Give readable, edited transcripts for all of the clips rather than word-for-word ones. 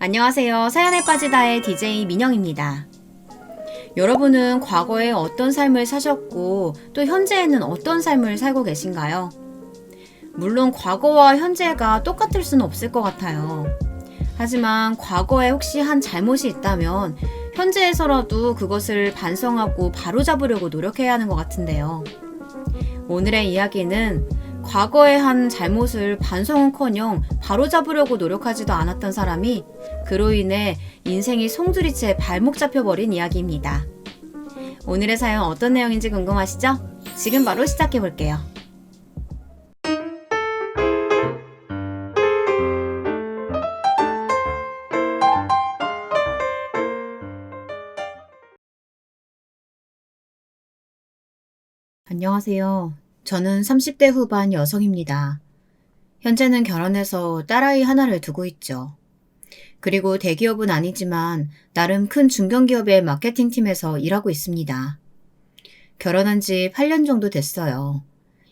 안녕하세요. 사연에 빠지다의 DJ 민영입니다. 여러분은 과거에 어떤 삶을 사셨고 또 현재에는 어떤 삶을 살고 계신가요? 물론 과거와 현재가 똑같을 수는 없을 것 같아요. 하지만 과거에 혹시 한 잘못이 있다면 현재에서라도 그것을 반성하고 바로잡으려고 노력해야 하는 것 같은데요. 오늘의 이야기는 과거에 한 잘못을 반성은커녕 바로잡으려고 노력하지도 않았던 사람이 그로 인해 인생이 송두리째 발목 잡혀버린 이야기입니다. 오늘의 사연 어떤 내용인지 궁금하시죠? 지금 바로 시작해볼게요. 안녕하세요. 저는 30대 후반 여성입니다. 현재는 결혼해서 딸아이 하나를 두고 있죠. 그리고 대기업은 아니지만 나름 큰 중견기업의 마케팅팀에서 일하고 있습니다. 결혼한 지 8년 정도 됐어요.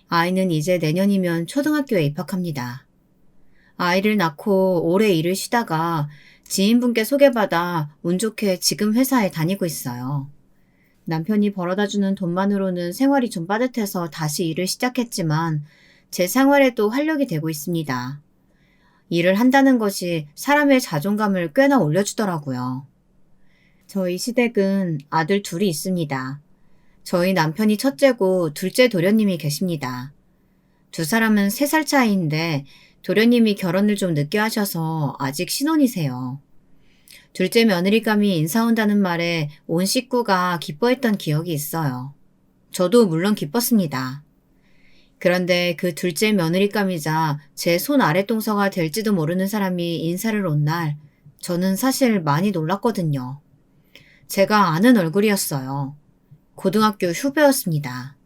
아이는 이제 내년이면 초등학교에 입학합니다. 아이를 낳고 오래 일을 쉬다가 지인분께 소개받아 운 좋게 지금 회사에 다니고 있어요. 남편이 벌어다주는 돈만으로는 생활이 좀 빠듯해서 다시 일을 시작했지만 제 생활에도 활력이 되고 있습니다. 일을 한다는 것이 사람의 자존감을 꽤나 올려주더라고요. 저희 시댁은 아들 둘이 있습니다. 저희 남편이 첫째고 둘째 도련님이 계십니다. 두 사람은 3살 차이인데 도련님이 결혼을 좀 늦게 하셔서 아직 신혼이세요. 둘째 며느리감이 인사 온다는 말에 온 식구가 기뻐했던 기억이 있어요. 저도 물론 기뻤습니다. 그런데 그 둘째 며느리감이자 제 손 아랫동서가 될지도 모르는 사람이 인사를 온 날, 저는 사실 많이 놀랐거든요. 제가 아는 얼굴이었어요. 고등학교 후배였습니다.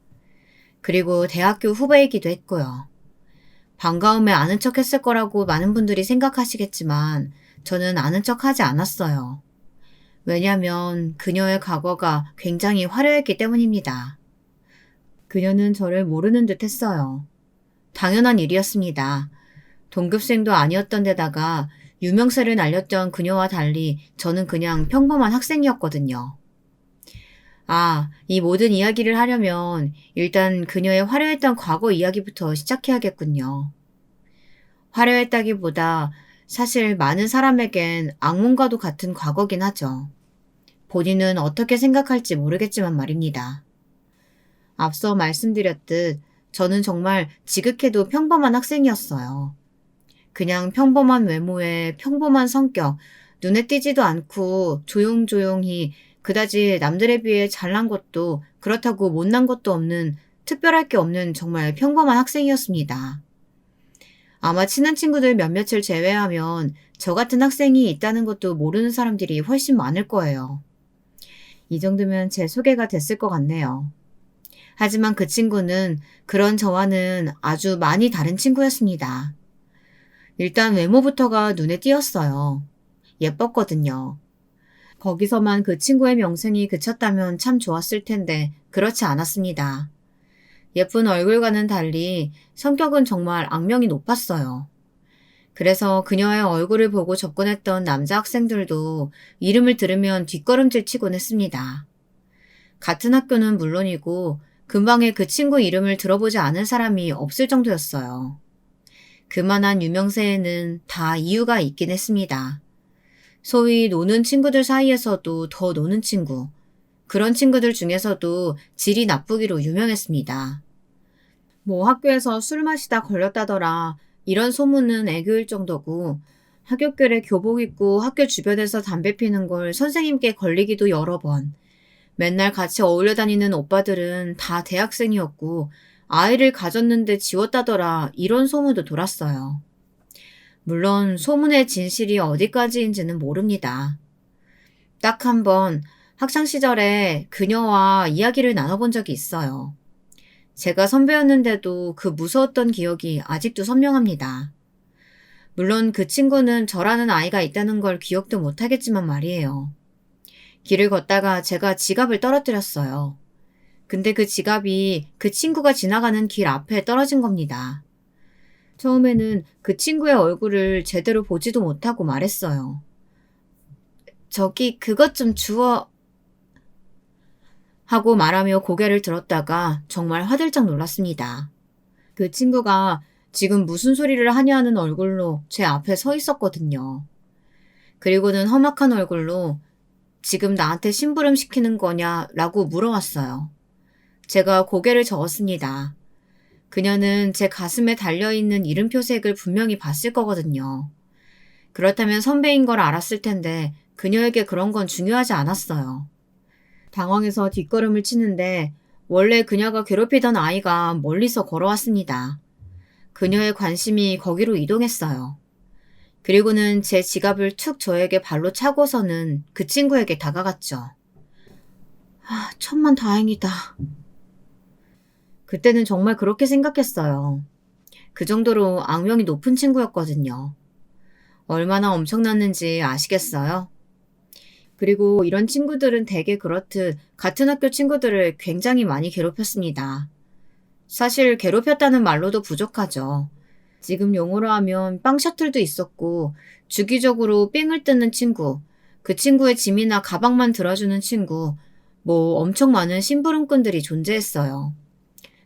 그리고 대학교 후배이기도 했고요. 반가움에 아는 척 했을 거라고 많은 분들이 생각하시겠지만 저는 아는 척 하지 않았어요. 왜냐면 그녀의 과거가 굉장히 화려했기 때문입니다. 그녀는 저를 모르는 듯 했어요. 당연한 일이었습니다. 동급생도 아니었던 데다가 유명세를 날렸던 그녀와 달리 저는 그냥 평범한 학생이었거든요. 이 모든 이야기를 하려면 일단 그녀의 화려했던 과거 이야기부터 시작해야겠군요. 화려했다기보다 사실 많은 사람에겐 악몽과도 같은 과거긴 하죠. 본인은 어떻게 생각할지 모르겠지만 말입니다. 앞서 말씀드렸듯 저는 정말 지극해도 평범한 학생이었어요. 그냥 평범한 외모에 평범한 성격, 눈에 띄지도 않고 조용조용히 그다지 남들에 비해 잘난 것도 그렇다고 못난 것도 없는 특별할 게 없는 정말 평범한 학생이었습니다. 아마 친한 친구들 몇몇을 제외하면 저 같은 학생이 있다는 것도 모르는 사람들이 훨씬 많을 거예요. 이 정도면 제 소개가 됐을 것 같네요. 하지만 그 친구는 그런 저와는 아주 많이 다른 친구였습니다. 일단 외모부터가 눈에 띄었어요. 예뻤거든요. 거기서만 그 친구의 명声이 그쳤다면 참 좋았을 텐데 그렇지 않았습니다. 예쁜 얼굴과는 달리 성격은 정말 악명이 높았어요. 그래서 그녀의 얼굴을 보고 접근했던 남자 학생들도 이름을 들으면 뒷걸음질 치곤 했습니다. 같은 학교는 물론이고 근방에 그 친구 이름을 들어보지 않은 사람이 없을 정도였어요. 그만한 유명세에는 다 이유가 있긴 했습니다. 소위 노는 친구들 사이에서도 더 노는 친구, 그런 친구들 중에서도 질이 나쁘기로 유명했습니다. 학교에서 술 마시다 걸렸다더라, 이런 소문은 애교일 정도고 하굣길에 교복 입고 학교 주변에서 담배 피는 걸 선생님께 걸리기도 여러 번. 맨날 같이 어울려 다니는 오빠들은 다 대학생이었고 아이를 가졌는데 지웠다더라, 이런 소문도 돌았어요. 물론 소문의 진실이 어디까지인지는 모릅니다. 딱 한 번 학창시절에 그녀와 이야기를 나눠본 적이 있어요. 제가 선배였는데도 그 무서웠던 기억이 아직도 선명합니다. 물론 그 친구는 저라는 아이가 있다는 걸 기억도 못하겠지만 말이에요. 길을 걷다가 제가 지갑을 떨어뜨렸어요. 근데 그 지갑이 그 친구가 지나가는 길 앞에 떨어진 겁니다. 처음에는 그 친구의 얼굴을 제대로 보지도 못하고 말했어요. 저기 그것 좀 주워 하고 말하며 고개를 들었다가 정말 화들짝 놀랐습니다. 그 친구가 지금 무슨 소리를 하냐는 얼굴로 제 앞에 서 있었거든요. 그리고는 험악한 얼굴로 지금 나한테 심부름 시키는 거냐 라고 물어왔어요. 제가 고개를 저었습니다. 그녀는 제 가슴에 달려있는 이름표색을 분명히 봤을 거거든요. 그렇다면 선배인 걸 알았을 텐데 그녀에게 그런 건 중요하지 않았어요. 당황해서 뒷걸음을 치는데 원래 그녀가 괴롭히던 아이가 멀리서 걸어왔습니다. 그녀의 관심이 거기로 이동했어요. 그리고는 제 지갑을 툭 저에게 발로 차고서는 그 친구에게 다가갔죠. 천만 다행이다. 그때는 정말 그렇게 생각했어요. 그 정도로 악명이 높은 친구였거든요. 얼마나 엄청났는지 아시겠어요? 그리고 이런 친구들은 대개 그렇듯 같은 학교 친구들을 굉장히 많이 괴롭혔습니다. 사실 괴롭혔다는 말로도 부족하죠. 지금 용어로 하면 빵 셔틀도 있었고 주기적으로 삥을 뜯는 친구, 그 친구의 짐이나 가방만 들어주는 친구, 뭐 엄청 많은 심부름꾼들이 존재했어요.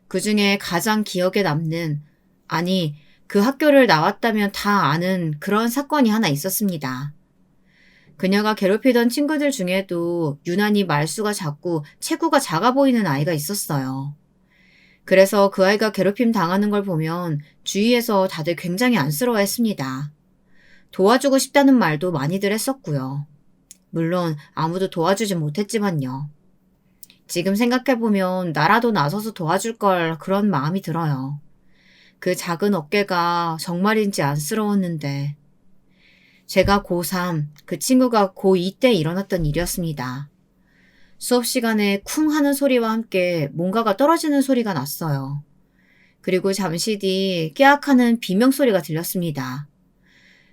그 중에 가장 기억에 남는, 아니 그 학교를 나왔다면 다 아는 그런 사건이 하나 있었습니다. 그녀가 괴롭히던 친구들 중에도 유난히 말수가 작고 체구가 작아 보이는 아이가 있었어요. 그래서 그 아이가 괴롭힘 당하는 걸 보면 주위에서 다들 굉장히 안쓰러워했습니다. 도와주고 싶다는 말도 많이들 했었고요. 물론 아무도 도와주지 못했지만요. 지금 생각해보면 나라도 나서서 도와줄 걸 그런 마음이 들어요. 그 작은 어깨가 정말인지 안쓰러웠는데 제가 고3, 그 친구가 고2 때 일어났던 일이었습니다. 수업 시간에 쿵 하는 소리와 함께 뭔가가 떨어지는 소리가 났어요. 그리고 잠시 뒤 깨악하는 비명소리가 들렸습니다.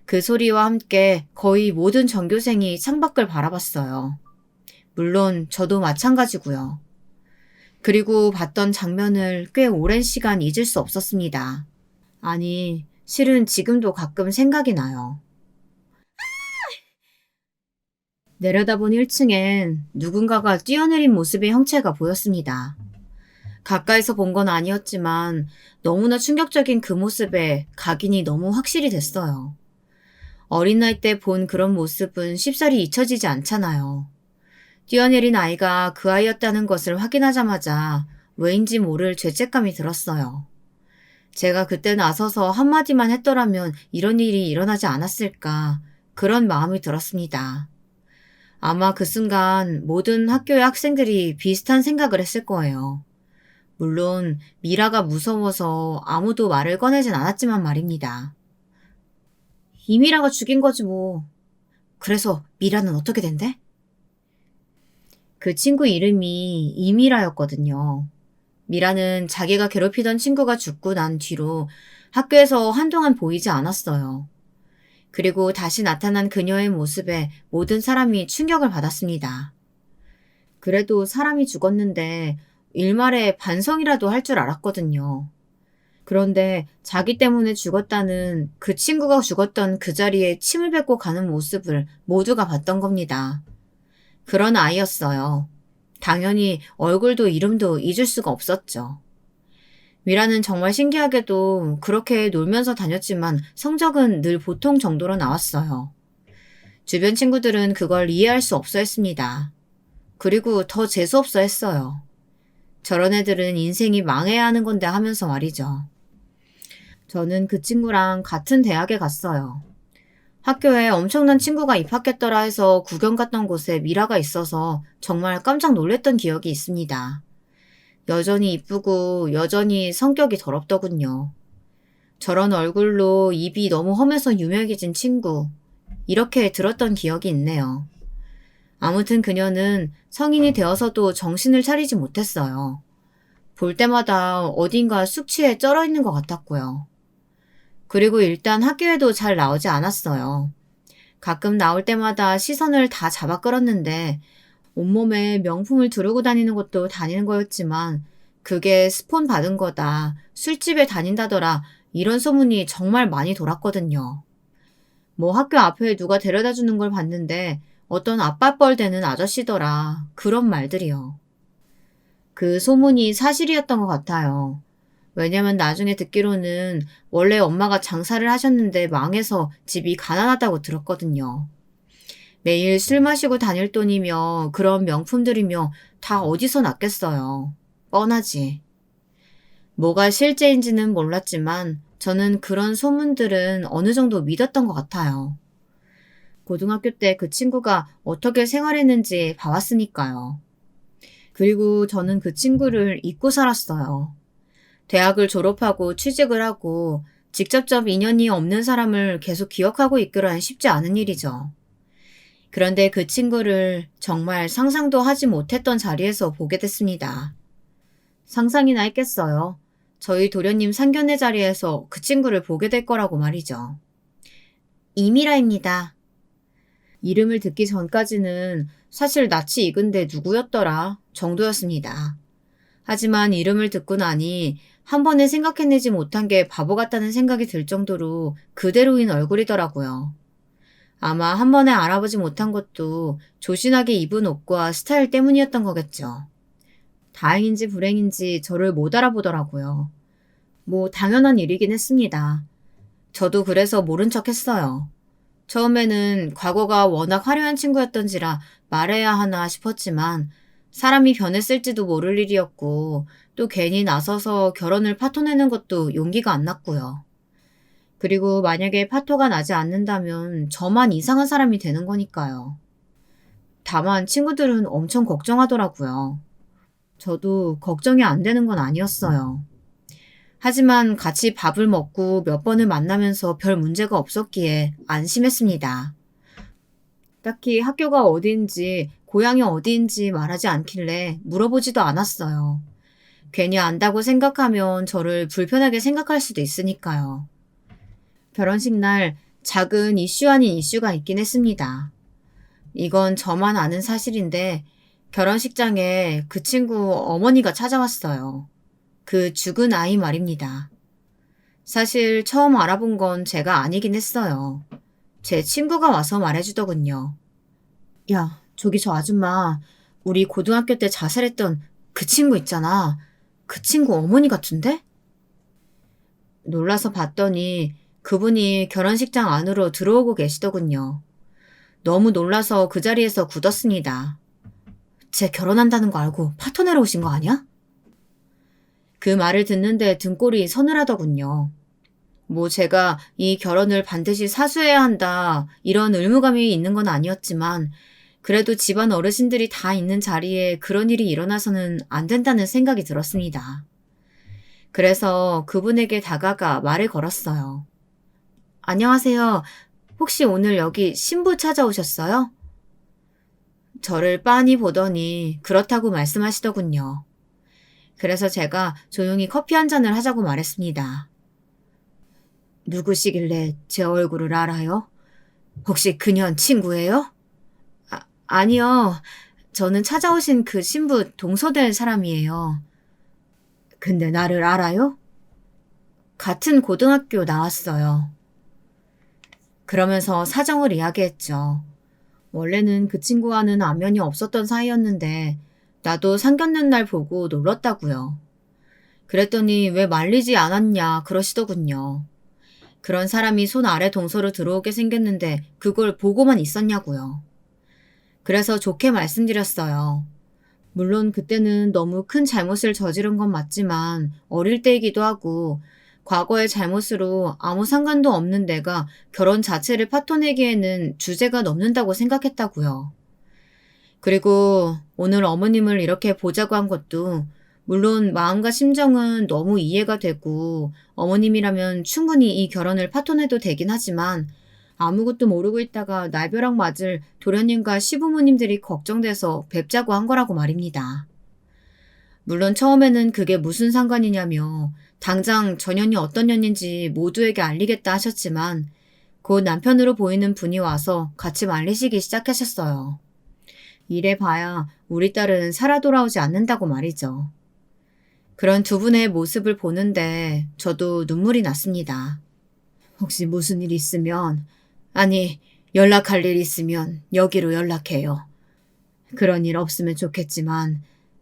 그 소리와 함께 거의 모든 전교생이 창밖을 바라봤어요. 물론 저도 마찬가지고요. 그리고 봤던 장면을 꽤 오랜 시간 잊을 수 없었습니다. 아니, 실은 지금도 가끔 생각이 나요. 내려다본 1층엔 누군가가 뛰어내린 모습의 형체가 보였습니다. 가까이서 본 건 아니었지만 너무나 충격적인 그 모습에 각인이 너무 확실히 됐어요. 어린 나이 때 본 그런 모습은 쉽사리 잊혀지지 않잖아요. 뛰어내린 아이가 그 아이였다는 것을 확인하자마자 왜인지 모를 죄책감이 들었어요. 제가 그때 나서서 한마디만 했더라면 이런 일이 일어나지 않았을까 그런 마음이 들었습니다. 아마 그 순간 모든 학교의 학생들이 비슷한 생각을 했을 거예요. 물론 미라가 무서워서 아무도 말을 꺼내진 않았지만 말입니다. 이미라가 죽인 거지 뭐. 그래서 미라는 어떻게 된대? 그 친구 이름이 이미라였거든요. 미라는 자기가 괴롭히던 친구가 죽고 난 뒤로 학교에서 한동안 보이지 않았어요. 그리고 다시 나타난 그녀의 모습에 모든 사람이 충격을 받았습니다. 그래도 사람이 죽었는데 일말에 반성이라도 할 줄 알았거든요. 그런데 자기 때문에 죽었다는 그 친구가 죽었던 그 자리에 침을 뱉고 가는 모습을 모두가 봤던 겁니다. 그런 아이였어요. 당연히 얼굴도 이름도 잊을 수가 없었죠. 미라는 정말 신기하게도 그렇게 놀면서 다녔지만 성적은 늘 보통 정도로 나왔어요. 주변 친구들은 그걸 이해할 수 없어 했습니다. 그리고 더 재수없어 했어요. 저런 애들은 인생이 망해야 하는 건데 하면서 말이죠. 저는 그 친구랑 같은 대학에 갔어요. 학교에 엄청난 친구가 입학했더라 해서 구경 갔던 곳에 미라가 있어서 정말 깜짝 놀랐던 기억이 있습니다. 여전히 이쁘고 여전히 성격이 더럽더군요. 저런 얼굴로 입이 너무 험해서 유명해진 친구. 이렇게 들었던 기억이 있네요. 아무튼 그녀는 성인이 되어서도 정신을 차리지 못했어요. 볼 때마다 어딘가 숙취에 쩔어 있는 것 같았고요. 그리고 일단 학교에도 잘 나오지 않았어요. 가끔 나올 때마다 시선을 다 잡아 끌었는데 온몸에 명품을 두르고 다니는 것도 다니는 거였지만 그게 스폰 받은 거다, 술집에 다닌다더라 이런 소문이 정말 많이 돌았거든요. 뭐 학교 앞에 누가 데려다 주는 걸 봤는데 어떤 아빠뻘 되는 아저씨더라. 그런 말들이요. 그 소문이 사실이었던 것 같아요. 왜냐면 나중에 듣기로는 원래 엄마가 장사를 하셨는데 망해서 집이 가난하다고 들었거든요. 매일 술 마시고 다닐 돈이며 그런 명품들이며 다 어디서 났겠어요. 뻔하지. 뭐가 실제인지는 몰랐지만 저는 그런 소문들은 어느 정도 믿었던 것 같아요. 고등학교 때 그 친구가 어떻게 생활했는지 봐왔으니까요. 그리고 저는 그 친구를 잊고 살았어요. 대학을 졸업하고 취직을 하고 직접적 인연이 없는 사람을 계속 기억하고 있기란 쉽지 않은 일이죠. 그런데 그 친구를 정말 상상도 하지 못했던 자리에서 보게 됐습니다. 상상이나 했겠어요. 저희 도련님 상견례 자리에서 그 친구를 보게 될 거라고 말이죠. 이미라입니다. 이름을 듣기 전까지는 사실 낯이 익은데 누구였더라 정도였습니다. 하지만 이름을 듣고 나니 한 번에 생각해내지 못한 게 바보 같다는 생각이 들 정도로 그대로인 얼굴이더라고요. 아마 한 번에 알아보지 못한 것도 조신하게 입은 옷과 스타일 때문이었던 거겠죠. 다행인지 불행인지 저를 못 알아보더라고요. 뭐 당연한 일이긴 했습니다. 저도 그래서 모른 척 했어요. 처음에는 과거가 워낙 화려한 친구였던지라 말해야 하나 싶었지만 사람이 변했을지도 모를 일이었고 또 괜히 나서서 결혼을 파토내는 것도 용기가 안 났고요. 그리고 만약에 파토가 나지 않는다면 저만 이상한 사람이 되는 거니까요. 다만 친구들은 엄청 걱정하더라고요. 저도 걱정이 안 되는 건 아니었어요. 하지만 같이 밥을 먹고 몇 번을 만나면서 별 문제가 없었기에 안심했습니다. 딱히 학교가 어디인지 고향이 어디인지 말하지 않길래 물어보지도 않았어요. 괜히 안다고 생각하면 저를 불편하게 생각할 수도 있으니까요. 결혼식 날 작은 이슈 아닌 이슈가 있긴 했습니다. 이건 저만 아는 사실인데 결혼식장에 그 친구 어머니가 찾아왔어요. 그 죽은 아이 말입니다. 사실 처음 알아본 건 제가 아니긴 했어요. 제 친구가 와서 말해주더군요. 야, 저기 저 아줌마, 우리 고등학교 때 자살했던 그 친구 있잖아. 그 친구 어머니 같은데? 놀라서 봤더니 그분이 결혼식장 안으로 들어오고 계시더군요. 너무 놀라서 그 자리에서 굳었습니다. 쟤 결혼한다는 거 알고 파토내러 오신 거 아니야? 그 말을 듣는데 등골이 서늘하더군요. 뭐 제가 이 결혼을 반드시 사수해야 한다 이런 의무감이 있는 건 아니었지만 그래도 집안 어르신들이 다 있는 자리에 그런 일이 일어나서는 안 된다는 생각이 들었습니다. 그래서 그분에게 다가가 말을 걸었어요. 안녕하세요. 혹시 오늘 여기 신부 찾아오셨어요? 저를 빤히 보더니 그렇다고 말씀하시더군요. 그래서 제가 조용히 커피 한 잔을 하자고 말했습니다. 누구시길래 제 얼굴을 알아요? 혹시 그년 친구예요? 아니요. 저는 찾아오신 그 신부 동서될 사람이에요. 근데 나를 알아요? 같은 고등학교 나왔어요. 그러면서 사정을 이야기했죠. 원래는 그 친구와는 안면이 없었던 사이였는데 나도 상견례 날 보고 놀랐다고요. 그랬더니 왜 말리지 않았냐 그러시더군요. 그런 사람이 손 아래 동서로 들어오게 생겼는데 그걸 보고만 있었냐고요. 그래서 좋게 말씀드렸어요. 물론 그때는 너무 큰 잘못을 저지른 건 맞지만 어릴 때이기도 하고 과거의 잘못으로 아무 상관도 없는 내가 결혼 자체를 파토내기에는 주제가 넘는다고 생각했다고요. 그리고 오늘 어머님을 이렇게 보자고 한 것도 물론 마음과 심정은 너무 이해가 되고 어머님이라면 충분히 이 결혼을 파토내도 되긴 하지만 아무것도 모르고 있다가 날벼락 맞을 도련님과 시부모님들이 걱정돼서 뵙자고 한 거라고 말입니다. 물론 처음에는 그게 무슨 상관이냐며 당장 전현이 어떤 년인지 모두에게 알리겠다 하셨지만 곧 남편으로 보이는 분이 와서 같이 말리시기 시작하셨어요. 이래 봐야 우리 딸은 살아 돌아오지 않는다고 말이죠. 그런 두 분의 모습을 보는데 저도 눈물이 났습니다. 혹시 무슨 일 있으면, 아니, 연락할 일 있으면 여기로 연락해요. 그런 일 없으면 좋겠지만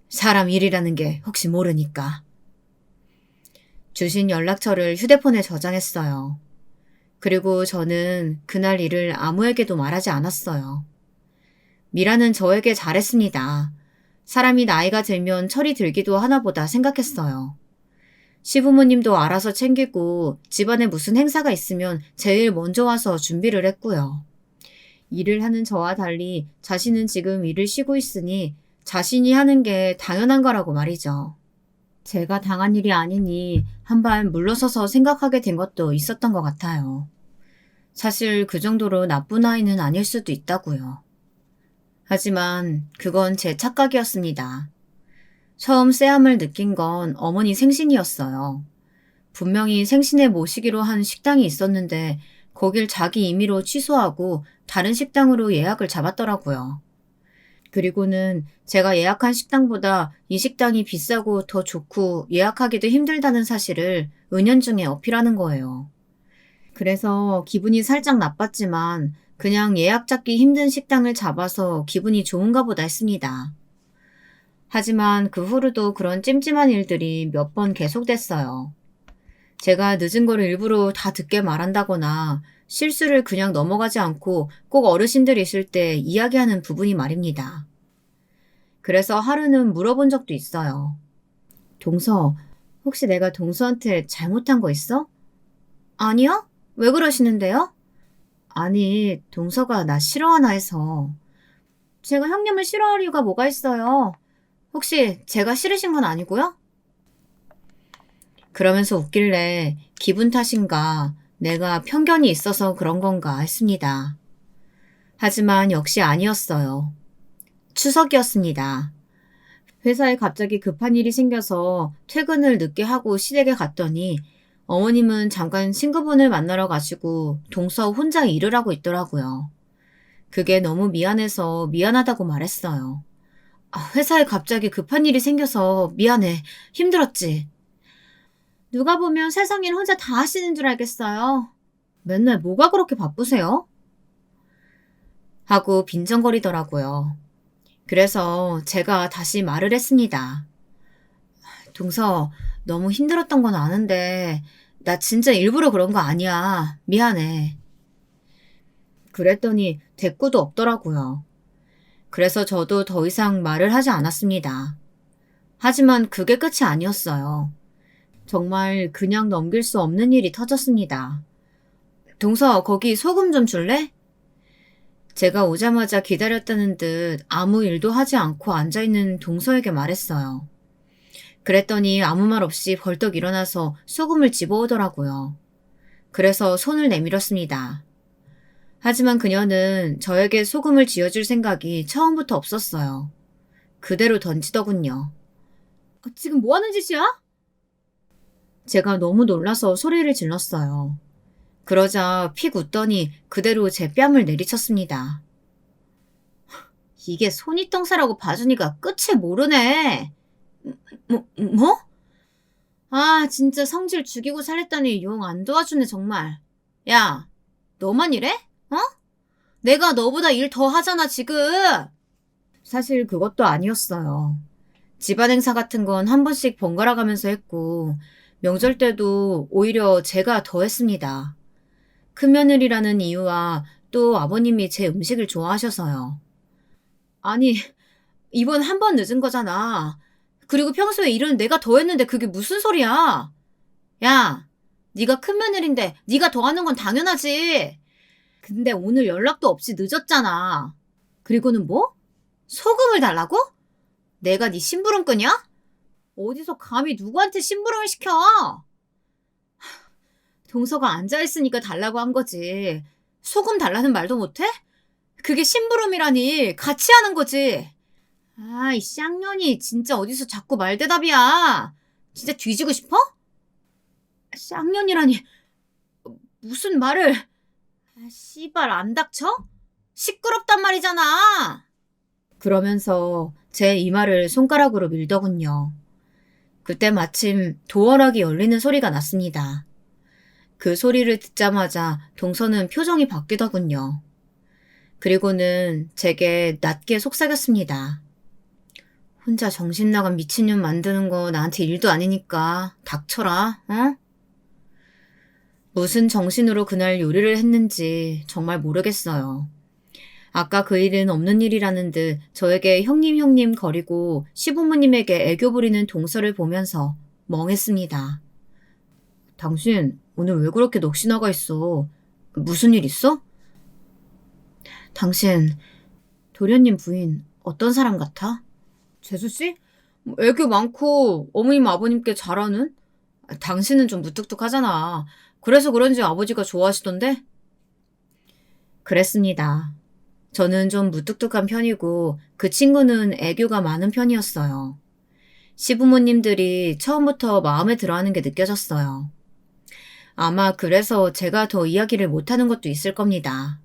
사람 일이라는 게 혹시 모르니까. 주신 연락처를 휴대폰에 저장했어요. 그리고 저는 그날 일을 아무에게도 말하지 않았어요. 미라는 저에게 잘했습니다. 사람이 나이가 들면 철이 들기도 하나 보다 생각했어요. 시부모님도 알아서 챙기고 집안에 무슨 행사가 있으면 제일 먼저 와서 준비를 했고요. 일을 하는 저와 달리 자신은 지금 일을 쉬고 있으니 자신이 하는 게 당연한 거라고 말이죠. 제가 당한 일이 아니니 한발 물러서서 생각하게 된 것도 있었던 것 같아요. 사실 그 정도로 나쁜 아이는 아닐 수도 있다고요. 하지만 그건 제 착각이었습니다. 처음 쎄함을 느낀 건 어머니 생신이었어요. 분명히 생신에 모시기로 한 식당이 있었는데 거길 자기 임의로 취소하고 다른 식당으로 예약을 잡았더라고요. 그리고는 제가 예약한 식당보다 이 식당이 비싸고 더 좋고 예약하기도 힘들다는 사실을 은연중에 어필하는 거예요. 그래서 기분이 살짝 나빴지만 그냥 예약 잡기 힘든 식당을 잡아서 기분이 좋은가 보다 했습니다. 하지만 그 후로도 그런 찜찜한 일들이 몇 번 계속됐어요. 제가 늦은 걸 일부러 다 듣게 말한다거나 실수를 그냥 넘어가지 않고 꼭 어르신들 있을 때 이야기하는 부분이 말입니다. 그래서 하루는 물어본 적도 있어요. 동서, 혹시 내가 동서한테 잘못한 거 있어? 아니요? 왜 그러시는데요? 아니, 동서가 나 싫어하나 해서. 제가 형님을 싫어할 이유가 뭐가 있어요? 혹시 제가 싫으신 건 아니고요? 그러면서 웃길래 기분 탓인가 내가 편견이 있어서 그런 건가 했습니다. 하지만 역시 아니었어요. 추석이었습니다. 회사에 갑자기 급한 일이 생겨서 퇴근을 늦게 하고 시댁에 갔더니 어머님은 잠깐 친구분을 만나러 가시고 동서 혼자 일을 하고 있더라고요. 그게 너무 미안해서 미안하다고 말했어요. 회사에 갑자기 급한 일이 생겨서 미안해. 힘들었지. 누가 보면 세상 일 혼자 다 하시는 줄 알겠어요. 맨날 뭐가 그렇게 바쁘세요? 하고 빈정거리더라고요. 그래서 제가 다시 말을 했습니다. 동서, 너무 힘들었던 건 아는데 나 진짜 일부러 그런 거 아니야. 미안해. 그랬더니 대꾸도 없더라고요. 그래서 저도 더 이상 말을 하지 않았습니다. 하지만 그게 끝이 아니었어요. 정말 그냥 넘길 수 없는 일이 터졌습니다. 동서, 거기 소금 좀 줄래? 제가 오자마자 기다렸다는 듯 아무 일도 하지 않고 앉아있는 동서에게 말했어요. 그랬더니 아무 말 없이 벌떡 일어나서 소금을 집어오더라고요. 그래서 손을 내밀었습니다. 하지만 그녀는 저에게 소금을 쥐어줄 생각이 처음부터 없었어요. 그대로 던지더군요. 지금 뭐 하는 짓이야? 제가 너무 놀라서 소리를 질렀어요. 그러자 픽 웃더니 그대로 제 뺨을 내리쳤습니다. 이게 손윗동사라고 봐주니까 끝을 모르네. 뭐? 진짜 성질 죽이고 살랬더니 용 안 도와주네 정말. 야, 너만 이래? 어? 내가 너보다 일 더 하잖아 지금. 사실 그것도 아니었어요. 집안 행사 같은 건 한 번씩 번갈아 가면서 했고 명절 때도 오히려 제가 더 했습니다. 큰며느리라는 이유와 또 아버님이 제 음식을 좋아하셔서요. 아니, 이번 한 번 늦은 거잖아. 그리고 평소에 일은 내가 더 했는데 그게 무슨 소리야? 야, 네가 큰며느리인데 네가 더 하는 건 당연하지. 근데 오늘 연락도 없이 늦었잖아. 그리고는 뭐? 소금을 달라고? 내가 네 심부름꾼이야? 어디서 감히 누구한테 심부름을 시켜? 동서가 앉아있으니까 달라고 한 거지. 소금 달라는 말도 못해? 그게 심부름이라니 같이 하는 거지. 이 쌍년이 진짜 어디서 자꾸 말대답이야. 진짜 뒤지고 싶어? 쌍년이라니 무슨 말을. 씨발 안 닥쳐? 시끄럽단 말이잖아. 그러면서 제 이마를 손가락으로 밀더군요. 그때 마침 도어락이 열리는 소리가 났습니다. 그 소리를 듣자마자 동서는 표정이 바뀌더군요. 그리고는 제게 낮게 속삭였습니다. 혼자 정신 나간 미친년 만드는 거 나한테 일도 아니니까 닥쳐라, 어? 무슨 정신으로 그날 요리를 했는지 정말 모르겠어요. 아까 그 일은 없는 일이라는 듯 저에게 형님 거리고 시부모님에게 애교 부리는 동서를 보면서 멍했습니다. 당신 오늘 왜 그렇게 넋이 나가 있어? 무슨 일 있어? 당신 도련님 부인 어떤 사람 같아? 재수씨? 애교 많고 어머님 아버님께 잘하는? 당신은 좀 무뚝뚝하잖아. 그래서 그런지 아버지가 좋아하시던데? 그랬습니다. 저는 좀 무뚝뚝한 편이고 그 친구는 애교가 많은 편이었어요. 시부모님들이 처음부터 마음에 들어하는 게 느껴졌어요. 아마 그래서 제가 더 이야기를 못하는 것도 있을 겁니다.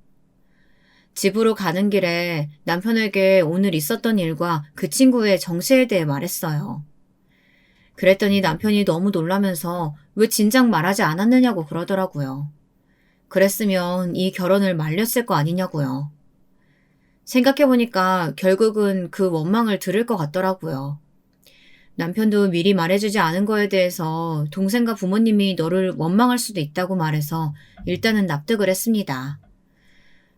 집으로 가는 길에 남편에게 오늘 있었던 일과 그 친구의 정체에 대해 말했어요. 그랬더니 남편이 너무 놀라면서 왜 진작 말하지 않았느냐고 그러더라고요. 그랬으면 이 결혼을 말렸을 거 아니냐고요. 생각해보니까 결국은 그 원망을 들을 것 같더라고요. 남편도 미리 말해주지 않은 거에 대해서 동생과 부모님이 너를 원망할 수도 있다고 말해서 일단은 납득을 했습니다.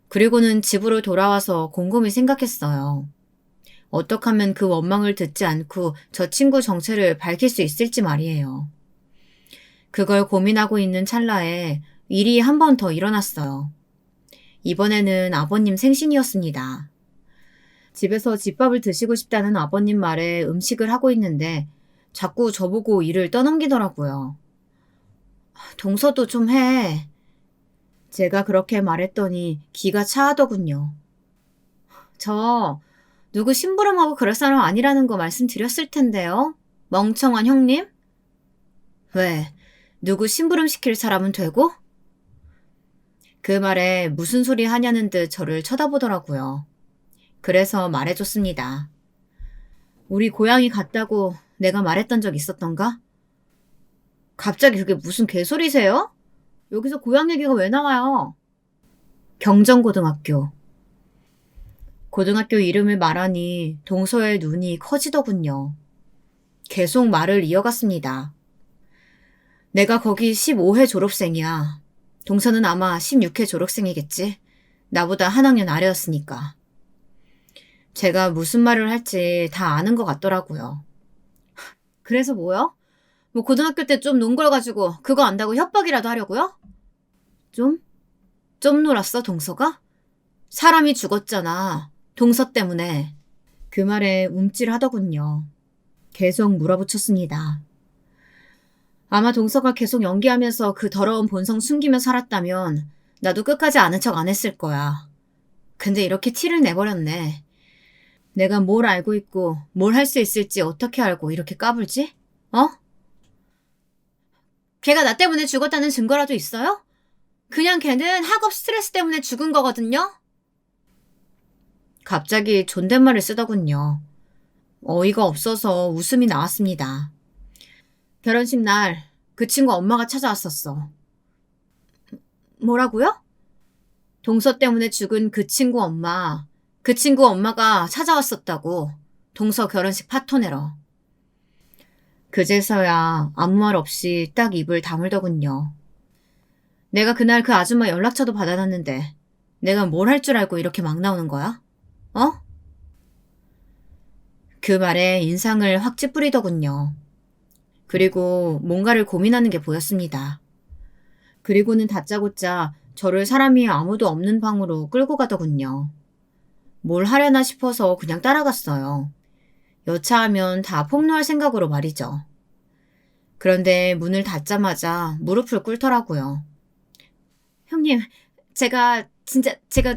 그리고는 집으로 돌아와서 곰곰이 생각했어요. 어떻게 하면 그 원망을 듣지 않고 저 친구 정체를 밝힐 수 있을지 말이에요. 그걸 고민하고 있는 찰나에 일이 한 번 더 일어났어요. 이번에는 아버님 생신이었습니다. 집에서 집밥을 드시고 싶다는 아버님 말에 음식을 하고 있는데 자꾸 저보고 일을 떠넘기더라고요. 동서도 좀 해. 제가 그렇게 말했더니 기가 차하더군요. 저 누구 심부름하고 그럴 사람 아니라는 거 말씀드렸을 텐데요. 멍청한 형님? 왜? 누구 심부름 시킬 사람은 되고? 그 말에 무슨 소리 하냐는 듯 저를 쳐다보더라고요. 그래서 말해줬습니다. 우리 고향이 같다고 내가 말했던 적 있었던가? 갑자기 그게 무슨 개소리세요? 여기서 고향 얘기가 왜 나와요? 경정고등학교. 고등학교 이름을 말하니 동서의 눈이 커지더군요. 계속 말을 이어갔습니다. 내가 거기 15회 졸업생이야. 동서는 아마 16회 졸업생이겠지. 나보다 한 학년 아래였으니까. 제가 무슨 말을 할지 다 아는 것 같더라고요. 그래서 뭐요? 뭐 고등학교 때 좀 논 걸 가지고 그거 안다고 협박이라도 하려고요? 좀? 좀 놀았어, 동서가? 사람이 죽었잖아. 동서 때문에. 그 말에 움찔하더군요. 계속 물어붙였습니다. 아마 동서가 계속 연기하면서 그 더러운 본성 숨기며 살았다면 나도 끝까지 아는 척 안 했을 거야. 근데 이렇게 티를 내버렸네. 내가 뭘 알고 있고 뭘 할 수 있을지 어떻게 알고 이렇게 까불지? 어? 걔가 나 때문에 죽었다는 증거라도 있어요? 그냥 걔는 학업 스트레스 때문에 죽은 거거든요? 갑자기 존댓말을 쓰더군요. 어이가 없어서 웃음이 나왔습니다. 결혼식 날 그 친구 엄마가 찾아왔었어. 뭐라고요? 동서 때문에 죽은 그 친구 엄마. 그 친구 엄마가 찾아왔었다고. 동서 결혼식 파토 내러. 그제서야 아무 말 없이 딱 입을 다물더군요. 내가 그날 그 아줌마 연락처도 받아놨는데 내가 뭘 할 줄 알고 이렇게 막 나오는 거야? 어? 그 말에 인상을 확 찌푸리더군요. 그리고 뭔가를 고민하는 게 보였습니다. 그리고는 다짜고짜 저를 사람이 아무도 없는 방으로 끌고 가더군요. 뭘 하려나 싶어서 그냥 따라갔어요. 여차하면 다 폭로할 생각으로 말이죠. 그런데 문을 닫자마자 무릎을 꿇더라고요. 형님, 제가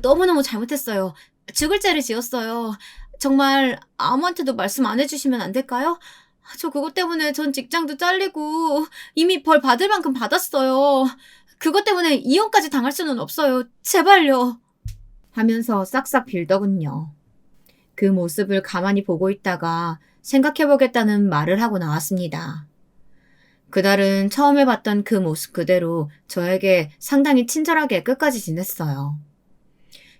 너무너무 잘못했어요. 죽을 죄를 지었어요. 정말 아무한테도 말씀 안 해주시면 안 될까요? 저 그것 때문에 전 직장도 잘리고 이미 벌 받을 만큼 받았어요. 그것 때문에 이혼까지 당할 수는 없어요. 제발요. 하면서 싹싹 빌더군요. 그 모습을 가만히 보고 있다가 생각해보겠다는 말을 하고 나왔습니다. 그날은 처음에 봤던 그 모습 그대로 저에게 상당히 친절하게 끝까지 지냈어요.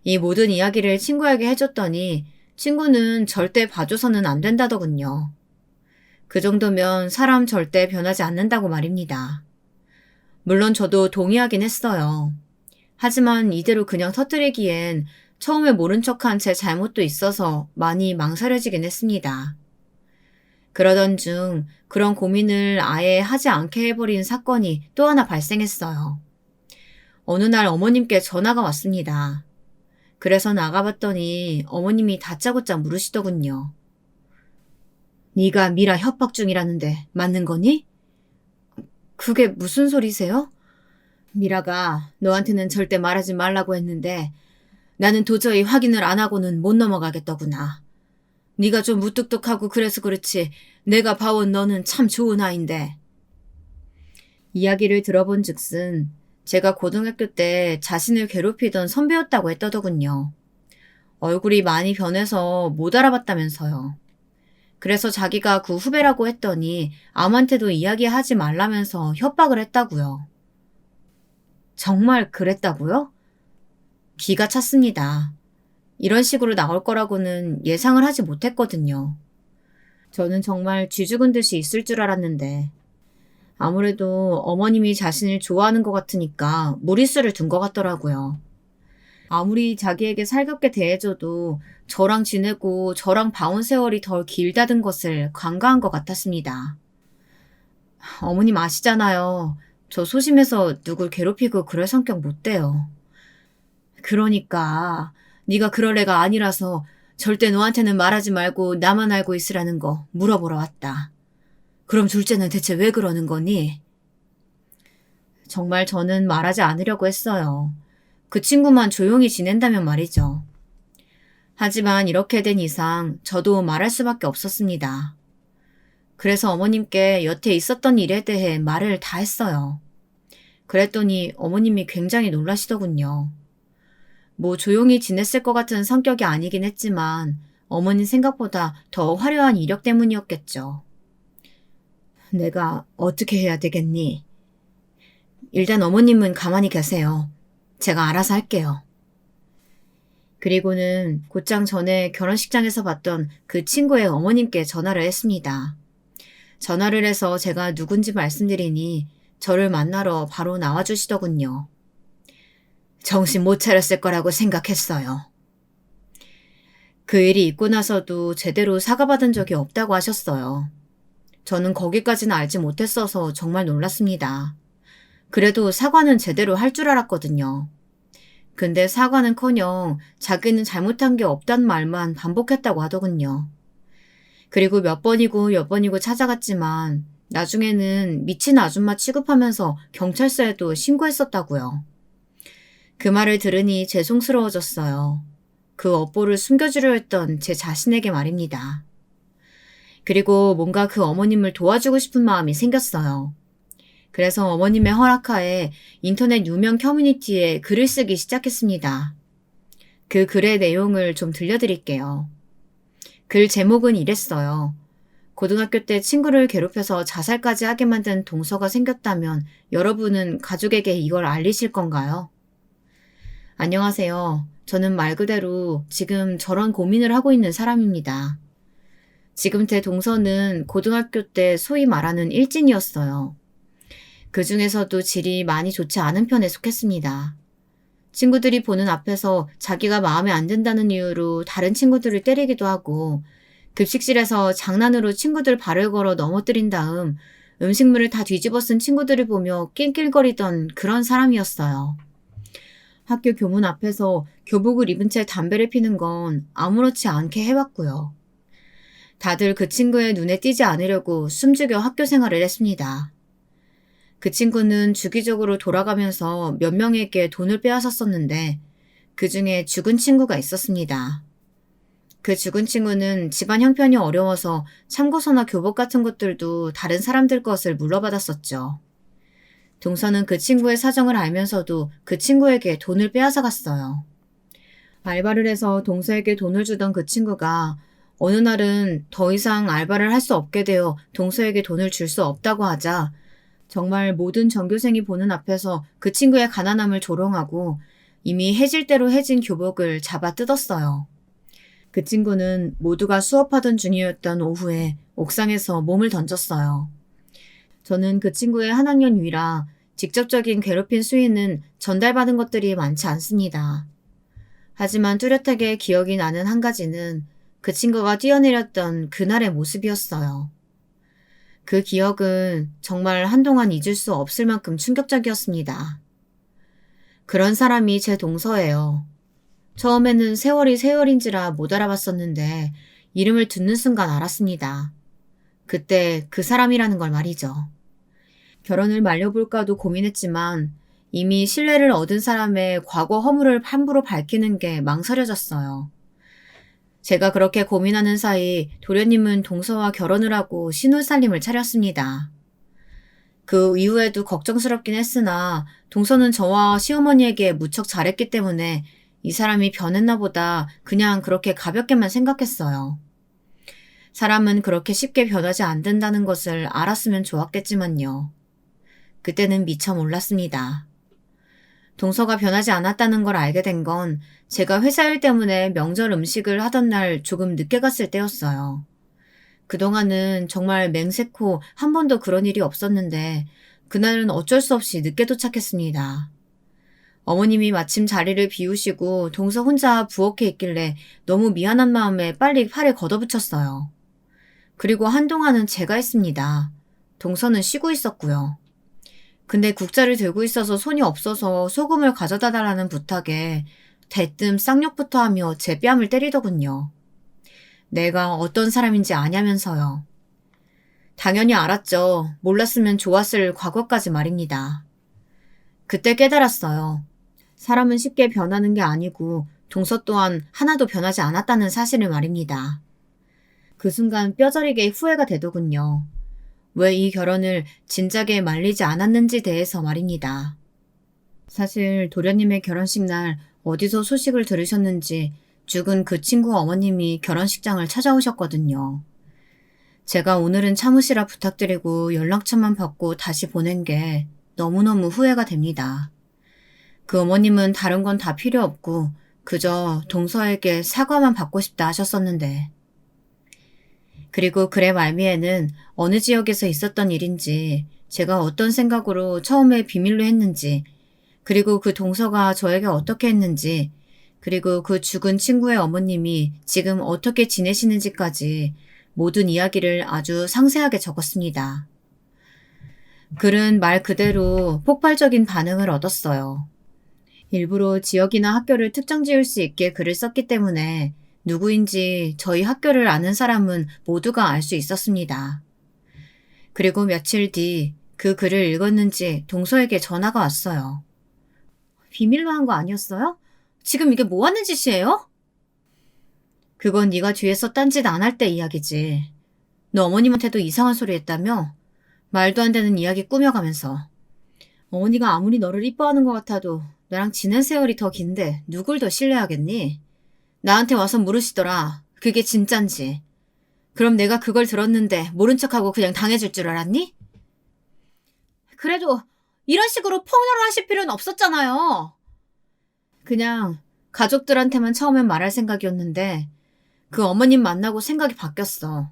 이 모든 이야기를 친구에게 해줬더니 친구는 절대 봐줘서는 안 된다더군요. 그 정도면 사람 절대 변하지 않는다고 말입니다. 물론 저도 동의하긴 했어요. 하지만 이대로 그냥 터뜨리기엔 처음에 모른 척한 제 잘못도 있어서 많이 망설여지긴 했습니다. 그러던 중 그런 고민을 아예 하지 않게 해버린 사건이 또 하나 발생했어요. 어느 날 어머님께 전화가 왔습니다. 그래서 나가봤더니 어머님이 다짜고짜 물으시더군요. 네가 미라 협박 중이라는데 맞는 거니? 그게 무슨 소리세요? 미라가 너한테는 절대 말하지 말라고 했는데 나는 도저히 확인을 안 하고는 못 넘어가겠더구나. 네가 좀 무뚝뚝하고 그래서 그렇지 내가 봐온 너는 참 좋은 아인데. 이야기를 들어본 즉슨 제가 고등학교 때 자신을 괴롭히던 선배였다고 했더더군요. 얼굴이 많이 변해서 못 알아봤다면서요. 그래서 자기가 그 후배라고 했더니 아무한테도 이야기하지 말라면서 협박을 했다고요. 정말 그랬다고요? 기가 찼습니다. 이런 식으로 나올 거라고는 예상을 하지 못했거든요. 저는 정말 쥐죽은 듯이 있을 줄 알았는데 아무래도 어머님이 자신을 좋아하는 것 같으니까 무리수를 둔 것 같더라고요. 아무리 자기에게 살갑게 대해줘도 저랑 지내고 저랑 봐온 세월이 덜 길다던 것을 간과한 것 같았습니다. 어머님 아시잖아요. 저 소심해서 누굴 괴롭히고 그럴 성격 못 돼요. 그러니까 네가 그럴 애가 아니라서 절대 너한테는 말하지 말고 나만 알고 있으라는 거 물어보러 왔다. 그럼 둘째는 대체 왜 그러는 거니? 정말 저는 말하지 않으려고 했어요. 그 친구만 조용히 지낸다면 말이죠. 하지만 이렇게 된 이상 저도 말할 수밖에 없었습니다. 그래서 어머님께 여태 있었던 일에 대해 말을 다 했어요. 그랬더니 어머님이 굉장히 놀라시더군요. 뭐 조용히 지냈을 것 같은 성격이 아니긴 했지만 어머님 생각보다 더 화려한 이력 때문이었겠죠. 내가 어떻게 해야 되겠니? 일단 어머님은 가만히 계세요. 제가 알아서 할게요. 그리고는 곧장 전에 결혼식장에서 봤던 그 친구의 어머님께 전화를 했습니다. 전화를 해서 제가 누군지 말씀드리니 저를 만나러 바로 나와주시더군요. 정신 못 차렸을 거라고 생각했어요. 그 일이 있고 나서도 제대로 사과받은 적이 없다고 하셨어요. 저는 거기까지는 알지 못했어서 정말 놀랐습니다. 그래도 사과는 제대로 할 줄 알았거든요. 근데 사과는커녕 자기는 잘못한 게 없단 말만 반복했다고 하더군요. 그리고 몇 번이고 찾아갔지만 나중에는 미친 아줌마 취급하면서 경찰서에도 신고했었다고요. 그 말을 들으니 죄송스러워졌어요. 그 업보를 숨겨주려 했던 제 자신에게 말입니다. 그리고 뭔가 그 어머님을 도와주고 싶은 마음이 생겼어요. 그래서 어머님의 허락하에 인터넷 유명 커뮤니티에 글을 쓰기 시작했습니다. 그 글의 내용을 좀 들려드릴게요. 글 제목은 이랬어요. 고등학교 때 친구를 괴롭혀서 자살까지 하게 만든 동서가 생겼다면 여러분은 가족에게 이걸 알리실 건가요? 안녕하세요. 저는 말 그대로 지금 저런 고민을 하고 있는 사람입니다. 지금 제 동서는 고등학교 때 소위 말하는 일진이었어요. 그 중에서도 질이 많이 좋지 않은 편에 속했습니다. 친구들이 보는 앞에서 자기가 마음에 안 든다는 이유로 다른 친구들을 때리기도 하고 급식실에서 장난으로 친구들 발을 걸어 넘어뜨린 다음 음식물을 다 뒤집어 쓴 친구들을 보며 낄낄거리던 그런 사람이었어요. 학교 교문 앞에서 교복을 입은 채 담배를 피는 건 아무렇지 않게 해왔고요. 다들 그 친구의 눈에 띄지 않으려고 숨죽여 학교 생활을 했습니다. 그 친구는 주기적으로 돌아가면서 몇 명에게 돈을 빼앗았었는데 그 중에 죽은 친구가 있었습니다. 그 죽은 친구는 집안 형편이 어려워서 참고서나 교복 같은 것들도 다른 사람들 것을 물러받았었죠. 동서는 그 친구의 사정을 알면서도 그 친구에게 돈을 빼앗아 갔어요. 알바를 해서 동서에게 돈을 주던 그 친구가 어느 날은 더 이상 알바를 할 수 없게 되어 동서에게 돈을 줄 수 없다고 하자 정말 모든 전교생이 보는 앞에서 그 친구의 가난함을 조롱하고 이미 해질 대로 해진 교복을 잡아 뜯었어요. 그 친구는 모두가 수업하던 중이었던 오후에 옥상에서 몸을 던졌어요. 저는 그 친구의 한 학년 위라 직접적인 괴롭힘 수위는 전달받은 것들이 많지 않습니다. 하지만 뚜렷하게 기억이 나는 한 가지는 그 친구가 뛰어내렸던 그날의 모습이었어요. 그 기억은 정말 한동안 잊을 수 없을 만큼 충격적이었습니다. 그런 사람이 제 동서예요. 처음에는 세월이 세월인지라 못 알아봤었는데 이름을 듣는 순간 알았습니다. 그때 그 사람이라는 걸 말이죠. 결혼을 말려볼까도 고민했지만 이미 신뢰를 얻은 사람의 과거 허물을 함부로 밝히는 게 망설여졌어요. 제가 그렇게 고민하는 사이 도련님은 동서와 결혼을 하고 신혼살림을 차렸습니다. 그 이후에도 걱정스럽긴 했으나 동서는 저와 시어머니에게 무척 잘했기 때문에 이 사람이 변했나 보다 그냥 그렇게 가볍게만 생각했어요. 사람은 그렇게 쉽게 변하지 않는다는 것을 알았으면 좋았겠지만요. 그때는 미처 몰랐습니다. 동서가 변하지 않았다는 걸 알게 된 건 제가 회사 일 때문에 명절 음식을 하던 날 조금 늦게 갔을 때였어요. 그동안은 정말 맹세코 한 번도 그런 일이 없었는데 그날은 어쩔 수 없이 늦게 도착했습니다. 어머님이 마침 자리를 비우시고 동서 혼자 부엌에 있길래 너무 미안한 마음에 빨리 팔을 걷어붙였어요. 그리고 한동안은 제가 했습니다. 동서는 쉬고 있었고요. 근데 국자를 들고 있어서 손이 없어서 소금을 가져다 달라는 부탁에 대뜸 쌍욕부터 하며 제 뺨을 때리더군요. 내가 어떤 사람인지 아냐면서요. 당연히 알았죠. 몰랐으면 좋았을 과거까지 말입니다. 그때 깨달았어요. 사람은 쉽게 변하는 게 아니고 동서 또한 하나도 변하지 않았다는 사실을 말입니다. 그 순간 뼈저리게 후회가 되더군요. 왜 이 결혼을 진작에 말리지 않았는지 대해서 말입니다. 사실 도련님의 결혼식 날 어디서 소식을 들으셨는지 죽은 그 친구 어머님이 결혼식장을 찾아오셨거든요. 제가 오늘은 참으시라 부탁드리고 연락처만 받고 다시 보낸 게 너무너무 후회가 됩니다. 그 어머님은 다른 건 다 필요 없고 그저 동서에게 사과만 받고 싶다 하셨었는데. 그리고 글의 말미에는 어느 지역에서 있었던 일인지 제가 어떤 생각으로 처음에 비밀로 했는지 그리고 그 동서가 저에게 어떻게 했는지 그리고 그 죽은 친구의 어머님이 지금 어떻게 지내시는지까지 모든 이야기를 아주 상세하게 적었습니다. 글은 말 그대로 폭발적인 반응을 얻었어요. 일부러 지역이나 학교를 특정 지을 수 있게 글을 썼기 때문에 누구인지 저희 학교를 아는 사람은 모두가 알 수 있었습니다. 그리고 며칠 뒤 그 글을 읽었는지 동서에게 전화가 왔어요. 비밀로 한 거 아니었어요? 지금 이게 뭐 하는 짓이에요? 그건 네가 뒤에서 딴짓 안 할 때 이야기지. 너 어머님한테도 이상한 소리 했다며? 말도 안 되는 이야기 꾸며가면서. 어머니가 아무리 너를 이뻐하는 것 같아도 너랑 지낸 세월이 더 긴데 누굴 더 신뢰하겠니? 나한테 와서 물으시더라. 그게 진짠지. 그럼 내가 그걸 들었는데 모른 척하고 그냥 당해줄 줄 알았니? 그래도 이런 식으로 폭로를 하실 필요는 없었잖아요. 그냥 가족들한테만 처음엔 말할 생각이었는데 그 어머님 만나고 생각이 바뀌었어.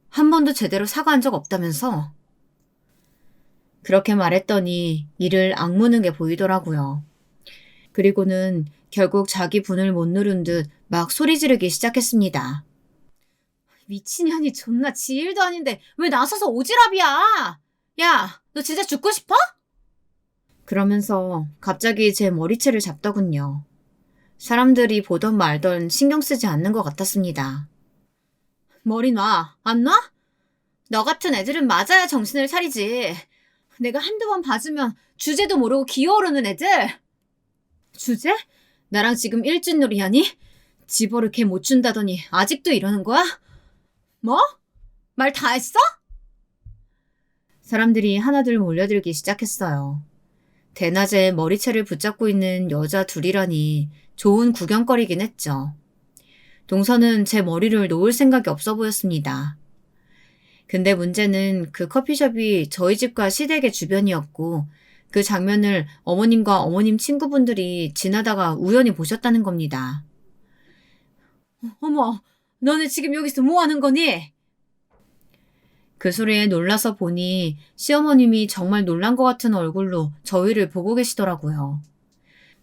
한 번도 제대로 사과한 적 없다면서. 그렇게 말했더니 이를 악무는 게 보이더라고요. 그리고는 결국 자기 분을 못 누른 듯 막 소리 지르기 시작했습니다. 미친년이 존나 지 일도 아닌데 왜 나서서 오지랖이야? 야, 너 진짜 죽고 싶어? 그러면서 갑자기 제 머리채를 잡더군요. 사람들이 보던 말던 신경 쓰지 않는 것 같았습니다. 머리 놔. 안 놔? 너 같은 애들은 맞아야 정신을 차리지. 내가 한두 번 봐주면 주제도 모르고 기어오르는 애들. 주제? 나랑 지금 일진놀이 하니? 집어를 걔 못 준다더니 아직도 이러는 거야? 뭐? 말 다 했어? 사람들이 하나둘 몰려들기 시작했어요. 대낮에 머리채를 붙잡고 있는 여자 둘이라니 좋은 구경거리긴 했죠. 동서는 제 머리를 놓을 생각이 없어 보였습니다. 근데 문제는 그 커피숍이 저희 집과 시댁의 주변이었고 그 장면을 어머님과 어머님 친구분들이 지나다가 우연히 보셨다는 겁니다. 어머, 너네 지금 여기서 뭐 하는 거니? 그 소리에 놀라서 보니 시어머님이 정말 놀란 것 같은 얼굴로 저희를 보고 계시더라고요.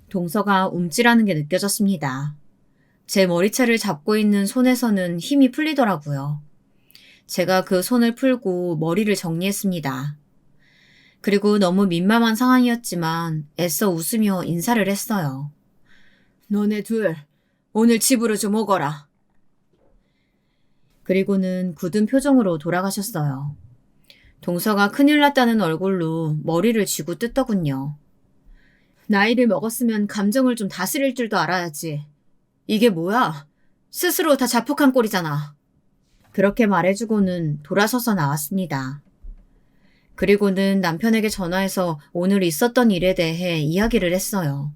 동서가 움찔하는 게 느껴졌습니다. 제 머리채를 잡고 있는 손에서는 힘이 풀리더라고요. 제가 그 손을 풀고 머리를 정리했습니다. 그리고 너무 민망한 상황이었지만 애써 웃으며 인사를 했어요. 너네 둘, 오늘 집으로 좀 오거라. 그리고는 굳은 표정으로 돌아가셨어요. 동서가 큰일 났다는 얼굴로 머리를 쥐고 뜯더군요. 나이를 먹었으면 감정을 좀 다스릴 줄도 알아야지. 이게 뭐야? 스스로 다 자폭한 꼴이잖아. 그렇게 말해주고는 돌아서서 나왔습니다. 그리고는 남편에게 전화해서 오늘 있었던 일에 대해 이야기를 했어요.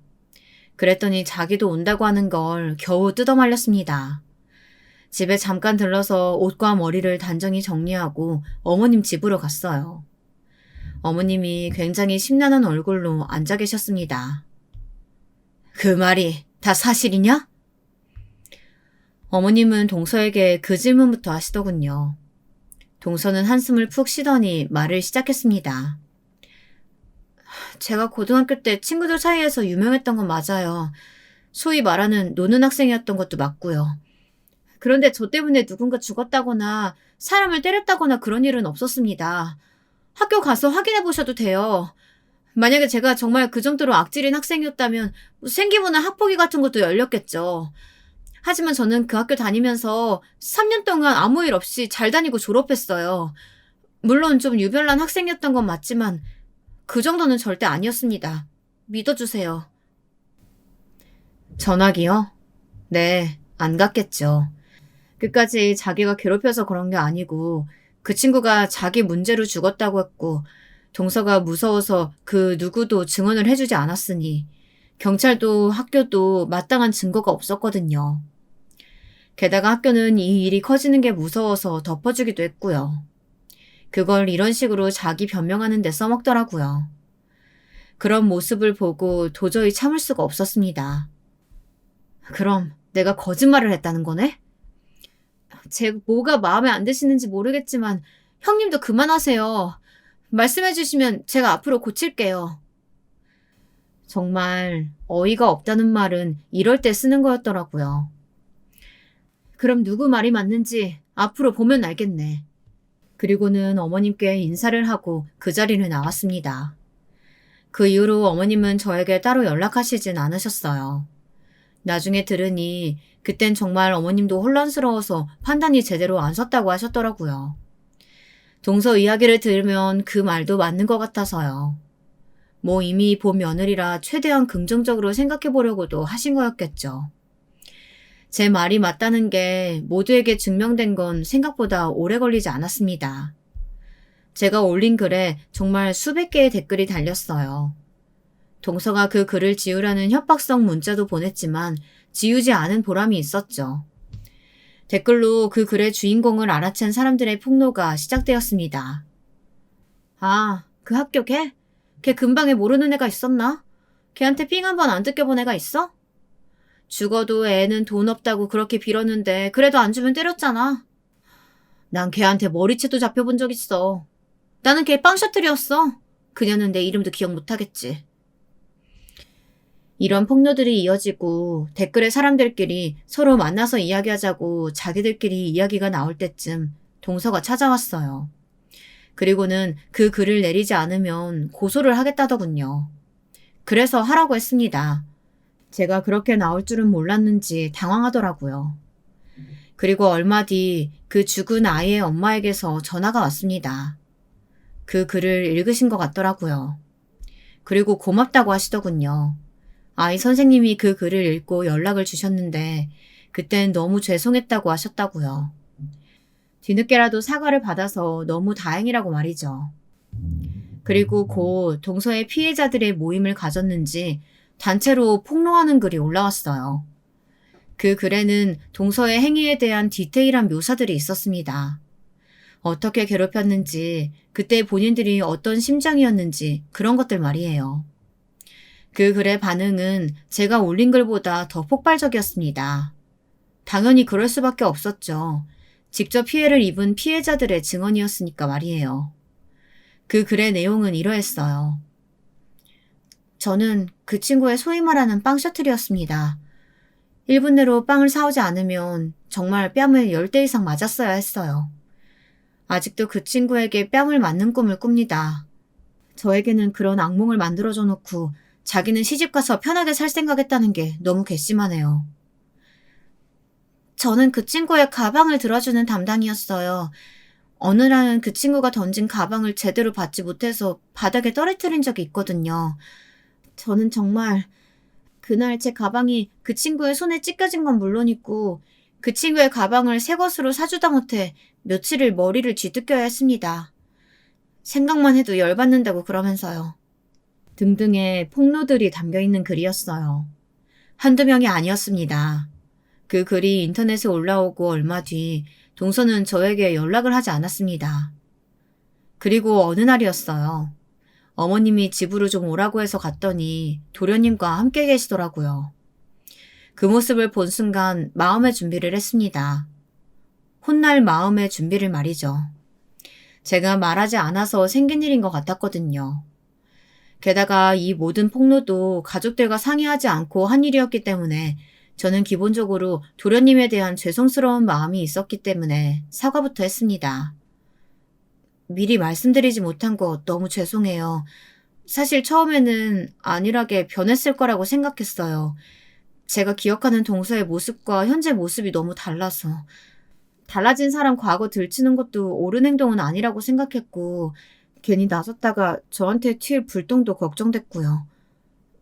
그랬더니 자기도 온다고 하는 걸 겨우 뜯어말렸습니다. 집에 잠깐 들러서 옷과 머리를 단정히 정리하고 어머님 집으로 갔어요. 어머님이 굉장히 심란한 얼굴로 앉아 계셨습니다. 그 말이 다 사실이냐? 어머님은 동서에게 그 질문부터 하시더군요. 동서는 한숨을 푹 쉬더니 말을 시작했습니다. 제가 고등학교 때 친구들 사이에서 유명했던 건 맞아요. 소위 말하는 노는 학생이었던 것도 맞고요. 그런데 저 때문에 누군가 죽었다거나 사람을 때렸다거나 그런 일은 없었습니다. 학교 가서 확인해 보셔도 돼요. 만약에 제가 정말 그 정도로 악질인 학생이었다면 생기부나 학폭위 같은 것도 열렸겠죠. 하지만 저는 그 학교 다니면서 3년 동안 아무 일 없이 잘 다니고 졸업했어요. 물론 좀 유별난 학생이었던 건 맞지만 그 정도는 절대 아니었습니다. 믿어주세요. 전화기요? 네, 안 갔겠죠. 끝까지 자기가 괴롭혀서 그런 게 아니고 그 친구가 자기 문제로 죽었다고 했고 동서가 무서워서 그 누구도 증언을 해주지 않았으니 경찰도 학교도 마땅한 증거가 없었거든요. 게다가 학교는 이 일이 커지는 게 무서워서 덮어주기도 했고요. 그걸 이런 식으로 자기 변명하는 데 써먹더라고요. 그런 모습을 보고 도저히 참을 수가 없었습니다. 그럼 내가 거짓말을 했다는 거네? 제 뭐가 마음에 안 드시는지 모르겠지만 형님도 그만하세요. 말씀해 주시면 제가 앞으로 고칠게요. 정말 어이가 없다는 말은 이럴 때 쓰는 거였더라고요. 그럼 누구 말이 맞는지 앞으로 보면 알겠네. 그리고는 어머님께 인사를 하고 그 자리를 나왔습니다. 그 이후로 어머님은 저에게 따로 연락하시진 않으셨어요. 나중에 들으니 그땐 정말 어머님도 혼란스러워서 판단이 제대로 안 섰다고 하셨더라고요. 동서 이야기를 들으면 그 말도 맞는 것 같아서요. 뭐 이미 본 며느리라 최대한 긍정적으로 생각해 보려고도 하신 거였겠죠. 제 말이 맞다는 게 모두에게 증명된 건 생각보다 오래 걸리지 않았습니다. 제가 올린 글에 정말 수백 개의 댓글이 달렸어요. 동서가 그 글을 지우라는 협박성 문자도 보냈지만 지우지 않은 보람이 있었죠. 댓글로 그 글의 주인공을 알아챈 사람들의 폭로가 시작되었습니다. 아, 그 학교 걔? 걔 근방에 모르는 애가 있었나? 걔한테 삥 한 번 안 뜯겨본 애가 있어? 죽어도 애는 돈 없다고 그렇게 빌었는데 그래도 안 주면 때렸잖아. 난 걔한테 머리채도 잡혀본 적 있어. 나는 걔 빵셔틀이었어. 그녀는 내 이름도 기억 못하겠지. 이런 폭로들이 이어지고 댓글에 사람들끼리 서로 만나서 이야기하자고 자기들끼리 이야기가 나올 때쯤 동서가 찾아왔어요. 그리고는 그 글을 내리지 않으면 고소를 하겠다더군요. 그래서 하라고 했습니다. 제가 그렇게 나올 줄은 몰랐는지 당황하더라고요. 그리고 얼마 뒤 그 죽은 아이의 엄마에게서 전화가 왔습니다. 그 글을 읽으신 것 같더라고요. 그리고 고맙다고 하시더군요. 아이 선생님이 그 글을 읽고 연락을 주셨는데 그땐 너무 죄송했다고 하셨다고요. 뒤늦게라도 사과를 받아서 너무 다행이라고 말이죠. 그리고 곧 동서의 피해자들의 모임을 가졌는지 단체로 폭로하는 글이 올라왔어요. 그 글에는 동서의 행위에 대한 디테일한 묘사들이 있었습니다. 어떻게 괴롭혔는지, 그때 본인들이 어떤 심정이었는지 그런 것들 말이에요. 그 글의 반응은 제가 올린 글보다 더 폭발적이었습니다. 당연히 그럴 수밖에 없었죠. 직접 피해를 입은 피해자들의 증언이었으니까 말이에요. 그 글의 내용은 이러했어요. 저는 그 친구의 소위 말하는 빵 셔틀이었습니다. 1분 내로 빵을 사오지 않으면 정말 뺨을 10대 이상 맞았어야 했어요. 아직도 그 친구에게 뺨을 맞는 꿈을 꿉니다. 저에게는 그런 악몽을 만들어줘 놓고 자기는 시집가서 편하게 살 생각했다는 게 너무 괘씸하네요. 저는 그 친구의 가방을 들어주는 담당이었어요. 어느 날은 그 친구가 던진 가방을 제대로 받지 못해서 바닥에 떨어뜨린 적이 있거든요. 저는 정말 그날 제 가방이 그 친구의 손에 찢겨진 건 물론이고 그 친구의 가방을 새 것으로 사주다 못해 며칠을 머리를 쥐뜯겨야 했습니다. 생각만 해도 열받는다고 그러면서요. 등등의 폭로들이 담겨있는 글이었어요. 한두 명이 아니었습니다. 그 글이 인터넷에 올라오고 얼마 뒤 동서는 저에게 연락을 하지 않았습니다. 그리고 어느 날이었어요. 어머님이 집으로 좀 오라고 해서 갔더니 도련님과 함께 계시더라고요. 그 모습을 본 순간 마음의 준비를 했습니다. 혼날 마음의 준비를 말이죠. 제가 말하지 않아서 생긴 일인 것 같았거든요. 게다가 이 모든 폭로도 가족들과 상의하지 않고 한 일이었기 때문에 저는 기본적으로 도련님에 대한 죄송스러운 마음이 있었기 때문에 사과부터 했습니다. 미리 말씀드리지 못한 거 너무 죄송해요. 사실 처음에는 안일하게 변했을 거라고 생각했어요. 제가 기억하는 동서의 모습과 현재 모습이 너무 달라서. 달라진 사람 과거 들추는 것도 옳은 행동은 아니라고 생각했고 괜히 나섰다가 저한테 튈 불똥도 걱정됐고요.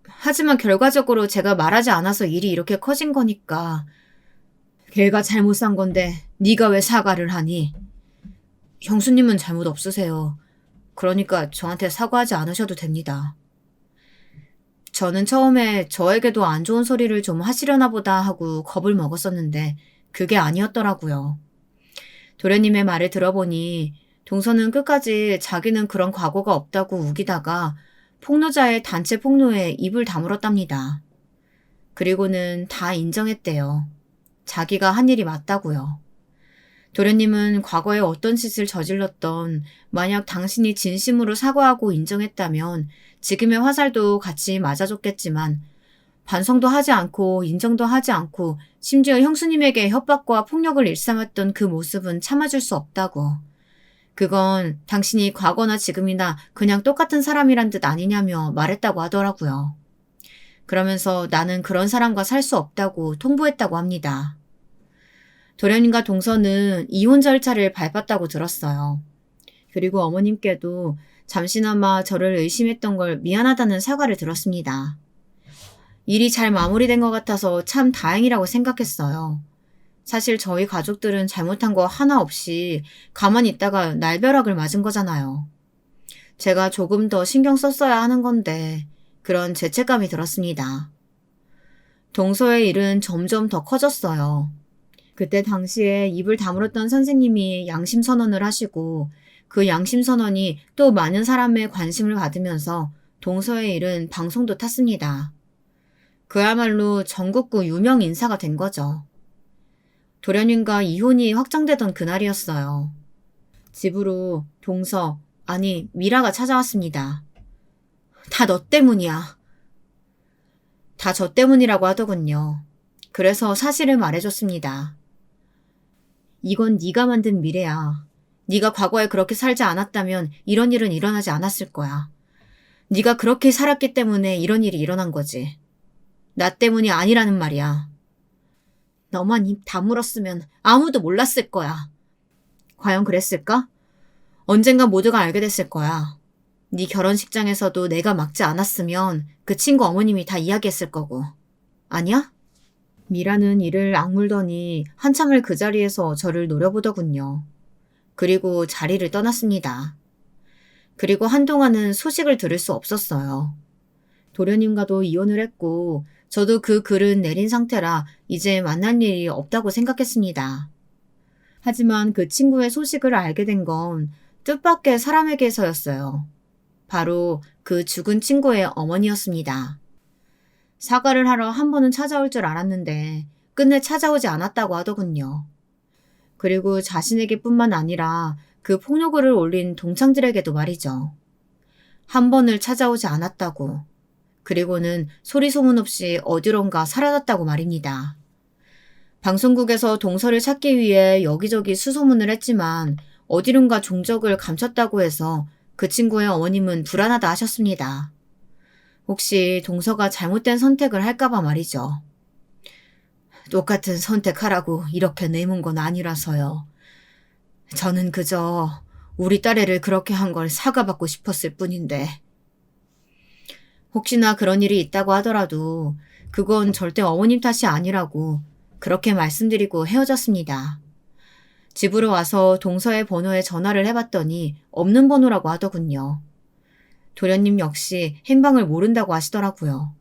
하지만 결과적으로 제가 말하지 않아서 일이 이렇게 커진 거니까 걔가 잘못 산 건데 네가 왜 사과를 하니? 형수님은 잘못 없으세요. 그러니까 저한테 사과하지 않으셔도 됩니다. 저는 처음에 저에게도 안 좋은 소리를 좀 하시려나 보다 하고 겁을 먹었었는데 그게 아니었더라고요. 도련님의 말을 들어보니 동서는 끝까지 자기는 그런 과거가 없다고 우기다가 폭로자의 단체 폭로에 입을 다물었답니다. 그리고는 다 인정했대요. 자기가 한 일이 맞다고요. 도련님은 과거에 어떤 짓을 저질렀던 만약 당신이 진심으로 사과하고 인정했다면 지금의 화살도 같이 맞아줬겠지만 반성도 하지 않고 인정도 하지 않고 심지어 형수님에게 협박과 폭력을 일삼았던 그 모습은 참아줄 수 없다고. 그건 당신이 과거나 지금이나 그냥 똑같은 사람이란 듯 아니냐며 말했다고 하더라고요. 그러면서 나는 그런 사람과 살 수 없다고 통보했다고 합니다. 도련님과 동서는 이혼 절차를 밟았다고 들었어요. 그리고 어머님께도 잠시나마 저를 의심했던 걸 미안하다는 사과를 들었습니다. 일이 잘 마무리된 것 같아서 참 다행이라고 생각했어요. 사실 저희 가족들은 잘못한 거 하나 없이 가만히 있다가 날벼락을 맞은 거잖아요. 제가 조금 더 신경 썼어야 하는 건데 그런 죄책감이 들었습니다. 동서의 일은 점점 더 커졌어요. 그때 당시에 입을 다물었던 선생님이 양심선언을 하시고 그 양심선언이 또 많은 사람의 관심을 받으면서 동서의 일은 방송도 탔습니다. 그야말로 전국구 유명 인사가 된 거죠. 도련님과 이혼이 확정되던 그날이었어요. 집으로 동서, 아니 미라가 찾아왔습니다. 다 너 때문이야. 다 저 때문이라고 하더군요. 그래서 사실을 말해줬습니다. 이건 네가 만든 미래야. 네가 과거에 그렇게 살지 않았다면 이런 일은 일어나지 않았을 거야. 네가 그렇게 살았기 때문에 이런 일이 일어난 거지. 나 때문이 아니라는 말이야. 너만 입 다물었으면 아무도 몰랐을 거야. 과연 그랬을까? 언젠가 모두가 알게 됐을 거야. 네 결혼식장에서도 내가 막지 않았으면 그 친구 어머님이 다 이야기했을 거고. 아니야? 미라는 이를 악물더니 한참을 그 자리에서 저를 노려보더군요. 그리고 자리를 떠났습니다. 그리고 한동안은 소식을 들을 수 없었어요. 도련님과도 이혼을 했고 저도 그 글은 내린 상태라 이제 만날 일이 없다고 생각했습니다. 하지만 그 친구의 소식을 알게 된 건 뜻밖의 사람에게서였어요. 바로 그 죽은 친구의 어머니였습니다. 사과를 하러 한 번은 찾아올 줄 알았는데 끝내 찾아오지 않았다고 하더군요. 그리고 자신에게뿐만 아니라 그 폭로글을 올린 동창들에게도 말이죠. 한 번을 찾아오지 않았다고, 그리고는 소리 소문 없이 어디론가 사라졌다고 말입니다. 방송국에서 동서를 찾기 위해 여기저기 수소문을 했지만 어디론가 종적을 감췄다고 해서 그 친구의 어머님은 불안하다 하셨습니다. 혹시 동서가 잘못된 선택을 할까봐 말이죠. 똑같은 선택하라고 이렇게 내문 건 아니라서요. 저는 그저 우리 딸애를 그렇게 한 걸 사과받고 싶었을 뿐인데. 혹시나 그런 일이 있다고 하더라도 그건 절대 어머님 탓이 아니라고 그렇게 말씀드리고 헤어졌습니다. 집으로 와서 동서의 번호에 전화를 해봤더니 없는 번호라고 하더군요. 도련님 역시 행방을 모른다고 하시더라고요.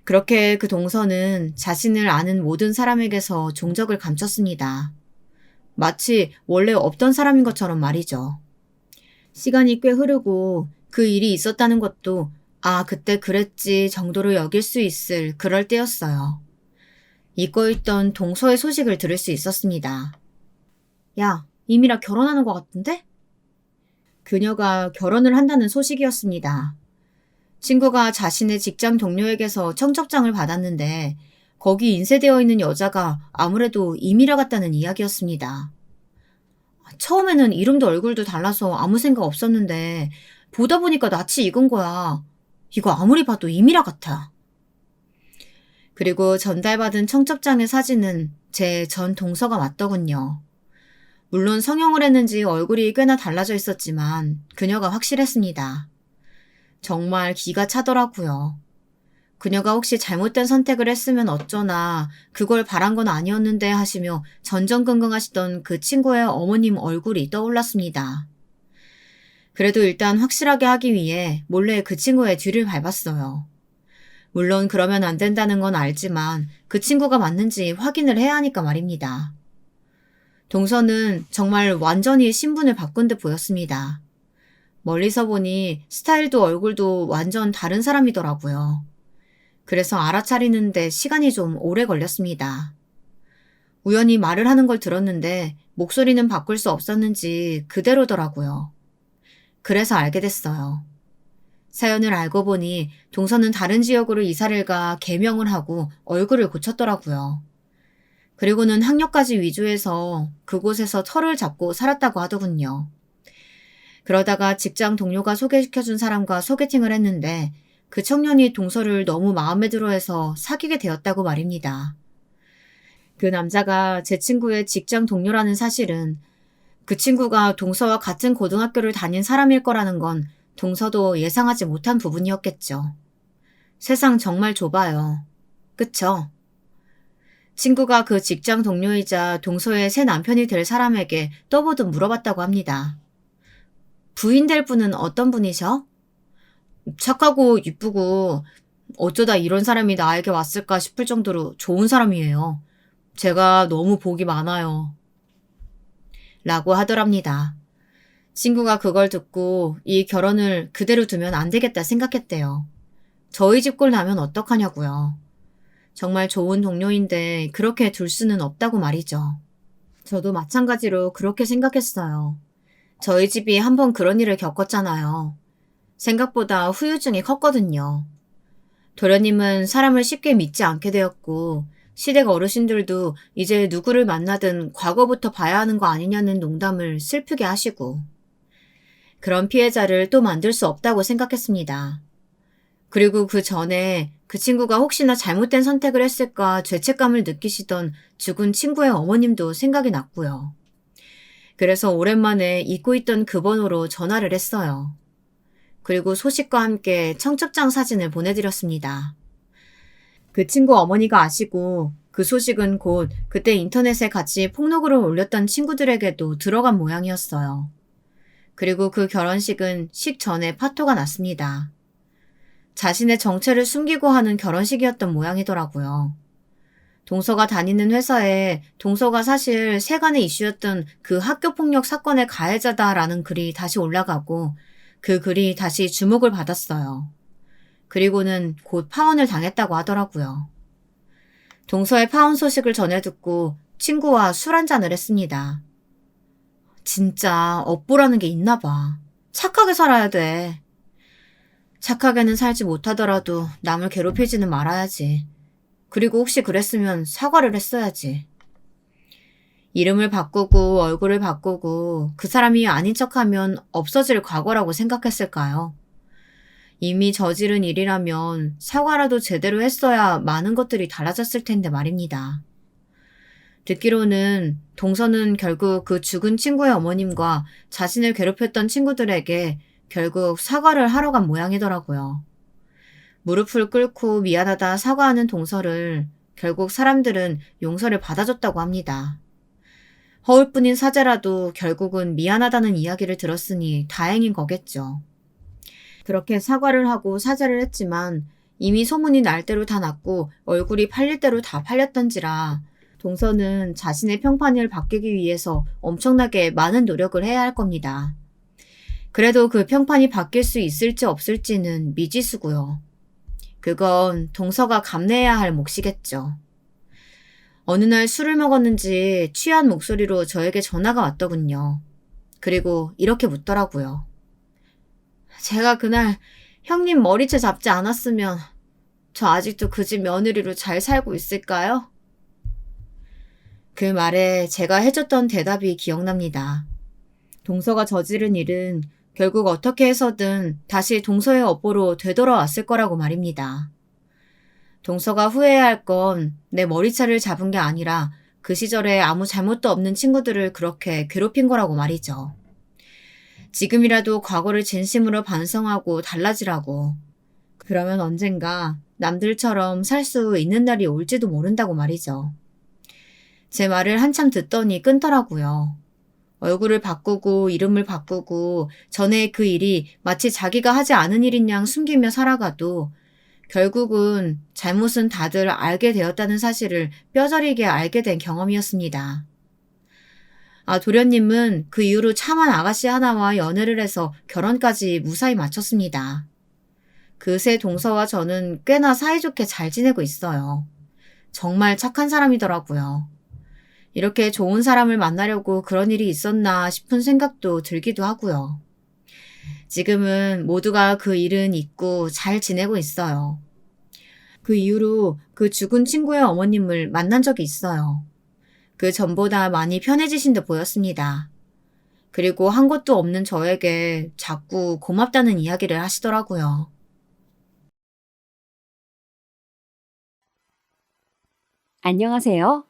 그렇게 그 동서는 자신을 아는 모든 사람에게서 종적을 감췄습니다. 마치 원래 없던 사람인 것처럼 말이죠. 시간이 꽤 흐르고 그 일이 있었다는 것도 아, 그때 그랬지 정도로 여길 수 있을 그럴 때였어요. 잊고 있던 동서의 소식을 들을 수 있었습니다. 야, 이미라 결혼하는 것 같은데? 그녀가 결혼을 한다는 소식이었습니다. 친구가 자신의 직장 동료에게서 청첩장을 받았는데 거기 인쇄되어 있는 여자가 아무래도 이미라 같다는 이야기였습니다. 처음에는 이름도 얼굴도 달라서 아무 생각 없었는데 보다 보니까 낯이 익은 거야. 이거 아무리 봐도 이미라 같아. 그리고 전달받은 청첩장의 사진은 제 전 동서가 맞더군요. 물론 성형을 했는지 얼굴이 꽤나 달라져 있었지만 그녀가 확실했습니다. 정말 기가 차더라고요. 그녀가 혹시 잘못된 선택을 했으면 어쩌나 그걸 바란 건 아니었는데 하시며 전전긍긍하시던 그 친구의 어머님 얼굴이 떠올랐습니다. 그래도 일단 확실하게 하기 위해 몰래 그 친구의 뒤를 밟았어요. 물론 그러면 안 된다는 건 알지만 그 친구가 맞는지 확인을 해야 하니까 말입니다. 동서는 정말 완전히 신분을 바꾼 듯 보였습니다. 멀리서 보니 스타일도 얼굴도 완전 다른 사람이더라고요. 그래서 알아차리는데 시간이 좀 오래 걸렸습니다. 우연히 말을 하는 걸 들었는데 목소리는 바꿀 수 없었는지 그대로더라고요. 그래서 알게 됐어요. 사연을 알고 보니 동서는 다른 지역으로 이사를 가 개명을 하고 얼굴을 고쳤더라고요. 그리고는 학력까지 위조해서 그곳에서 터를 잡고 살았다고 하더군요. 그러다가 직장 동료가 소개시켜준 사람과 소개팅을 했는데 그 청년이 동서를 너무 마음에 들어해서 사귀게 되었다고 말입니다. 그 남자가 제 친구의 직장 동료라는 사실은 그 친구가 동서와 같은 고등학교를 다닌 사람일 거라는 건 동서도 예상하지 못한 부분이었겠죠. 세상 정말 좁아요. 그쵸? 친구가 그 직장 동료이자 동서의 새 남편이 될 사람에게 떠보듯 물어봤다고 합니다. 부인 될 분은 어떤 분이셔? 착하고 이쁘고 어쩌다 이런 사람이 나에게 왔을까 싶을 정도로 좋은 사람이에요. 제가 너무 복이 많아요. 라고 하더랍니다. 친구가 그걸 듣고 이 결혼을 그대로 두면 안 되겠다 생각했대요. 저희 집 꼴 나면 어떡하냐고요. 정말 좋은 동료인데 그렇게 둘 수는 없다고 말이죠. 저도 마찬가지로 그렇게 생각했어요. 저희 집이 한번 그런 일을 겪었잖아요. 생각보다 후유증이 컸거든요. 도련님은 사람을 쉽게 믿지 않게 되었고 시댁 어르신들도 이제 누구를 만나든 과거부터 봐야 하는 거 아니냐는 농담을 슬프게 하시고 그런 피해자를 또 만들 수 없다고 생각했습니다. 그리고 그 전에 그 친구가 혹시나 잘못된 선택을 했을까 죄책감을 느끼시던 죽은 친구의 어머님도 생각이 났고요. 그래서 오랜만에 잊고 있던 그 번호로 전화를 했어요. 그리고 소식과 함께 청첩장 사진을 보내드렸습니다. 그 친구 어머니가 아시고 그 소식은 곧 그때 인터넷에 같이 폭로글을 올렸던 친구들에게도 들어간 모양이었어요. 그리고 그 결혼식은 식 전에 파토가 났습니다. 자신의 정체를 숨기고 하는 결혼식이었던 모양이더라고요. 동서가 다니는 회사에 동서가 사실 세간의 이슈였던 그 학교폭력 사건의 가해자다라는 글이 다시 올라가고 그 글이 다시 주목을 받았어요. 그리고는 곧 파혼을 당했다고 하더라고요. 동서의 파혼 소식을 전해 듣고 친구와 술 한잔을 했습니다. 진짜 업보라는 게 있나 봐. 착하게 살아야 돼. 착하게는 살지 못하더라도 남을 괴롭히지는 말아야지. 그리고 혹시 그랬으면 사과를 했어야지. 이름을 바꾸고 얼굴을 바꾸고 그 사람이 아닌 척하면 없어질 과거라고 생각했을까요? 이미 저지른 일이라면 사과라도 제대로 했어야 많은 것들이 달라졌을 텐데 말입니다. 듣기로는 동서는 결국 그 죽은 친구의 어머님과 자신을 괴롭혔던 친구들에게 결국 사과를 하러 간 모양이더라고요. 무릎을 꿇고 미안하다 사과하는 동서를 결국 사람들은 용서를 받아줬다고 합니다. 허울뿐인 사죄라도 결국은 미안하다는 이야기를 들었으니 다행인 거겠죠. 그렇게 사과를 하고 사죄를 했지만 이미 소문이 날 대로 다 났고 얼굴이 팔릴 대로 다 팔렸던지라 동서는 자신의 평판을 바뀌기 위해서 엄청나게 많은 노력을 해야 할 겁니다. 그래도 그 평판이 바뀔 수 있을지 없을지는 미지수고요. 그건 동서가 감내해야 할 몫이겠죠. 어느 날 술을 먹었는지 취한 목소리로 저에게 전화가 왔더군요. 그리고 이렇게 묻더라고요. 제가 그날 형님 머리채 잡지 않았으면 저 아직도 그 집 며느리로 잘 살고 있을까요? 그 말에 제가 해줬던 대답이 기억납니다. 동서가 저지른 일은 결국 어떻게 해서든 다시 동서의 업보로 되돌아왔을 거라고 말입니다. 동서가 후회해야 할 건 내 머리채를 잡은 게 아니라 그 시절에 아무 잘못도 없는 친구들을 그렇게 괴롭힌 거라고 말이죠. 지금이라도 과거를 진심으로 반성하고 달라지라고. 그러면 언젠가 남들처럼 살 수 있는 날이 올지도 모른다고 말이죠. 제 말을 한참 듣더니 끊더라고요. 얼굴을 바꾸고 이름을 바꾸고 전에 그 일이 마치 자기가 하지 않은 일인 양 숨기며 살아가도 결국은 잘못은 다들 알게 되었다는 사실을 뼈저리게 알게 된 경험이었습니다. 도련님은 그 이후로 참한 아가씨 하나와 연애를 해서 결혼까지 무사히 마쳤습니다. 그새 동서와 저는 꽤나 사이좋게 잘 지내고 있어요. 정말 착한 사람이더라고요. 이렇게 좋은 사람을 만나려고 그런 일이 있었나 싶은 생각도 들기도 하고요. 지금은 모두가 그 일은 잊고 잘 지내고 있어요. 그 이후로 그 죽은 친구의 어머님을 만난 적이 있어요. 그 전보다 많이 편해지신 듯 보였습니다. 그리고 한 것도 없는 저에게 자꾸 고맙다는 이야기를 하시더라고요. 안녕하세요.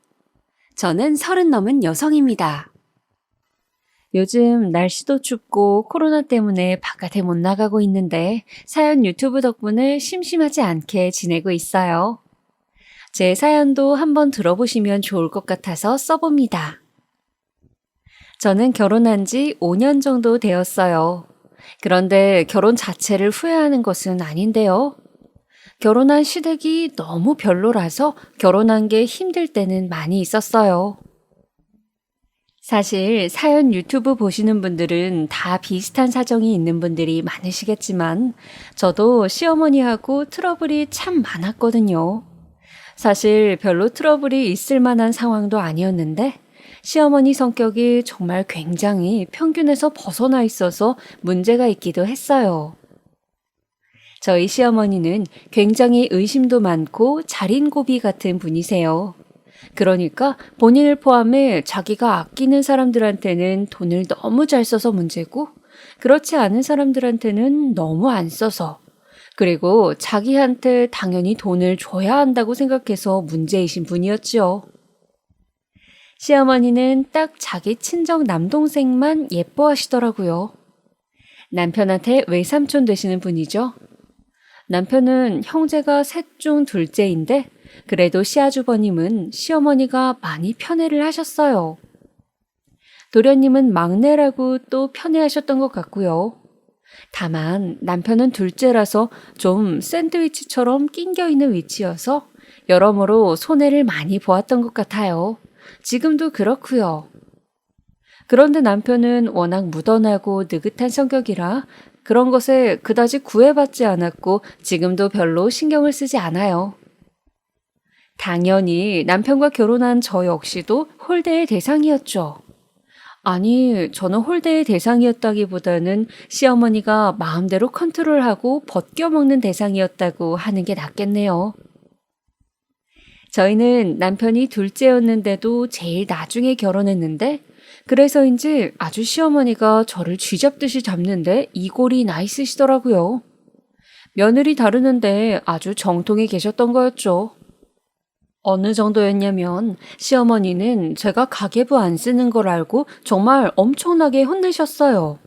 저는 30 넘은 여성입니다. 요즘 날씨도 춥고 코로나 때문에 바깥에 못 나가고 있는데 사연 유튜브 덕분에 심심하지 않게 지내고 있어요. 제 사연도 한번 들어보시면 좋을 것 같아서 써봅니다. 저는 결혼한 지 5년 정도 되었어요. 그런데 결혼 자체를 후회하는 것은 아닌데요. 결혼한 시댁이 너무 별로라서 결혼한 게 힘들 때는 많이 있었어요. 사실 사연 유튜브 보시는 분들은 다 비슷한 사정이 있는 분들이 많으시겠지만 저도 시어머니하고 트러블이 참 많았거든요. 사실 별로 트러블이 있을 만한 상황도 아니었는데 시어머니 성격이 정말 굉장히 평균에서 벗어나 있어서 문제가 있기도 했어요. 저희 시어머니는 굉장히 의심도 많고 자린고비 같은 분이세요. 그러니까 본인을 포함해 자기가 아끼는 사람들한테는 돈을 너무 잘 써서 문제고 그렇지 않은 사람들한테는 너무 안 써서 그리고 자기한테 당연히 돈을 줘야 한다고 생각해서 문제이신 분이었죠. 시어머니는 딱 자기 친정 남동생만 예뻐하시더라고요. 남편한테 외삼촌 되시는 분이죠. 남편은 형제가 셋 중 둘째인데 그래도 시아주버님은 시어머니가 많이 편애를 하셨어요. 도련님은 막내라고 또 편애하셨던 것 같고요. 다만 남편은 둘째라서 좀 샌드위치처럼 낑겨 있는 위치여서 여러모로 손해를 많이 보았던 것 같아요. 지금도 그렇고요. 그런데 남편은 워낙 무던하고 느긋한 성격이라 그런 것에 그다지 구애받지 않았고 지금도 별로 신경을 쓰지 않아요. 당연히 남편과 결혼한 저 역시도 홀대의 대상이었죠. 아니, 저는 홀대의 대상이었다기보다는 시어머니가 마음대로 컨트롤하고 벗겨먹는 대상이었다고 하는 게 낫겠네요. 저희는 남편이 둘째였는데도 제일 나중에 결혼했는데 그래서인지 아주 시어머니가 저를 쥐잡듯이 잡는데 이골이 나 있으시더라고요. 며느리 다루는데 아주 정통에 계셨던 거였죠. 어느 정도였냐면 시어머니는 제가 가계부 안 쓰는 걸 알고 정말 엄청나게 혼내셨어요.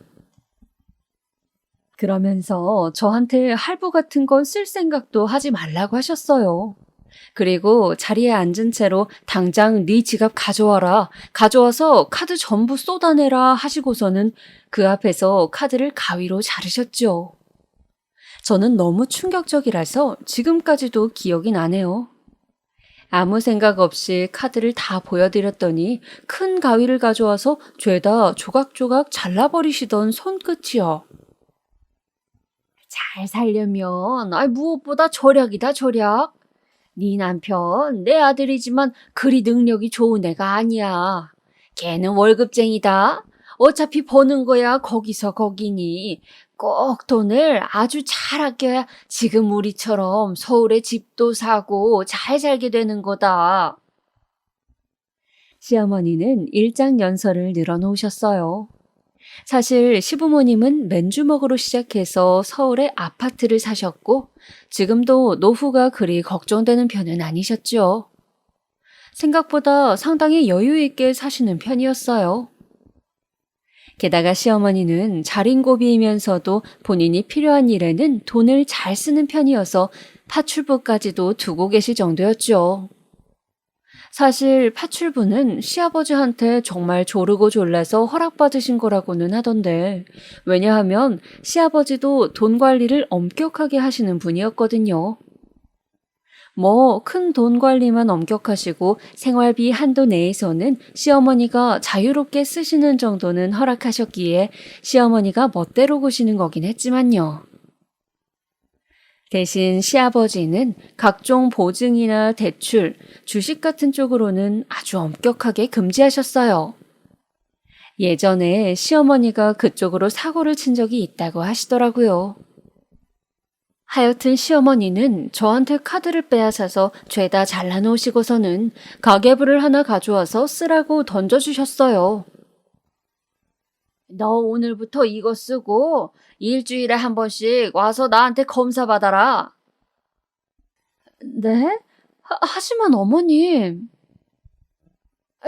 그러면서 저한테 할부 같은 건 쓸 생각도 하지 말라고 하셨어요. 그리고 자리에 앉은 채로 당장 네 지갑 가져와라. 가져와서 카드 전부 쏟아내라 하시고서는 그 앞에서 카드를 가위로 자르셨죠. 저는 너무 충격적이라서 지금까지도 기억이 나네요. 아무 생각 없이 카드를 다 보여드렸더니 큰 가위를 가져와서 죄다 조각조각 잘라버리시던 손끝이요. 잘 살려면 무엇보다 절약이다 절약. 네 남편 내 아들이지만 그리 능력이 좋은 애가 아니야. 걔는 월급쟁이다. 어차피 버는 거야 거기서 거기니. 꼭 돈을 아주 잘 아껴야 지금 우리처럼 서울에 집도 사고 잘 살게 되는 거다. 시어머니는 일장연설을 늘어놓으셨어요. 사실 시부모님은 맨주먹으로 시작해서 서울에 아파트를 사셨고 지금도 노후가 그리 걱정되는 편은 아니셨죠. 생각보다 상당히 여유 있게 사시는 편이었어요. 게다가 시어머니는 자린고비이면서도 본인이 필요한 일에는 돈을 잘 쓰는 편이어서 파출부까지도 두고 계실 정도였죠. 사실 파출부는 시아버지한테 정말 조르고 졸라서 허락받으신 거라고는 하던데 왜냐하면 시아버지도 돈 관리를 엄격하게 하시는 분이었거든요. 뭐 큰 돈 관리만 엄격하시고 생활비 한도 내에서는 시어머니가 자유롭게 쓰시는 정도는 허락하셨기에 시어머니가 멋대로 구시는 거긴 했지만요. 대신 시아버지는 각종 보증이나 대출, 주식 같은 쪽으로는 아주 엄격하게 금지하셨어요. 예전에 시어머니가 그쪽으로 사고를 친 적이 있다고 하시더라고요. 하여튼 시어머니는 저한테 카드를 빼앗아서 죄다 잘라놓으시고서는 가계부를 하나 가져와서 쓰라고 던져주셨어요. 너 오늘부터 이거 쓰고 일주일에 한 번씩 와서 나한테 검사 받아라. 네? 하지만 어머님.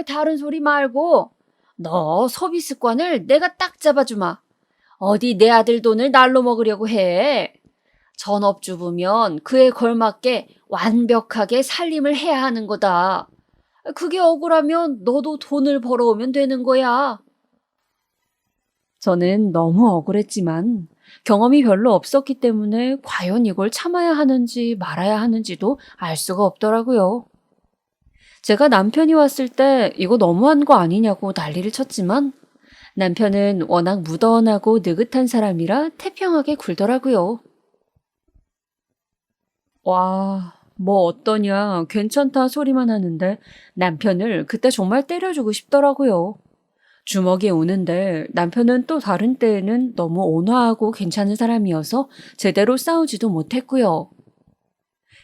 다른 소리 말고 너 소비 습관을 내가 딱 잡아주마. 어디 내 아들 돈을 날로 먹으려고 해. 전업주부면 그에 걸맞게 완벽하게 살림을 해야 하는 거다. 그게 억울하면 너도 돈을 벌어오면 되는 거야. 저는 너무 억울했지만 경험이 별로 없었기 때문에 과연 이걸 참아야 하는지 말아야 하는지도 알 수가 없더라고요. 제가 남편이 왔을 때 이거 너무한 거 아니냐고 난리를 쳤지만 남편은 워낙 무던하고 느긋한 사람이라 태평하게 굴더라고요. 와, 뭐 어떠냐, 괜찮다 소리만 하는데 남편을 그때 정말 때려주고 싶더라고요. 주먹이 오는데 남편은 또 다른 때에는 너무 온화하고 괜찮은 사람이어서 제대로 싸우지도 못했고요.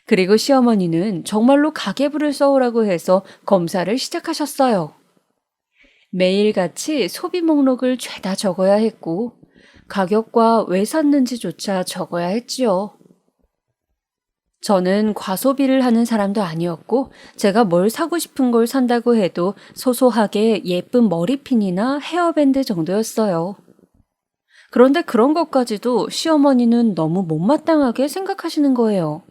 그리고 시어머니는 정말로 가계부를 써오라고 해서 검사를 시작하셨어요. 매일같이 소비 목록을 죄다 적어야 했고 가격과 왜 샀는지조차 적어야 했지요. 저는 과소비를 하는 사람도 아니었고 제가 뭘 사고 싶은 걸 산다고 해도 소소하게 예쁜 머리핀이나 헤어밴드 정도였어요. 그런데 그런 것까지도 시어머니는 너무 못마땅하게 생각하시는 거예요.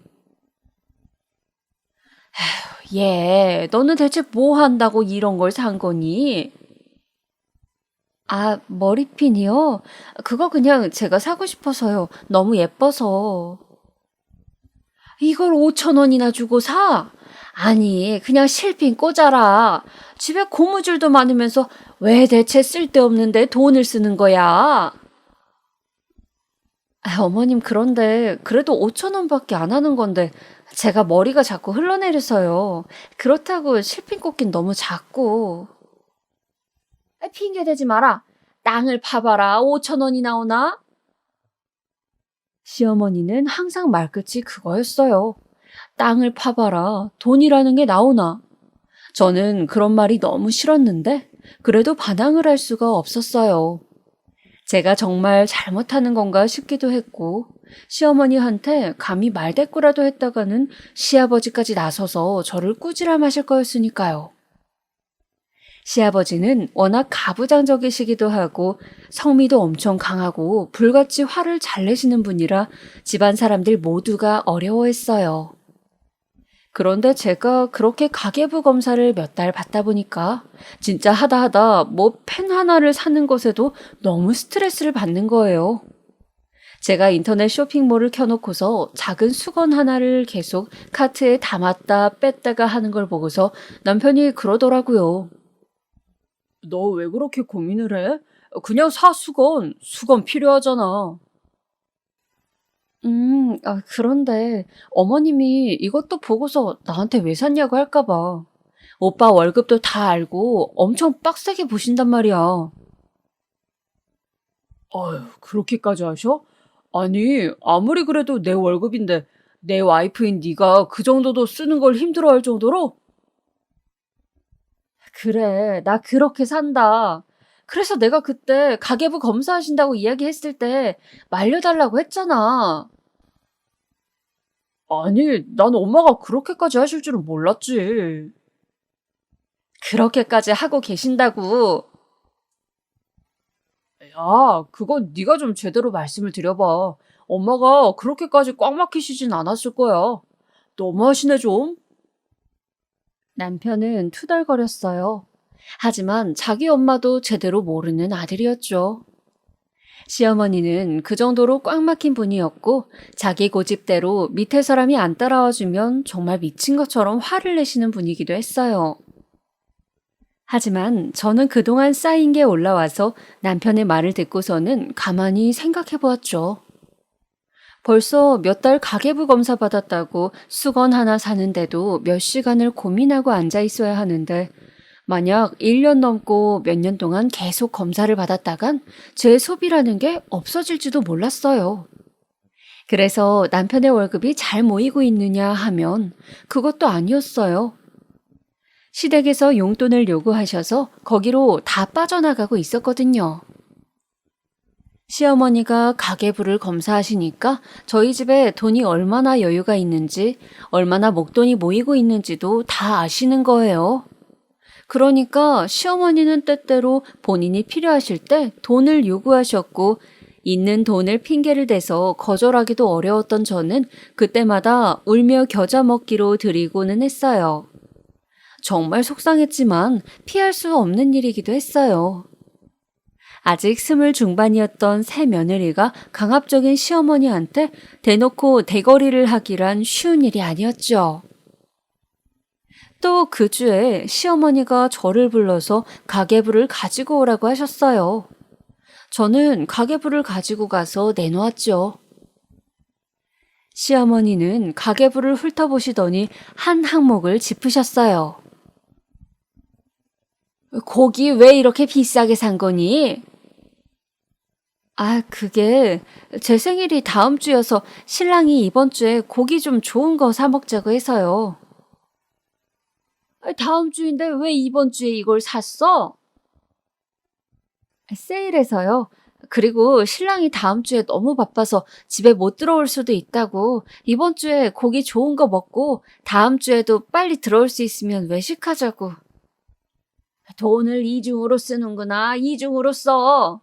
얘, 너는 대체 뭐 한다고 이런 걸 산 거니? 아, 머리핀이요? 그거 그냥 제가 사고 싶어서요. 너무 예뻐서. 이걸 5천 원이나 주고 사? 아니, 그냥 실핀 꽂아라. 집에 고무줄도 많으면서 왜 대체 쓸데없는데 돈을 쓰는 거야? 어머님, 그런데 그래도 5천 원밖에 안 하는 건데 제가 머리가 자꾸 흘러내려서요. 그렇다고 실핀 꽂긴 너무 작고. 핑계 대지 마라. 땅을 파봐라. 5천 원이 나오나? 시어머니는 항상 말끝이 그거였어요. 땅을 파봐라. 돈이라는 게 나오나? 저는 그런 말이 너무 싫었는데 그래도 반항을 할 수가 없었어요. 제가 정말 잘못하는 건가 싶기도 했고 시어머니한테 감히 말대꾸라도 했다가는 시아버지까지 나서서 저를 꾸지람하실 거였으니까요. 시아버지는 워낙 가부장적이시기도 하고 성미도 엄청 강하고 불같이 화를 잘 내시는 분이라 집안 사람들 모두가 어려워했어요. 그런데 제가 그렇게 가계부 검사를 몇 달 받다 보니까 진짜 하다 뭐 펜 하나를 사는 것에도 너무 스트레스를 받는 거예요. 제가 인터넷 쇼핑몰을 켜놓고서 작은 수건 하나를 계속 카트에 담았다 뺐다가 하는 걸 보고서 남편이 그러더라고요. 너 왜 그렇게 고민을 해? 그냥 사, 수건. 수건 필요하잖아. 그런데 어머님이 이것도 보고서 나한테 왜 샀냐고 할까봐. 오빠 월급도 다 알고 엄청 빡세게 보신단 말이야. 아유, 그렇게까지 하셔? 아니, 아무리 그래도 내 월급인데 내 와이프인 네가 그 정도도 쓰는 걸 힘들어할 정도로? 그래, 나 그렇게 산다. 그래서 내가 그때 가계부 검사하신다고 이야기했을 때 말려달라고 했잖아. 아니, 난 엄마가 그렇게까지 하실 줄은 몰랐지. 그렇게까지 하고 계신다고. 야, 그건 네가 좀 제대로 말씀을 드려봐. 엄마가 그렇게까지 꽉 막히시진 않았을 거야. 너무하시네 좀. 남편은 투덜거렸어요. 하지만 자기 엄마도 제대로 모르는 아들이었죠. 시어머니는 그 정도로 꽉 막힌 분이었고 자기 고집대로 밑에 사람이 안 따라와주면 정말 미친 것처럼 화를 내시는 분이기도 했어요. 하지만 저는 그동안 쌓인 게 올라와서 남편의 말을 듣고서는 가만히 생각해 보았죠. 벌써 몇 달 가계부 검사 받았다고 수건 하나 사는데도 몇 시간을 고민하고 앉아 있어야 하는데 만약 1년 넘고 몇 년 동안 계속 검사를 받았다간 제 소비라는 게 없어질지도 몰랐어요. 그래서 남편의 월급이 잘 모이고 있느냐 하면 그것도 아니었어요. 시댁에서 용돈을 요구하셔서 거기로 다 빠져나가고 있었거든요. 시어머니가 가계부를 검사하시니까 저희 집에 돈이 얼마나 여유가 있는지, 얼마나 목돈이 모이고 있는지도 다 아시는 거예요. 그러니까 시어머니는 때때로 본인이 필요하실 때 돈을 요구하셨고, 있는 돈을 핑계를 대서 거절하기도 어려웠던 저는 그때마다 울며 겨자 먹기로 드리고는 했어요. 정말 속상했지만 피할 수 없는 일이기도 했어요. 아직 스물 중반이었던 새 며느리가 강압적인 시어머니한테 대놓고 대거리를 하기란 쉬운 일이 아니었죠. 또 그 주에 시어머니가 저를 불러서 가계부를 가지고 오라고 하셨어요. 저는 가계부를 가지고 가서 내놓았죠. 시어머니는 가계부를 훑어보시더니 한 항목을 짚으셨어요. 고기 왜 이렇게 비싸게 산 거니? 그게 제 생일이 다음 주여서 신랑이 이번 주에 고기 좀 좋은 거 사 먹자고 해서요. 다음 주인데 왜 이번 주에 이걸 샀어? 세일해서요. 그리고 신랑이 다음 주에 너무 바빠서 집에 못 들어올 수도 있다고 이번 주에 고기 좋은 거 먹고 다음 주에도 빨리 들어올 수 있으면 외식하자고. 돈을 이중으로 쓰는구나. 이중으로 써.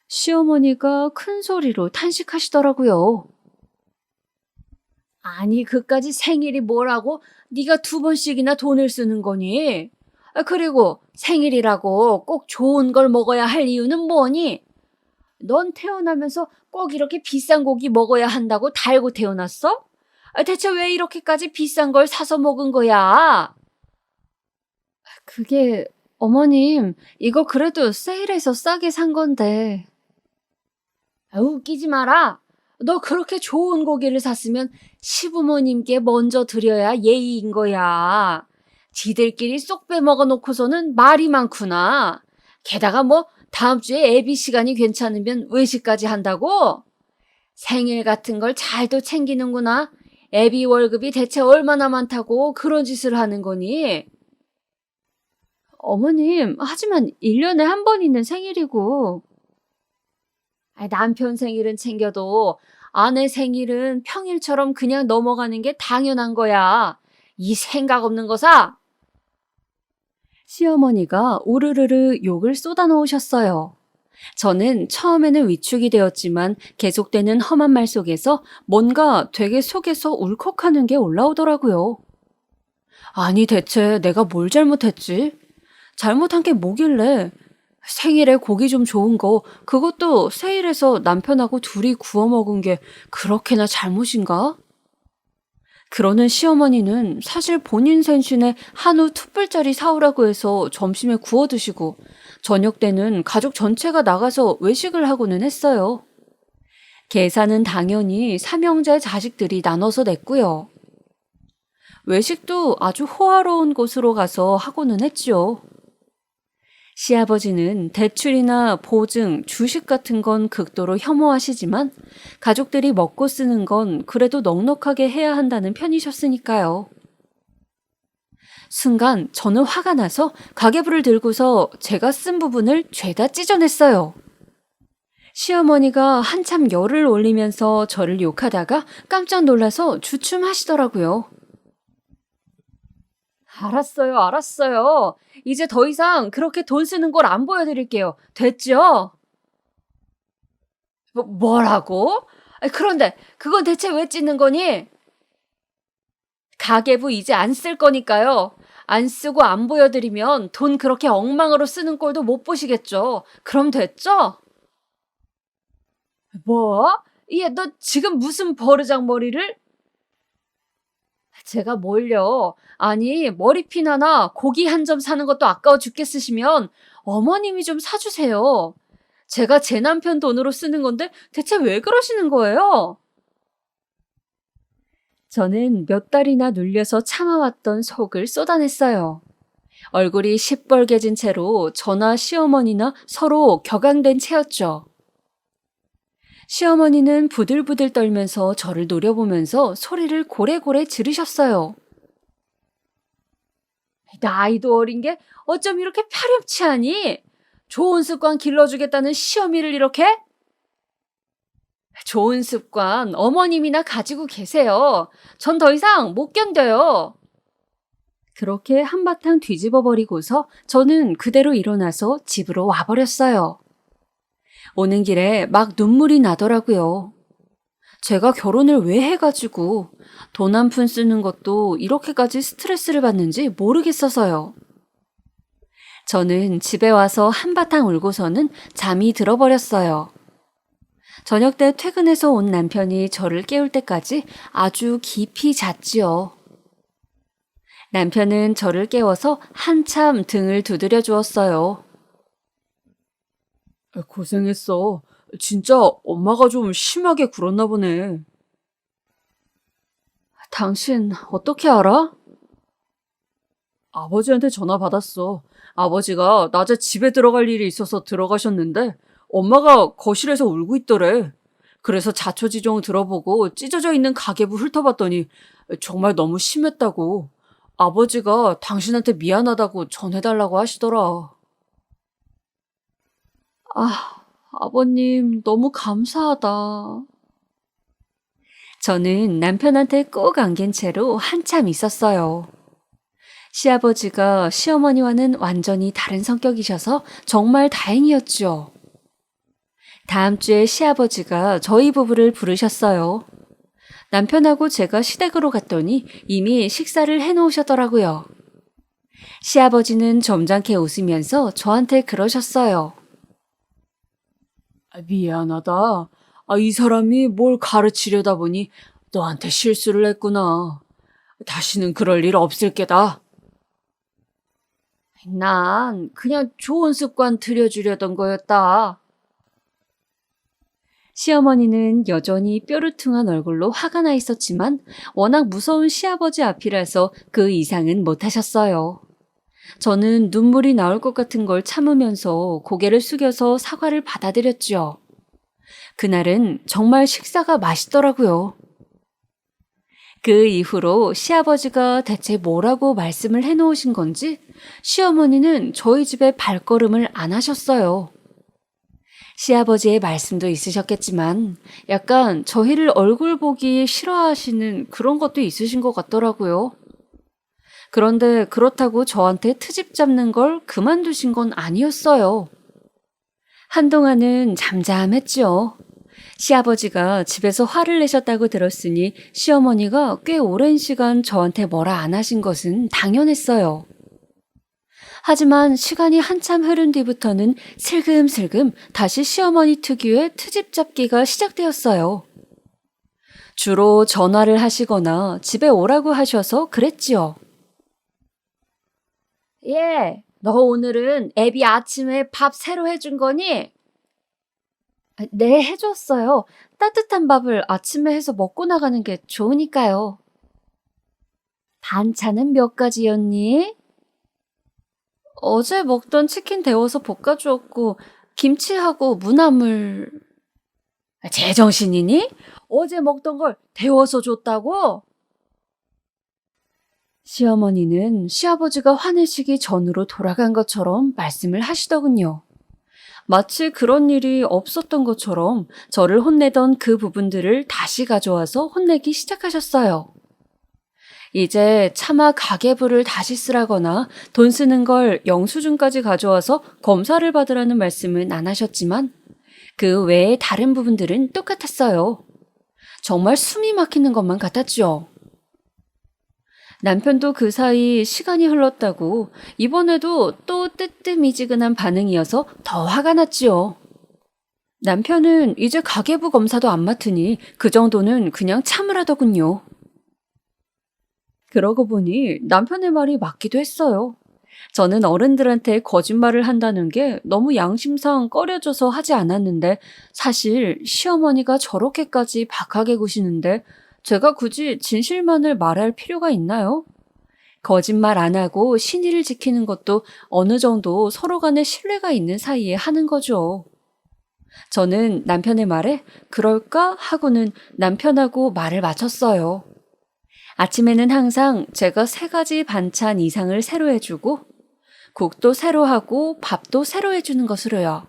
시어머니가 큰 소리로 탄식하시더라고요. 아니, 그까지 생일이 뭐라고 네가 2번씩이나 돈을 쓰는 거니? 그리고 생일이라고 꼭 좋은 걸 먹어야 할 이유는 뭐니? 넌 태어나면서 꼭 이렇게 비싼 고기 먹어야 한다고 달고 태어났어? 대체 왜 이렇게까지 비싼 걸 사서 먹은 거야? 그게, 어머님, 이거 그래도 세일해서 싸게 산 건데. 웃기지 마라. 너 그렇게 좋은 고기를 샀으면 시부모님께 먼저 드려야 예의인 거야. 지들끼리 쏙 빼먹어 놓고서는 말이 많구나. 게다가 뭐 다음 주에 애비 시간이 괜찮으면 외식까지 한다고? 생일 같은 걸 잘도 챙기는구나. 애비 월급이 대체 얼마나 많다고 그런 짓을 하는 거니? 어머님, 하지만 1년에 한 번 있는 생일이고. 남편 생일은 챙겨도 아내 생일은 평일처럼 그냥 넘어가는 게 당연한 거야. 이 생각 없는 거사. 시어머니가 우르르르 욕을 쏟아놓으셨어요. 저는 처음에는 위축이 되었지만 계속되는 험한 말 속에서 뭔가 되게 속에서 울컥하는 게 올라오더라고요. 아니 대체 내가 뭘 잘못했지? 잘못한 게 뭐길래? 생일에 고기 좀 좋은 거, 그것도 세일해서 남편하고 둘이 구워 먹은 게 그렇게나 잘못인가? 그러는 시어머니는 사실 본인 생신에 한우 툭불짜리 사오라고 해서 점심에 구워 드시고 저녁 때는 가족 전체가 나가서 외식을 하고는 했어요. 계산은 당연히 삼형제 자식들이 나눠서 냈고요. 외식도 아주 호화로운 곳으로 가서 하고는 했죠. 시아버지는 대출이나 보증, 주식 같은 건 극도로 혐오하시지만 가족들이 먹고 쓰는 건 그래도 넉넉하게 해야 한다는 편이셨으니까요. 순간 저는 화가 나서 가계부를 들고서 제가 쓴 부분을 죄다 찢어냈어요. 시어머니가 한참 열을 올리면서 저를 욕하다가 깜짝 놀라서 주춤하시더라고요. 알았어요. 이제 더 이상 그렇게 돈 쓰는 걸 안 보여드릴게요. 됐죠? 뭐라고? 그런데 그건 대체 왜 찢는 거니? 가계부 이제 안 쓸 거니까요. 안 쓰고 안 보여드리면 돈 그렇게 엉망으로 쓰는 꼴도 못 보시겠죠. 그럼 됐죠? 뭐? 얘 너 지금 무슨 버르장머리를? 제가 뭘요? 아니, 머리핀 하나, 고기 한 점 사는 것도 아까워 죽겠으시면 어머님이 좀 사주세요. 제가 제 남편 돈으로 쓰는 건데 대체 왜 그러시는 거예요? 저는 몇 달이나 눌려서 참아왔던 속을 쏟아냈어요. 얼굴이 시뻘개진 채로 저나 시어머니나 서로 격앙된 채였죠. 시어머니는 부들부들 떨면서 저를 노려보면서 소리를 고래고래 지르셨어요. 나이도 어린 게 어쩜 이렇게 파렴치 하니? 좋은 습관 길러주겠다는 시어미를 이렇게? 좋은 습관 어머님이나 가지고 계세요. 전 더 이상 못 견뎌요. 그렇게 한바탕 뒤집어 버리고서 저는 그대로 일어나서 집으로 와버렸어요. 오는 길에 막 눈물이 나더라고요. 제가 결혼을 왜 해가지고 돈 한 푼 쓰는 것도 이렇게까지 스트레스를 받는지 모르겠어서요. 저는 집에 와서 한바탕 울고서는 잠이 들어버렸어요. 저녁 때 퇴근해서 온 남편이 저를 깨울 때까지 아주 깊이 잤지요. 남편은 저를 깨워서 한참 등을 두드려 주었어요. 고생했어. 진짜 엄마가 좀 심하게 굴었나 보네. 당신 어떻게 알아? 아버지한테 전화 받았어. 아버지가 낮에 집에 들어갈 일이 있어서 들어가셨는데 엄마가 거실에서 울고 있더래. 그래서 자초지종 들어보고 찢어져 있는 가계부 훑어봤더니 정말 너무 심했다고. 아버지가 당신한테 미안하다고 전해달라고 하시더라. 아버님 너무 감사하다. 저는 남편한테 꼭 안긴 채로 한참 있었어요. 시아버지가 시어머니와는 완전히 다른 성격이셔서 정말 다행이었죠. 다음 주에 시아버지가 저희 부부를 부르셨어요. 남편하고 제가 시댁으로 갔더니 이미 식사를 해놓으셨더라고요. 시아버지는 점잖게 웃으면서 저한테 그러셨어요. 미안하다. 이 사람이 뭘 가르치려다 보니 너한테 실수를 했구나. 다시는 그럴 일 없을 게다. 난 그냥 좋은 습관 들여주려던 거였다. 시어머니는 여전히 뾰루퉁한 얼굴로 화가 나 있었지만 워낙 무서운 시아버지 앞이라서 그 이상은 못하셨어요. 저는 눈물이 나올 것 같은 걸 참으면서 고개를 숙여서 사과를 받아들였죠. 그날은 정말 식사가 맛있더라고요. 그 이후로 시아버지가 대체 뭐라고 말씀을 해놓으신 건지 시어머니는 저희 집에 발걸음을 안 하셨어요. 시아버지의 말씀도 있으셨겠지만 약간 저희를 얼굴 보기 싫어하시는 그런 것도 있으신 것 같더라고요. 그런데 그렇다고 저한테 트집 잡는 걸 그만두신 건 아니었어요. 한동안은 잠잠했죠. 시아버지가 집에서 화를 내셨다고 들었으니 시어머니가 꽤 오랜 시간 저한테 뭐라 안 하신 것은 당연했어요. 하지만 시간이 한참 흐른 뒤부터는 슬금슬금 다시 시어머니 특유의 트집 잡기가 시작되었어요. 주로 전화를 하시거나 집에 오라고 하셔서 그랬지요. 예, 너 오늘은 애비 아침에 밥 새로 해준 거니? 네, 해줬어요. 따뜻한 밥을 아침에 해서 먹고 나가는 게 좋으니까요. 반찬은 몇 가지였니? 어제 먹던 치킨 데워서 볶아주었고 김치하고 무나물. 제정신이니? 어제 먹던 걸 데워서 줬다고? 시어머니는 시아버지가 화내시기 전으로 돌아간 것처럼 말씀을 하시더군요. 마치 그런 일이 없었던 것처럼 저를 혼내던 그 부분들을 다시 가져와서 혼내기 시작하셨어요. 이제 차마 가계부를 다시 쓰라거나 돈 쓰는 걸 영수증까지 가져와서 검사를 받으라는 말씀은 안 하셨지만 그 외에 다른 부분들은 똑같았어요. 정말 숨이 막히는 것만 같았죠. 남편도 그 사이 시간이 흘렀다고 이번에도 또 뜨뜻미지근한 반응이어서 더 화가 났지요. 남편은 이제 가계부 검사도 안 맡으니 그 정도는 그냥 참으라더군요. 그러고 보니 남편의 말이 맞기도 했어요. 저는 어른들한테 거짓말을 한다는 게 너무 양심상 꺼려져서 하지 않았는데 사실 시어머니가 저렇게까지 박하게 구시는데 제가 굳이 진실만을 말할 필요가 있나요? 거짓말 안 하고 신의를 지키는 것도 어느 정도 서로 간에 신뢰가 있는 사이에 하는 거죠. 저는 남편의 말에 그럴까 하고는 남편하고 말을 맞췄어요. 아침에는 항상 제가 3가지 반찬 이상을 새로 해주고 국도 새로 하고 밥도 새로 해주는 것으로요.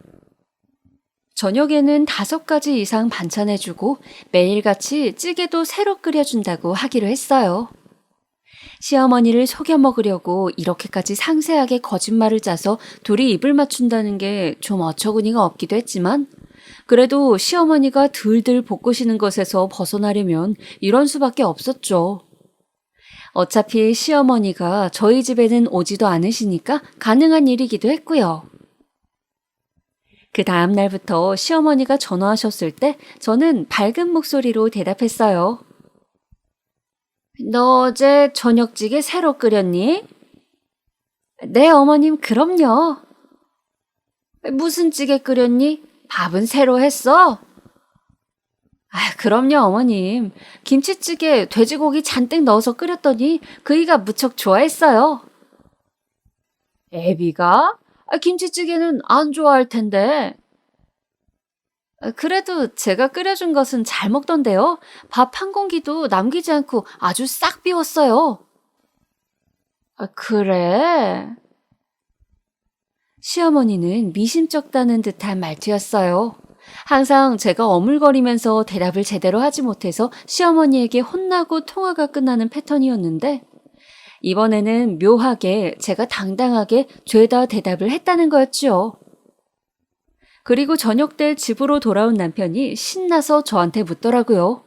저녁에는 5가지 이상 반찬해주고 매일같이 찌개도 새로 끓여준다고 하기로 했어요. 시어머니를 속여 먹으려고 이렇게까지 상세하게 거짓말을 짜서 둘이 입을 맞춘다는 게 좀 어처구니가 없기도 했지만 그래도 시어머니가 들들 볶으시는 것에서 벗어나려면 이런 수밖에 없었죠. 어차피 시어머니가 저희 집에는 오지도 않으시니까 가능한 일이기도 했고요. 그 다음 날부터 시어머니가 전화하셨을 때 저는 밝은 목소리로 대답했어요. 너 어제 저녁찌개 새로 끓였니? 네, 어머님, 그럼요. 무슨 찌개 끓였니? 밥은 새로 했어? 그럼요, 어머님. 김치찌개 돼지고기 잔뜩 넣어서 끓였더니 그이가 무척 좋아했어요. 애비가? 김치찌개는 안 좋아할 텐데. 그래도 제가 끓여준 것은 잘 먹던데요. 밥 한 공기도 남기지 않고 아주 싹 비웠어요. 그래? 시어머니는 미심쩍다는 듯한 말투였어요. 항상 제가 어물거리면서 대답을 제대로 하지 못해서 시어머니에게 혼나고 통화가 끝나는 패턴이었는데 이번에는 묘하게 제가 당당하게 죄다 대답을 했다는 거였지요. 그리고 저녁 때 집으로 돌아온 남편이 신나서 저한테 묻더라고요.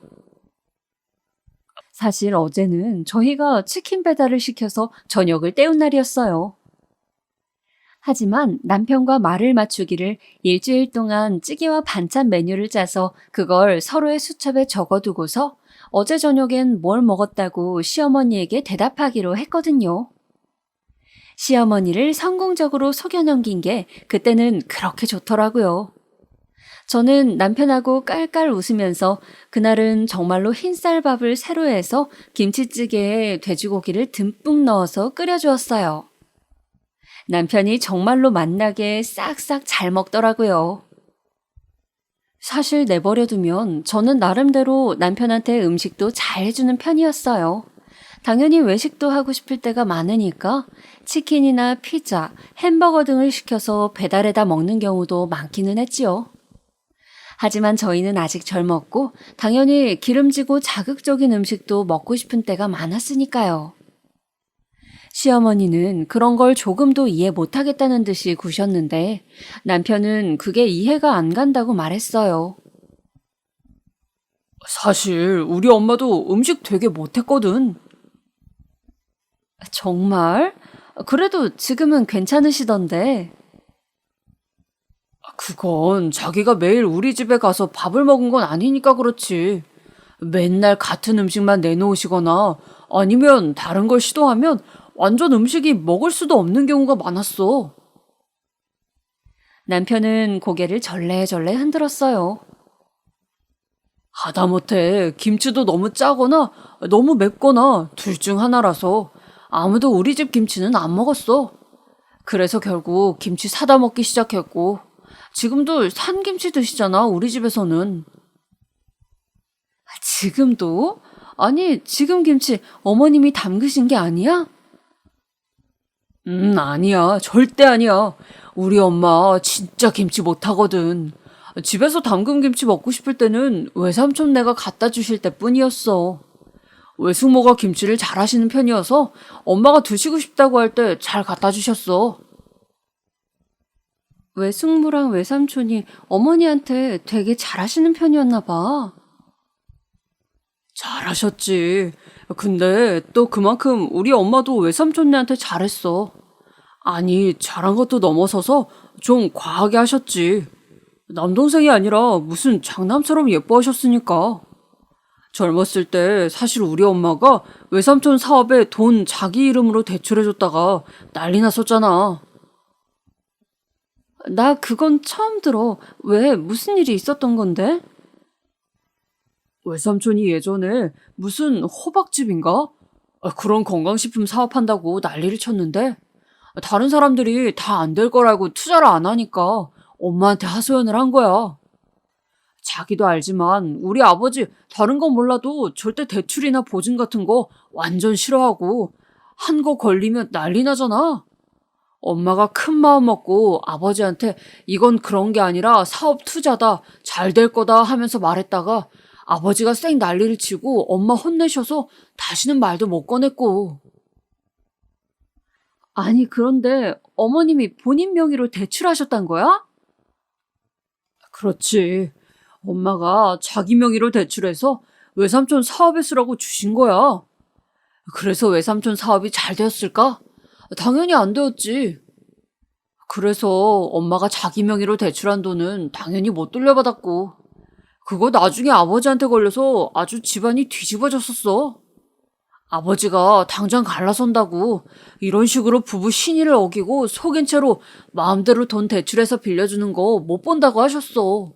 사실 어제는 저희가 치킨 배달을 시켜서 저녁을 때운 날이었어요. 하지만 남편과 말을 맞추기를 일주일 동안 찌개와 반찬 메뉴를 짜서 그걸 서로의 수첩에 적어두고서 어제 저녁엔 뭘 먹었다고 시어머니에게 대답하기로 했거든요. 시어머니를 성공적으로 속여 넘긴 게 그때는 그렇게 좋더라고요. 저는 남편하고 깔깔 웃으면서 그날은 정말로 흰쌀밥을 새로 해서 김치찌개에 돼지고기를 듬뿍 넣어서 끓여주었어요. 남편이 정말로 맛나게 싹싹 잘 먹더라고요. 사실 내버려두면 저는 나름대로 남편한테 음식도 잘 해주는 편이었어요. 당연히 외식도 하고 싶을 때가 많으니까 치킨이나 피자, 햄버거 등을 시켜서 배달해다 먹는 경우도 많기는 했지요. 하지만 저희는 아직 젊었고 당연히 기름지고 자극적인 음식도 먹고 싶은 때가 많았으니까요. 시어머니는 그런 걸 조금도 이해 못하겠다는 듯이 구셨는데 남편은 그게 이해가 안 간다고 말했어요. 사실 우리 엄마도 음식 되게 못했거든. 정말? 그래도 지금은 괜찮으시던데. 그건 자기가 매일 우리 집에 가서 밥을 먹은 건 아니니까 그렇지. 맨날 같은 음식만 내놓으시거나 아니면 다른 걸 시도하면 완전 음식이 먹을 수도 없는 경우가 많았어. 남편은 고개를 절레절레 흔들었어요. 하다못해 김치도 너무 짜거나 너무 맵거나 둘 중 하나라서 아무도 우리 집 김치는 안 먹었어. 그래서 결국 김치 사다 먹기 시작했고 지금도 산 김치 드시잖아, 우리 집에서는. 지금도? 아니, 지금 김치 어머님이 담그신 게 아니야? 아니야. 절대 아니야. 우리 엄마 진짜 김치 못하거든. 집에서 담근 김치 먹고 싶을 때는 외삼촌네가 갖다 주실 때뿐이었어. 외숙모가 김치를 잘하시는 편이어서 엄마가 드시고 싶다고 할 때 잘 갖다 주셨어. 외숙모랑 외삼촌이 어머니한테 되게 잘하시는 편이었나 봐. 잘하셨지. 근데 또 그만큼 우리 엄마도 외삼촌네한테 잘했어. 아니, 잘한 것도 넘어서서 좀 과하게 하셨지. 남동생이 아니라 무슨 장남처럼 예뻐하셨으니까. 젊었을 때 사실 우리 엄마가 외삼촌 사업에 돈 자기 이름으로 대출해줬다가 난리 났었잖아. 나 그건 처음 들어. 왜, 무슨 일이 있었던 건데? 외삼촌이 예전에 무슨 호박집인가? 그런 건강식품 사업한다고 난리를 쳤는데 다른 사람들이 다 안 될 거라고 투자를 안 하니까 엄마한테 하소연을 한 거야. 자기도 알지만 우리 아버지 다른 건 몰라도 절대 대출이나 보증 같은 거 완전 싫어하고 한 거 걸리면 난리 나잖아. 엄마가 큰 마음 먹고 아버지한테 이건 그런 게 아니라 사업 투자다, 잘 될 거다 하면서 말했다가 아버지가 쌩 난리를 치고 엄마 혼내셔서 다시는 말도 못 꺼냈고. 아니, 그런데 어머님이 본인 명의로 대출하셨단 거야? 그렇지. 엄마가 자기 명의로 대출해서 외삼촌 사업에 쓰라고 주신 거야. 그래서 외삼촌 사업이 잘 되었을까? 당연히 안 되었지. 그래서 엄마가 자기 명의로 대출한 돈은 당연히 못 돌려받았고 그거 나중에 아버지한테 걸려서 아주 집안이 뒤집어졌었어. 아버지가 당장 갈라선다고 이런 식으로 부부 신의를 어기고 속인 채로 마음대로 돈 대출해서 빌려주는 거 못 본다고 하셨어.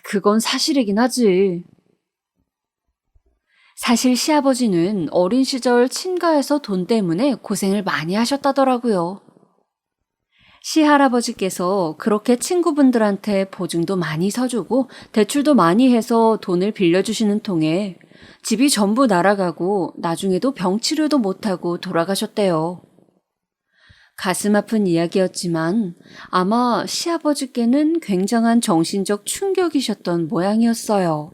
그건 사실이긴 하지. 사실 시아버지는 어린 시절 친가에서 돈 때문에 고생을 많이 하셨다더라고요. 시할아버지께서 그렇게 친구분들한테 보증도 많이 서주고 대출도 많이 해서 돈을 빌려주시는 통에 집이 전부 날아가고 나중에도 병치료도 못하고 돌아가셨대요. 가슴 아픈 이야기였지만 아마 시아버지께는 굉장한 정신적 충격이셨던 모양이었어요.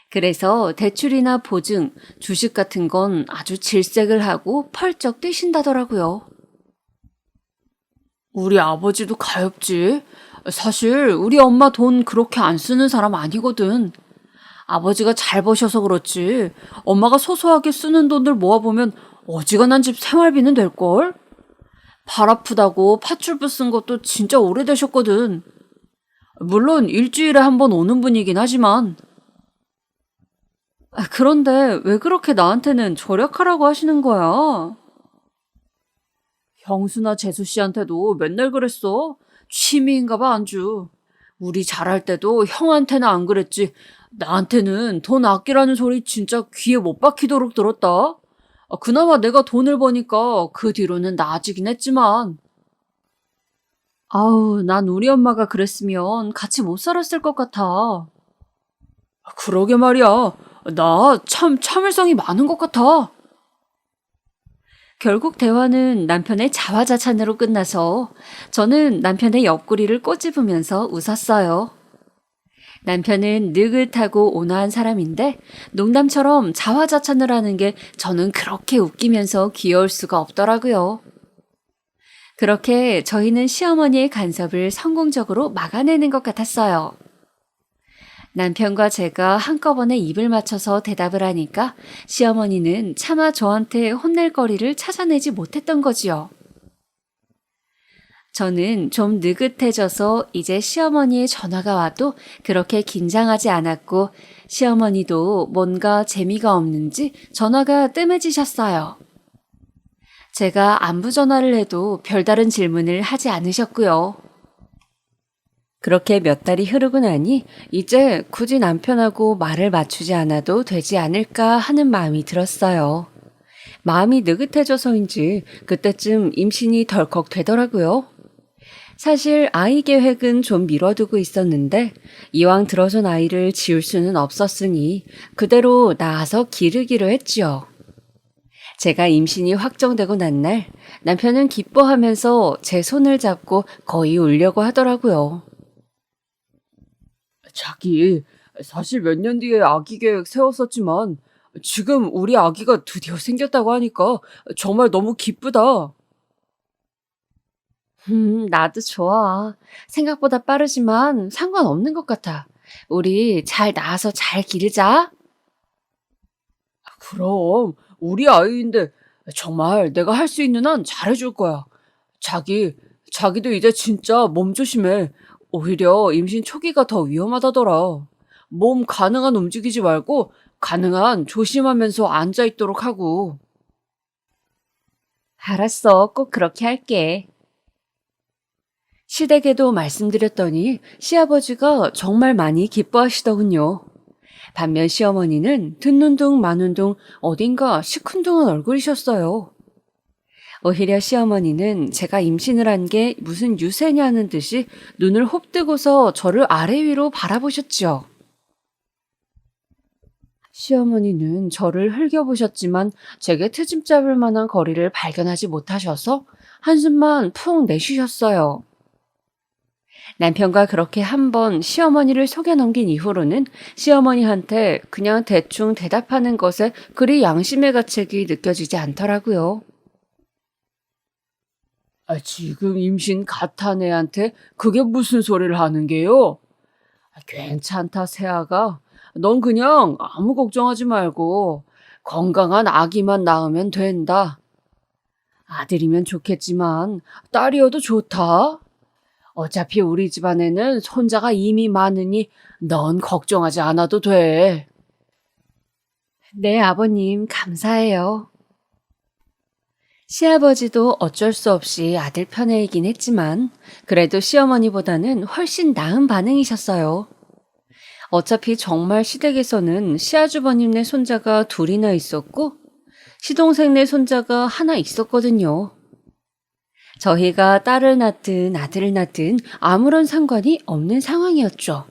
그래서 대출이나 보증, 주식 같은 건 아주 질색을 하고 펄쩍 뛰신다더라고요. 우리 아버지도 가엾지. 사실 우리 엄마 돈 그렇게 안 쓰는 사람 아니거든. 아버지가 잘 버셔서 그렇지 엄마가 소소하게 쓰는 돈들 모아보면 어지간한 집 생활비는 될걸? 발 아프다고 파출부 쓴 것도 진짜 오래되셨거든. 물론 일주일에 한 번 오는 분이긴 하지만. 그런데 왜 그렇게 나한테는 절약하라고 하시는 거야? 형수나 재수 씨한테도 맨날 그랬어. 취미인가 봐, 안주. 우리 잘할 때도 형한테는 안 그랬지. 나한테는 돈 아끼라는 소리 진짜 귀에 못 박히도록 들었다. 그나마 내가 돈을 버니까 그 뒤로는 나아지긴 했지만. 아우, 난 우리 엄마가 그랬으면 같이 못 살았을 것 같아. 그러게 말이야. 나 참 참을성이 많은 것 같아. 결국 대화는 남편의 자화자찬으로 끝나서 저는 남편의 옆구리를 꼬집으면서 웃었어요. 남편은 느긋하고 온화한 사람인데 농담처럼 자화자찬을 하는 게 저는 그렇게 웃기면서 귀여울 수가 없더라고요. 그렇게 저희는 시어머니의 간섭을 성공적으로 막아내는 것 같았어요. 남편과 제가 한꺼번에 입을 맞춰서 대답을 하니까 시어머니는 차마 저한테 혼낼 거리를 찾아내지 못했던 거지요. 저는 좀 느긋해져서 이제 시어머니의 전화가 와도 그렇게 긴장하지 않았고 시어머니도 뭔가 재미가 없는지 전화가 뜸해지셨어요. 제가 안부 전화를 해도 별다른 질문을 하지 않으셨고요. 그렇게 몇 달이 흐르고 나니 이제 굳이 남편하고 말을 맞추지 않아도 되지 않을까 하는 마음이 들었어요. 마음이 느긋해져서인지 그때쯤 임신이 덜컥 되더라고요. 사실 아이 계획은 좀 미뤄두고 있었는데 이왕 들어선 아이를 지울 수는 없었으니 그대로 낳아서 기르기로 했지요. 제가 임신이 확정되고 난 날 남편은 기뻐하면서 제 손을 잡고 거의 울려고 하더라고요. 자기, 사실 몇 년 뒤에 아기 계획 세웠었지만 지금 우리 아기가 드디어 생겼다고 하니까 정말 너무 기쁘다. 나도 좋아. 생각보다 빠르지만 상관없는 것 같아. 우리 잘 낳아서 잘 기르자. 그럼 우리 아이인데 정말 내가 할 수 있는 한 잘해줄 거야. 자기도 이제 진짜 몸 조심해. 오히려 임신 초기가 더 위험하다더라. 몸 가능한 움직이지 말고 가능한 조심하면서 앉아 있도록 하고. 알았어. 꼭 그렇게 할게. 시댁에도 말씀드렸더니 시아버지가 정말 많이 기뻐하시더군요. 반면 시어머니는 듣는 둥 마는 둥 어딘가 시큰둥한 얼굴이셨어요. 오히려 시어머니는 제가 임신을 한 게 무슨 유세냐는 듯이 눈을 홉뜨고서 저를 아래 위로 바라보셨죠. 시어머니는 저를 흘겨보셨지만 제게 트집 잡을 만한 거리를 발견하지 못하셔서 한숨만 푹 내쉬셨어요. 남편과 그렇게 한 번 시어머니를 속여 넘긴 이후로는 시어머니한테 그냥 대충 대답하는 것에 그리 양심의 가책이 느껴지지 않더라고요. 지금 임신 갓한 애한테 그게 무슨 소리를 하는 게요? 괜찮다, 새아가. 넌 그냥 아무 걱정하지 말고 건강한 아기만 낳으면 된다. 아들이면 좋겠지만 딸이어도 좋다. 어차피 우리 집안에는 손자가 이미 많으니 넌 걱정하지 않아도 돼. 네, 아버님, 감사해요. 시아버지도 어쩔 수 없이 아들 편애이긴 했지만 그래도 시어머니보다는 훨씬 나은 반응이셨어요. 어차피 정말 시댁에서는 시아주버님네 손자가 둘이나 있었고 시동생네 손자가 하나 있었거든요. 저희가 딸을 낳든 아들을 낳든 아무런 상관이 없는 상황이었죠.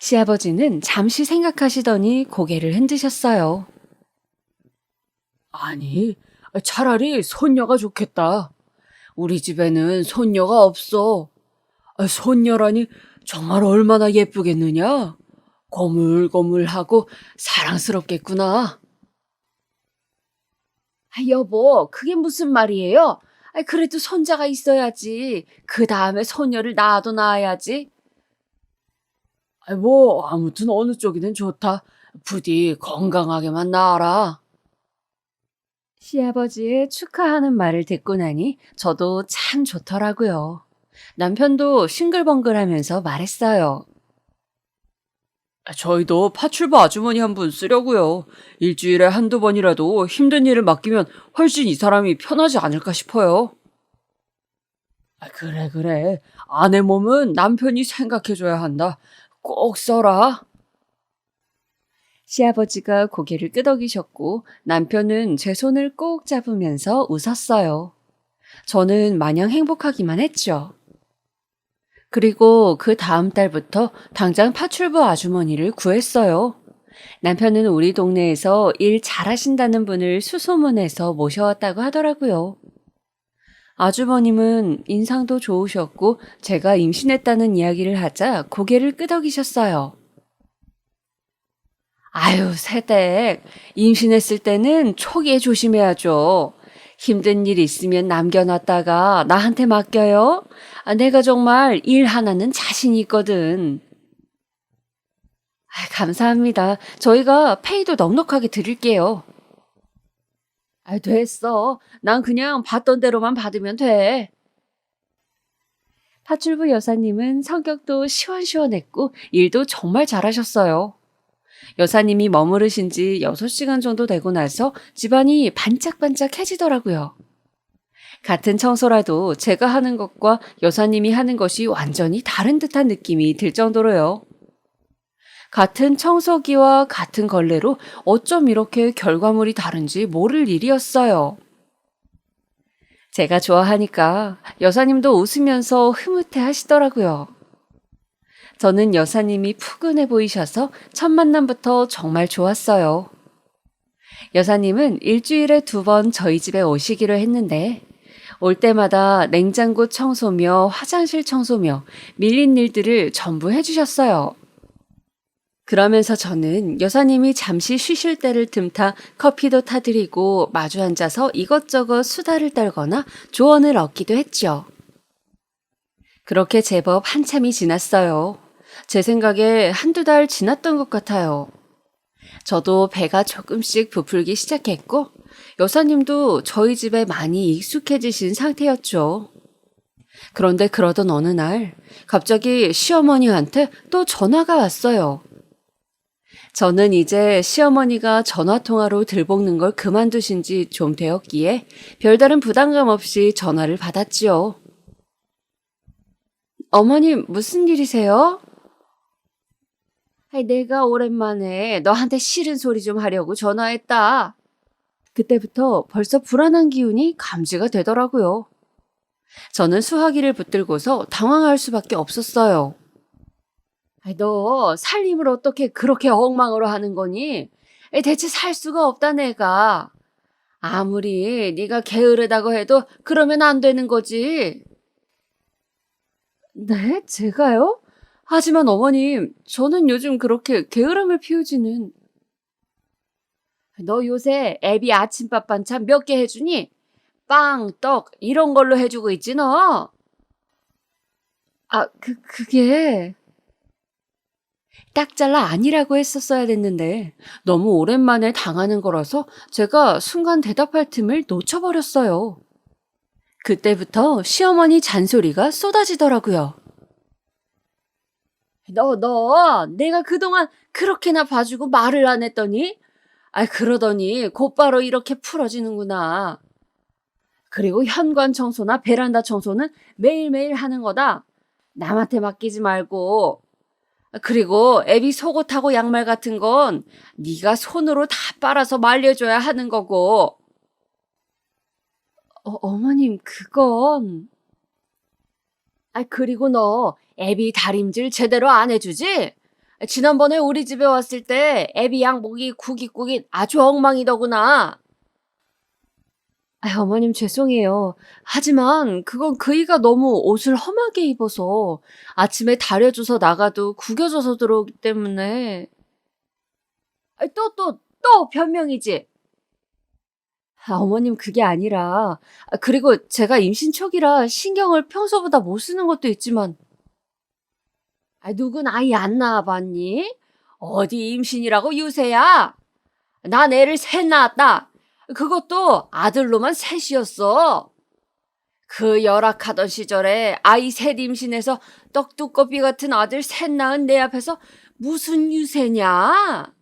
시아버지는 잠시 생각하시더니 고개를 흔드셨어요. 아니, 차라리 손녀가 좋겠다. 우리 집에는 손녀가 없어. 손녀라니 정말 얼마나 예쁘겠느냐? 고물고물하고 사랑스럽겠구나. 여보, 그게 무슨 말이에요? 그래도 손자가 있어야지. 그 다음에 손녀를 낳아도 낳아야지. 뭐 아무튼 어느 쪽이든 좋다. 부디 건강하게만 낳아라. 시아버지의 축하하는 말을 듣고 나니 저도 참 좋더라고요. 남편도 싱글벙글하면서 말했어요. 저희도 파출부 아주머니 한 분 쓰려고요. 일주일에 한두 번이라도 힘든 일을 맡기면 훨씬 이 사람이 편하지 않을까 싶어요. 그래, 그래. 아내 몸은 남편이 생각해줘야 한다. 꼭 써라. 시아버지가 고개를 끄덕이셨고 남편은 제 손을 꼭 잡으면서 웃었어요. 저는 마냥 행복하기만 했죠. 그리고 그 다음 달부터 당장 파출부 아주머니를 구했어요. 남편은 우리 동네에서 일 잘하신다는 분을 수소문해서 모셔왔다고 하더라고요. 아주버님은 인상도 좋으셨고 제가 임신했다는 이야기를 하자 고개를 끄덕이셨어요. 아유, 새댁. 임신했을 때는 초기에 조심해야죠. 힘든 일 있으면 남겨놨다가 나한테 맡겨요. 내가 정말 일 하나는 자신이 있거든. 감사합니다. 저희가 페이도 넉넉하게 드릴게요. 됐어. 난 그냥 받던 대로만 받으면 돼. 파출부 여사님은 성격도 시원시원했고 일도 정말 잘하셨어요. 여사님이 머무르신 지 6시간 정도 되고 나서 집안이 반짝반짝해지더라고요. 같은 청소라도 제가 하는 것과 여사님이 하는 것이 완전히 다른 듯한 느낌이 들 정도로요. 같은 청소기와 같은 걸레로 어쩜 이렇게 결과물이 다른지 모를 일이었어요. 제가 좋아하니까 여사님도 웃으면서 흐뭇해 하시더라고요. 저는 여사님이 푸근해 보이셔서 첫 만남부터 정말 좋았어요. 여사님은 일주일에 2번 저희 집에 오시기로 했는데 올 때마다 냉장고 청소며 화장실 청소며 밀린 일들을 전부 해주셨어요. 그러면서 저는 여사님이 잠시 쉬실 때를 틈타 커피도 타드리고 마주 앉아서 이것저것 수다를 떨거나 조언을 얻기도 했죠. 그렇게 제법 한참이 지났어요. 제 생각에 1~2달 지났던 것 같아요. 저도 배가 조금씩 부풀기 시작했고 여사님도 저희 집에 많이 익숙해지신 상태였죠. 그런데 그러던 어느 날 갑자기 시어머니한테 또 전화가 왔어요. 저는 이제 시어머니가 전화통화로 들볶는 걸 그만두신 지 좀 되었기에 별다른 부담감 없이 전화를 받았지요. 어머님, 무슨 일이세요? 내가 오랜만에 너한테 싫은 소리 좀 하려고 전화했다. 그때부터 벌써 불안한 기운이 감지가 되더라고요. 저는 수화기를 붙들고서 당황할 수밖에 없었어요. 너 살림을 어떻게 그렇게 엉망으로 하는 거니? 대체 살 수가 없다 내가. 아무리 네가 게으르다고 해도 그러면 안 되는 거지. 네? 제가요? 하지만 어머님, 저는 요즘 그렇게 게으름을 피우지는. 너 요새 애비 아침밥 반찬 몇 개 해주니? 빵, 떡 이런 걸로 해주고 있지 너? 그게... 딱 잘라 아니라고 했었어야 됐는데 너무 오랜만에 당하는 거라서 제가 순간 대답할 틈을 놓쳐버렸어요. 그때부터 시어머니 잔소리가 쏟아지더라고요. 너, 내가 그동안 그렇게나 봐주고 말을 안 했더니? 그러더니 곧바로 이렇게 풀어지는구나. 그리고 현관 청소나 베란다 청소는 매일매일 하는 거다. 남한테 맡기지 말고. 그리고 애비 속옷하고 양말 같은 건 네가 손으로 다 빨아서 말려줘야 하는 거고. 어머님, 그건... 그리고 너 애비 다림질 제대로 안 해주지? 지난번에 우리 집에 왔을 때 애비 양복이 구깃구깃 아주 엉망이더구나. 어머님 죄송해요. 하지만 그건 그이가 너무 옷을 험하게 입어서 아침에 다려줘서 나가도 구겨져서 들어오기 때문에. 또 변명이지. 어머님 그게 아니라 그리고 제가 임신 초기라 신경을 평소보다 못 쓰는 것도 있지만. 누군 아이 안 낳아봤니? 어디 임신이라고 유세야? 난 애를 셋 낳았다. 그것도 아들로만 셋이었어. 그 열악하던 시절에 아이 셋 임신해서 떡두꺼비 같은 아들 셋 낳은 내 앞에서 무슨 유세냐?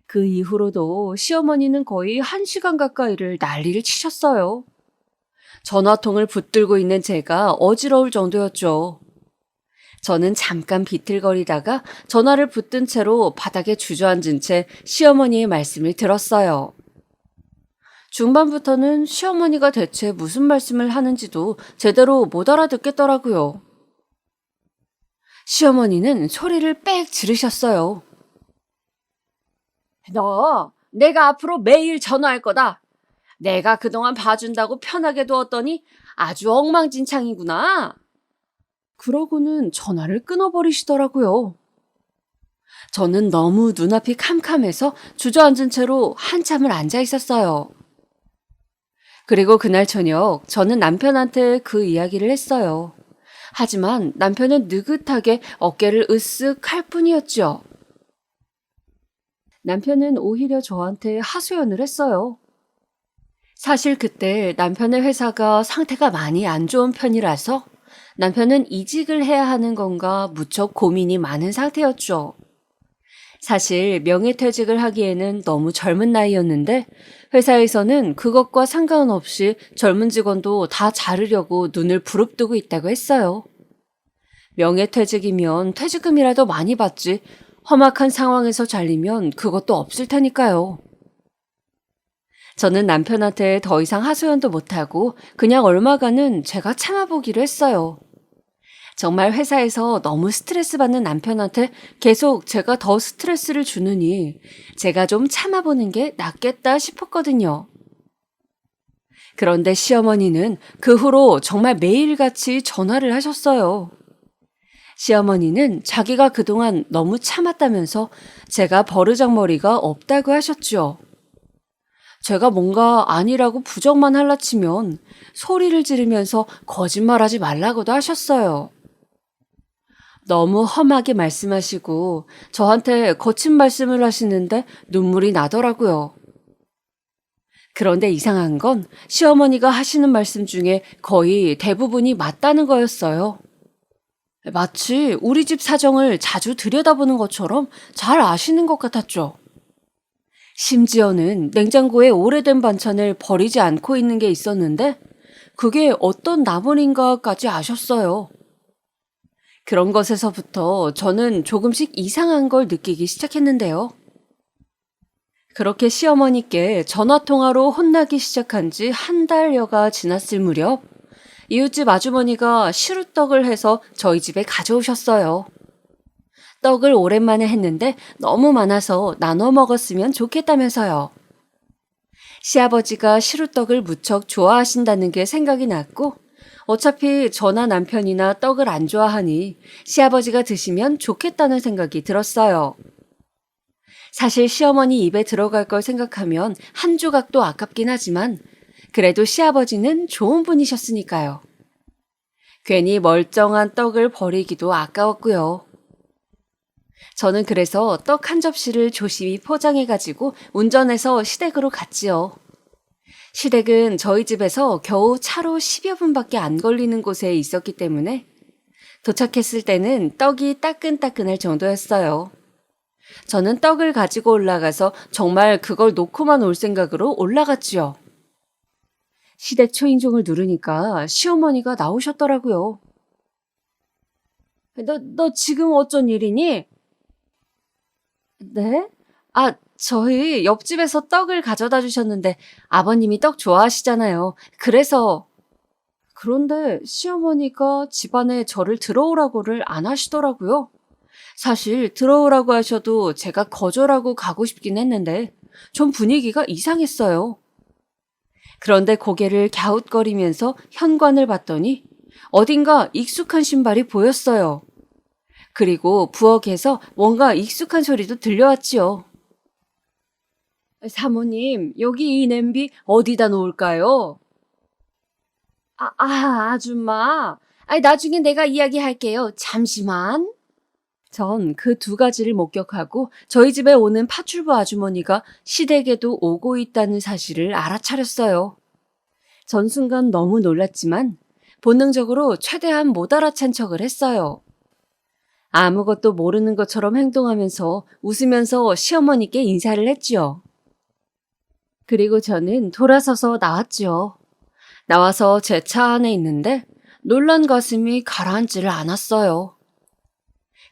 그 이후로도 시어머니는 거의 1시간 가까이를 난리를 치셨어요. 전화통을 붙들고 있는 제가 어지러울 정도였죠. 저는 잠깐 비틀거리다가 전화를 붙든 채로 바닥에 주저앉은 채 시어머니의 말씀을 들었어요. 중반부터는 시어머니가 대체 무슨 말씀을 하는지도 제대로 못 알아듣겠더라고요. 시어머니는 소리를 빽 지르셨어요. 너, 내가 앞으로 매일 전화할 거다. 내가 그동안 봐준다고 편하게 두었더니 아주 엉망진창이구나. 그러고는 전화를 끊어버리시더라고요. 저는 너무 눈앞이 캄캄해서 주저앉은 채로 한참을 앉아 있었어요. 그리고 그날 저녁 저는 남편한테 그 이야기를 했어요. 하지만 남편은 느긋하게 어깨를 으쓱 할 뿐이었죠. 남편은 오히려 저한테 하소연을 했어요. 사실 그때 남편의 회사가 상태가 많이 안 좋은 편이라서 남편은 이직을 해야 하는 건가 무척 고민이 많은 상태였죠. 사실 명예퇴직을 하기에는 너무 젊은 나이였는데 회사에서는 그것과 상관없이 젊은 직원도 다 자르려고 눈을 부릅뜨고 있다고 했어요. 명예퇴직이면 퇴직금이라도 많이 받지 험악한 상황에서 잘리면 그것도 없을 테니까요. 저는 남편한테 더 이상 하소연도 못하고 그냥 얼마간은 제가 참아보기로 했어요. 정말 회사에서 너무 스트레스 받는 남편한테 계속 제가 더 스트레스를 주느니 제가 좀 참아보는 게 낫겠다 싶었거든요. 그런데 시어머니는 그 후로 정말 매일같이 전화를 하셨어요. 시어머니는 자기가 그동안 너무 참았다면서 제가 버르장머리가 없다고 하셨죠. 제가 뭔가 아니라고 부정만 할라치면 소리를 지르면서 거짓말하지 말라고도 하셨어요. 너무 험하게 말씀하시고 저한테 거친 말씀을 하시는데 눈물이 나더라고요. 그런데 이상한 건 시어머니가 하시는 말씀 중에 거의 대부분이 맞다는 거였어요. 마치 우리 집 사정을 자주 들여다보는 것처럼 잘 아시는 것 같았죠. 심지어는 냉장고에 오래된 반찬을 버리지 않고 있는 게 있었는데 그게 어떤 나물인가까지 아셨어요. 그런 것에서부터 저는 조금씩 이상한 걸 느끼기 시작했는데요. 그렇게 시어머니께 전화통화로 혼나기 시작한 지 1달여가 지났을 무렵 이웃집 아주머니가 시루떡을 해서 저희 집에 가져오셨어요. 떡을 오랜만에 했는데 너무 많아서 나눠 먹었으면 좋겠다면서요. 시아버지가 시루떡을 무척 좋아하신다는 게 생각이 났고 어차피 저나 남편이나 떡을 안 좋아하니 시아버지가 드시면 좋겠다는 생각이 들었어요. 사실 시어머니 입에 들어갈 걸 생각하면 한 조각도 아깝긴 하지만 그래도 시아버지는 좋은 분이셨으니까요. 괜히 멀쩡한 떡을 버리기도 아까웠고요. 저는 그래서 떡 한 접시를 조심히 포장해가지고 운전해서 시댁으로 갔지요. 시댁은 저희 집에서 겨우 차로 10여 분밖에 안 걸리는 곳에 있었기 때문에 도착했을 때는 떡이 따끈따끈할 정도였어요. 저는 떡을 가지고 올라가서 정말 그걸 놓고만 올 생각으로 올라갔지요. 시댁 초인종을 누르니까 시어머니가 나오셨더라고요. 너 지금 어쩐 일이니? 네? 저희 옆집에서 떡을 가져다 주셨는데 아버님이 떡 좋아하시잖아요. 그런데 시어머니가 집안에 저를 들어오라고를 안 하시더라고요. 사실 들어오라고 하셔도 제가 거절하고 가고 싶긴 했는데 좀 분위기가 이상했어요. 그런데 고개를 갸웃거리면서 현관을 봤더니 어딘가 익숙한 신발이 보였어요. 그리고 부엌에서 뭔가 익숙한 소리도 들려왔지요. 사모님, 여기 이 냄비 어디다 놓을까요? 아줌마. 나중에 내가 이야기할게요. 잠시만. 전 그 두 가지를 목격하고 저희 집에 오는 파출부 아주머니가 시댁에도 오고 있다는 사실을 알아차렸어요. 전 순간 너무 놀랐지만 본능적으로 최대한 못 알아챈 척을 했어요. 아무것도 모르는 것처럼 행동하면서 웃으면서 시어머니께 인사를 했지요. 그리고 저는 돌아서서 나왔지요. 나와서 제 차 안에 있는데 놀란 가슴이 가라앉지를 않았어요.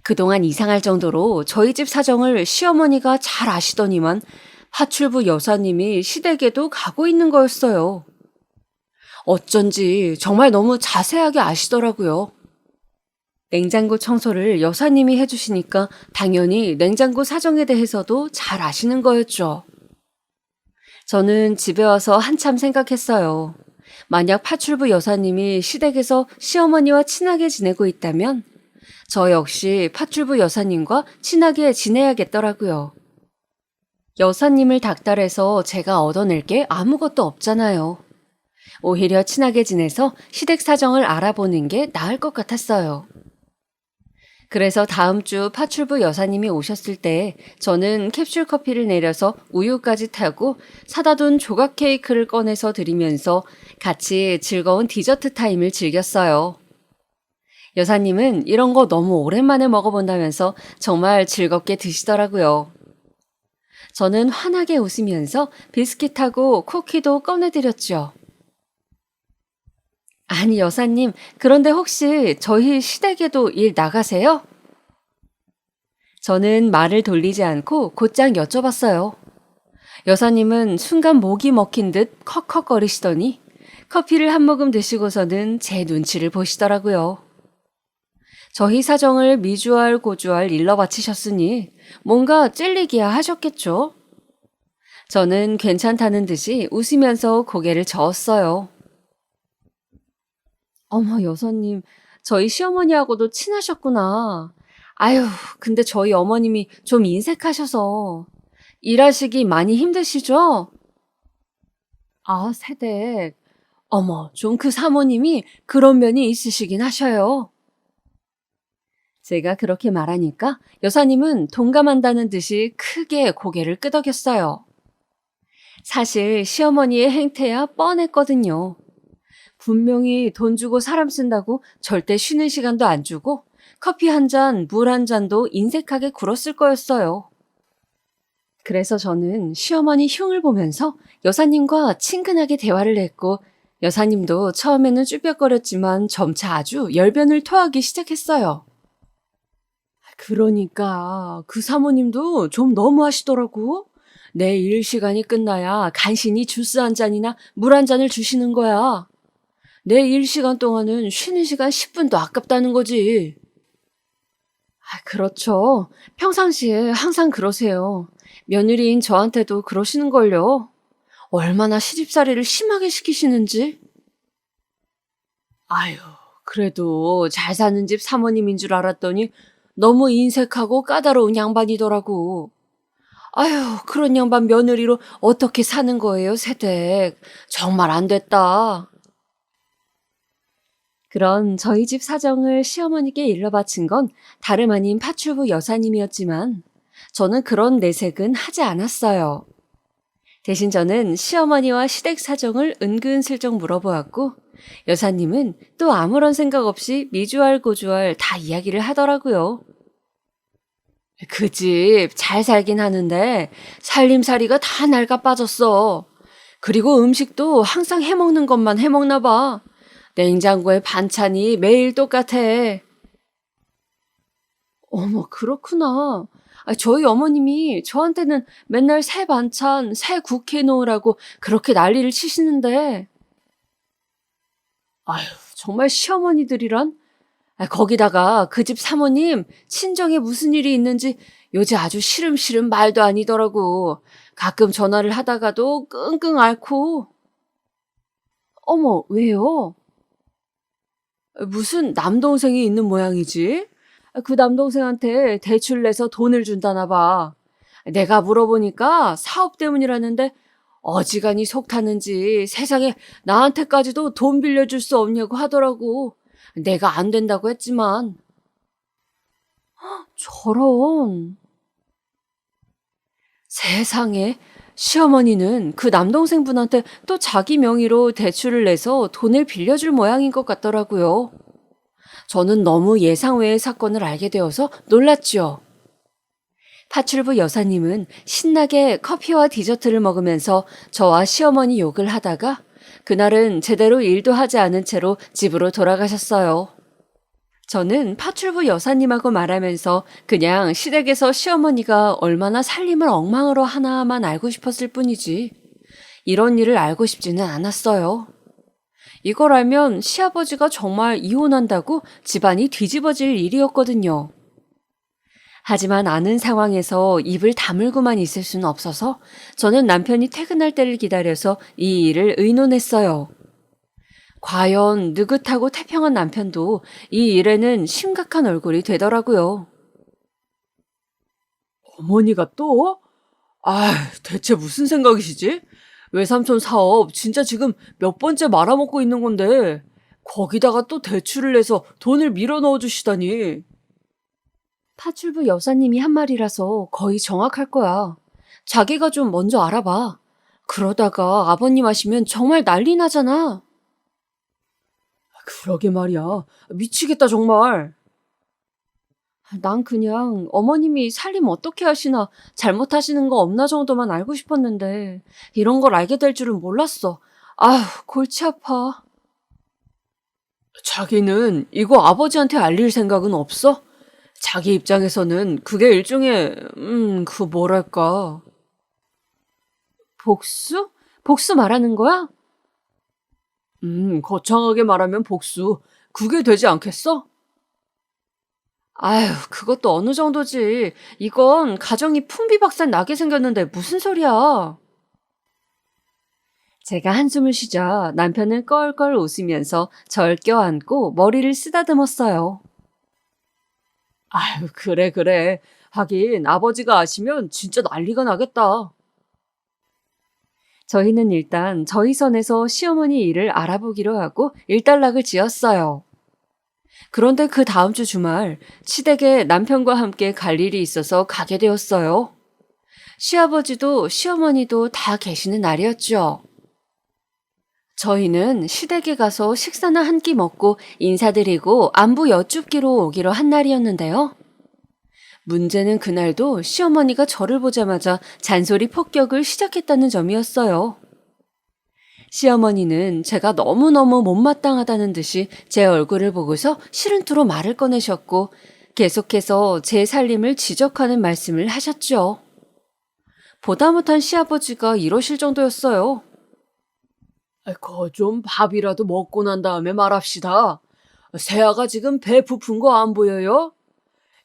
그동안 이상할 정도로 저희 집 사정을 시어머니가 잘 아시더니만 파출부 여사님이 시댁에도 가고 있는 거였어요. 어쩐지 정말 너무 자세하게 아시더라고요. 냉장고 청소를 여사님이 해주시니까 당연히 냉장고 사정에 대해서도 잘 아시는 거였죠. 저는 집에 와서 한참 생각했어요. 만약 파출부 여사님이 시댁에서 시어머니와 친하게 지내고 있다면 저 역시 파출부 여사님과 친하게 지내야겠더라고요. 여사님을 닥달해서 제가 얻어낼 게 아무것도 없잖아요. 오히려 친하게 지내서 시댁 사정을 알아보는 게 나을 것 같았어요. 그래서 다음 주 파출부 여사님이 오셨을 때 저는 캡슐 커피를 내려서 우유까지 타고 사다 둔 조각 케이크를 꺼내서 드리면서 같이 즐거운 디저트 타임을 즐겼어요. 여사님은 이런 거 너무 오랜만에 먹어본다면서 정말 즐겁게 드시더라고요. 저는 환하게 웃으면서 비스킷하고 쿠키도 꺼내드렸죠. 아니, 여사님, 그런데 혹시 저희 시댁에도 일 나가세요? 저는 말을 돌리지 않고 곧장 여쭤봤어요. 여사님은 순간 목이 먹힌 듯 컥컥거리시더니 커피를 한 모금 드시고서는 제 눈치를 보시더라고요. 저희 사정을 미주알 고주알 일러 바치셨으니 뭔가 찔리기야 하셨겠죠? 저는 괜찮다는 듯이 웃으면서 고개를 저었어요. 어머, 여사님, 저희 시어머니하고도 친하셨구나. 아유, 근데 저희 어머님이 좀 인색하셔서 일하시기 많이 힘드시죠? 아, 세댁. 어머, 좀 그 사모님이 그런 면이 있으시긴 하셔요. 제가 그렇게 말하니까 여사님은 동감한다는 듯이 크게 고개를 끄덕였어요. 사실 시어머니의 행태야 뻔했거든요. 분명히 돈 주고 사람 쓴다고 절대 쉬는 시간도 안 주고 커피 한 잔, 물 한 잔도 인색하게 굴었을 거였어요. 그래서 저는 시어머니 흉을 보면서 여사님과 친근하게 대화를 했고 여사님도 처음에는 쭈뼛거렸지만 점차 아주 열변을 토하기 시작했어요. 그러니까 그 사모님도 좀 너무 하시더라고. 내 일 시간이 끝나야 간신히 주스 한 잔이나 물 한 잔을 주시는 거야. 내 일 시간 동안은 쉬는 시간 10분도 아깝다는 거지. 그렇죠. 평상시에 항상 그러세요. 며느리인 저한테도 그러시는걸요. 얼마나 시집살이를 심하게 시키시는지. 아유, 그래도 잘 사는 집 사모님인 줄 알았더니 너무 인색하고 까다로운 양반이더라고. 아유, 그런 양반 며느리로 어떻게 사는 거예요, 세댁. 정말 안 됐다. 그런 저희 집 사정을 시어머니께 일러 바친 건 다름 아닌 파출부 여사님이었지만 저는 그런 내색은 하지 않았어요. 대신 저는 시어머니와 시댁 사정을 은근슬쩍 물어보았고 여사님은 또 아무런 생각 없이 미주알 고주알 다 이야기를 하더라고요. 그 집 잘 살긴 하는데 살림살이가 다 낡아 빠졌어. 그리고 음식도 항상 해먹는 것만 해먹나 봐. 냉장고에 반찬이 매일 똑같아. 어머, 그렇구나. 저희 어머님이 저한테는 맨날 새 반찬, 새 국 해놓으라고 그렇게 난리를 치시는데. 아유, 정말 시어머니들이란? 거기다가 그 집 사모님 친정에 무슨 일이 있는지 요새 아주 시름시름 말도 아니더라고. 가끔 전화를 하다가도 끙끙 앓고. 어머, 왜요? 무슨 남동생이 있는 모양이지? 그 남동생한테 대출 내서 돈을 준다나 봐. 내가 물어보니까 사업 때문이라는데 어지간히 속 타는지 세상에 나한테까지도 돈 빌려줄 수 없냐고 하더라고. 내가 안 된다고 했지만. 저런. 세상에, 시어머니는 그 남동생분한테 또 자기 명의로 대출을 내서 돈을 빌려줄 모양인 것 같더라고요. 저는 너무 예상 외의 사건을 알게 되어서 놀랐죠. 파출부 여사님은 신나게 커피와 디저트를 먹으면서 저와 시어머니 욕을 하다가 그날은 제대로 일도 하지 않은 채로 집으로 돌아가셨어요. 저는 파출부 여사님하고 말하면서 그냥 시댁에서 시어머니가 얼마나 살림을 엉망으로 하나만 알고 싶었을 뿐이지 이런 일을 알고 싶지는 않았어요. 이걸 알면 시아버지가 정말 이혼한다고 집안이 뒤집어질 일이었거든요. 하지만 아는 상황에서 입을 다물고만 있을 수는 없어서 저는 남편이 퇴근할 때를 기다려서 이 일을 의논했어요. 과연 느긋하고 태평한 남편도 이 일에는 심각한 얼굴이 되더라고요. 어머니가 또? 아, 대체 무슨 생각이시지? 외삼촌 사업 진짜 지금 몇 번째 말아먹고 있는 건데 거기다가 또 대출을 내서 돈을 밀어 넣어 주시다니. 파출부 여사님이 한 말이라서 거의 정확할 거야. 자기가 좀 먼저 알아봐. 그러다가 아버님 아시면 정말 난리 나잖아. 그러게 말이야. 미치겠다 정말. 난 그냥 어머님이 살림 어떻게 하시나 잘못하시는 거 없나 정도만 알고 싶었는데 이런 걸 알게 될 줄은 몰랐어. 아휴, 골치 아파. 자기는 이거 아버지한테 알릴 생각은 없어? 자기 입장에서는 그게 일종의, 그 뭐랄까. 복수? 복수 말하는 거야? 거창하게 말하면 복수. 그게 되지 않겠어? 아휴, 그것도 어느 정도지. 이건 가정이 풍비박산 나게 생겼는데 무슨 소리야. 제가 한숨을 쉬자 남편은 껄껄 웃으면서 절 껴안고 머리를 쓰다듬었어요. 아유, 그래, 그래. 하긴 아버지가 아시면 진짜 난리가 나겠다. 저희는 일단 저희 선에서 시어머니 일을 알아보기로 하고 일단락을 지었어요. 그런데 그 다음 주 주말 시댁에 남편과 함께 갈 일이 있어서 가게 되었어요. 시아버지도 시어머니도 다 계시는 날이었죠. 저희는 시댁에 가서 식사나 한 끼 먹고 인사드리고 안부 여쭙기로 오기로 한 날이었는데요. 문제는 그날도 시어머니가 저를 보자마자 잔소리 폭격을 시작했다는 점이었어요. 시어머니는 제가 너무너무 못마땅하다는 듯이 제 얼굴을 보고서 싫은 투로 말을 꺼내셨고 계속해서 제 살림을 지적하는 말씀을 하셨죠. 보다 못한 시아버지가 이러실 정도였어요. 거 좀 밥이라도 먹고 난 다음에 말합시다. 세아가 지금 배 부푼 거 안 보여요?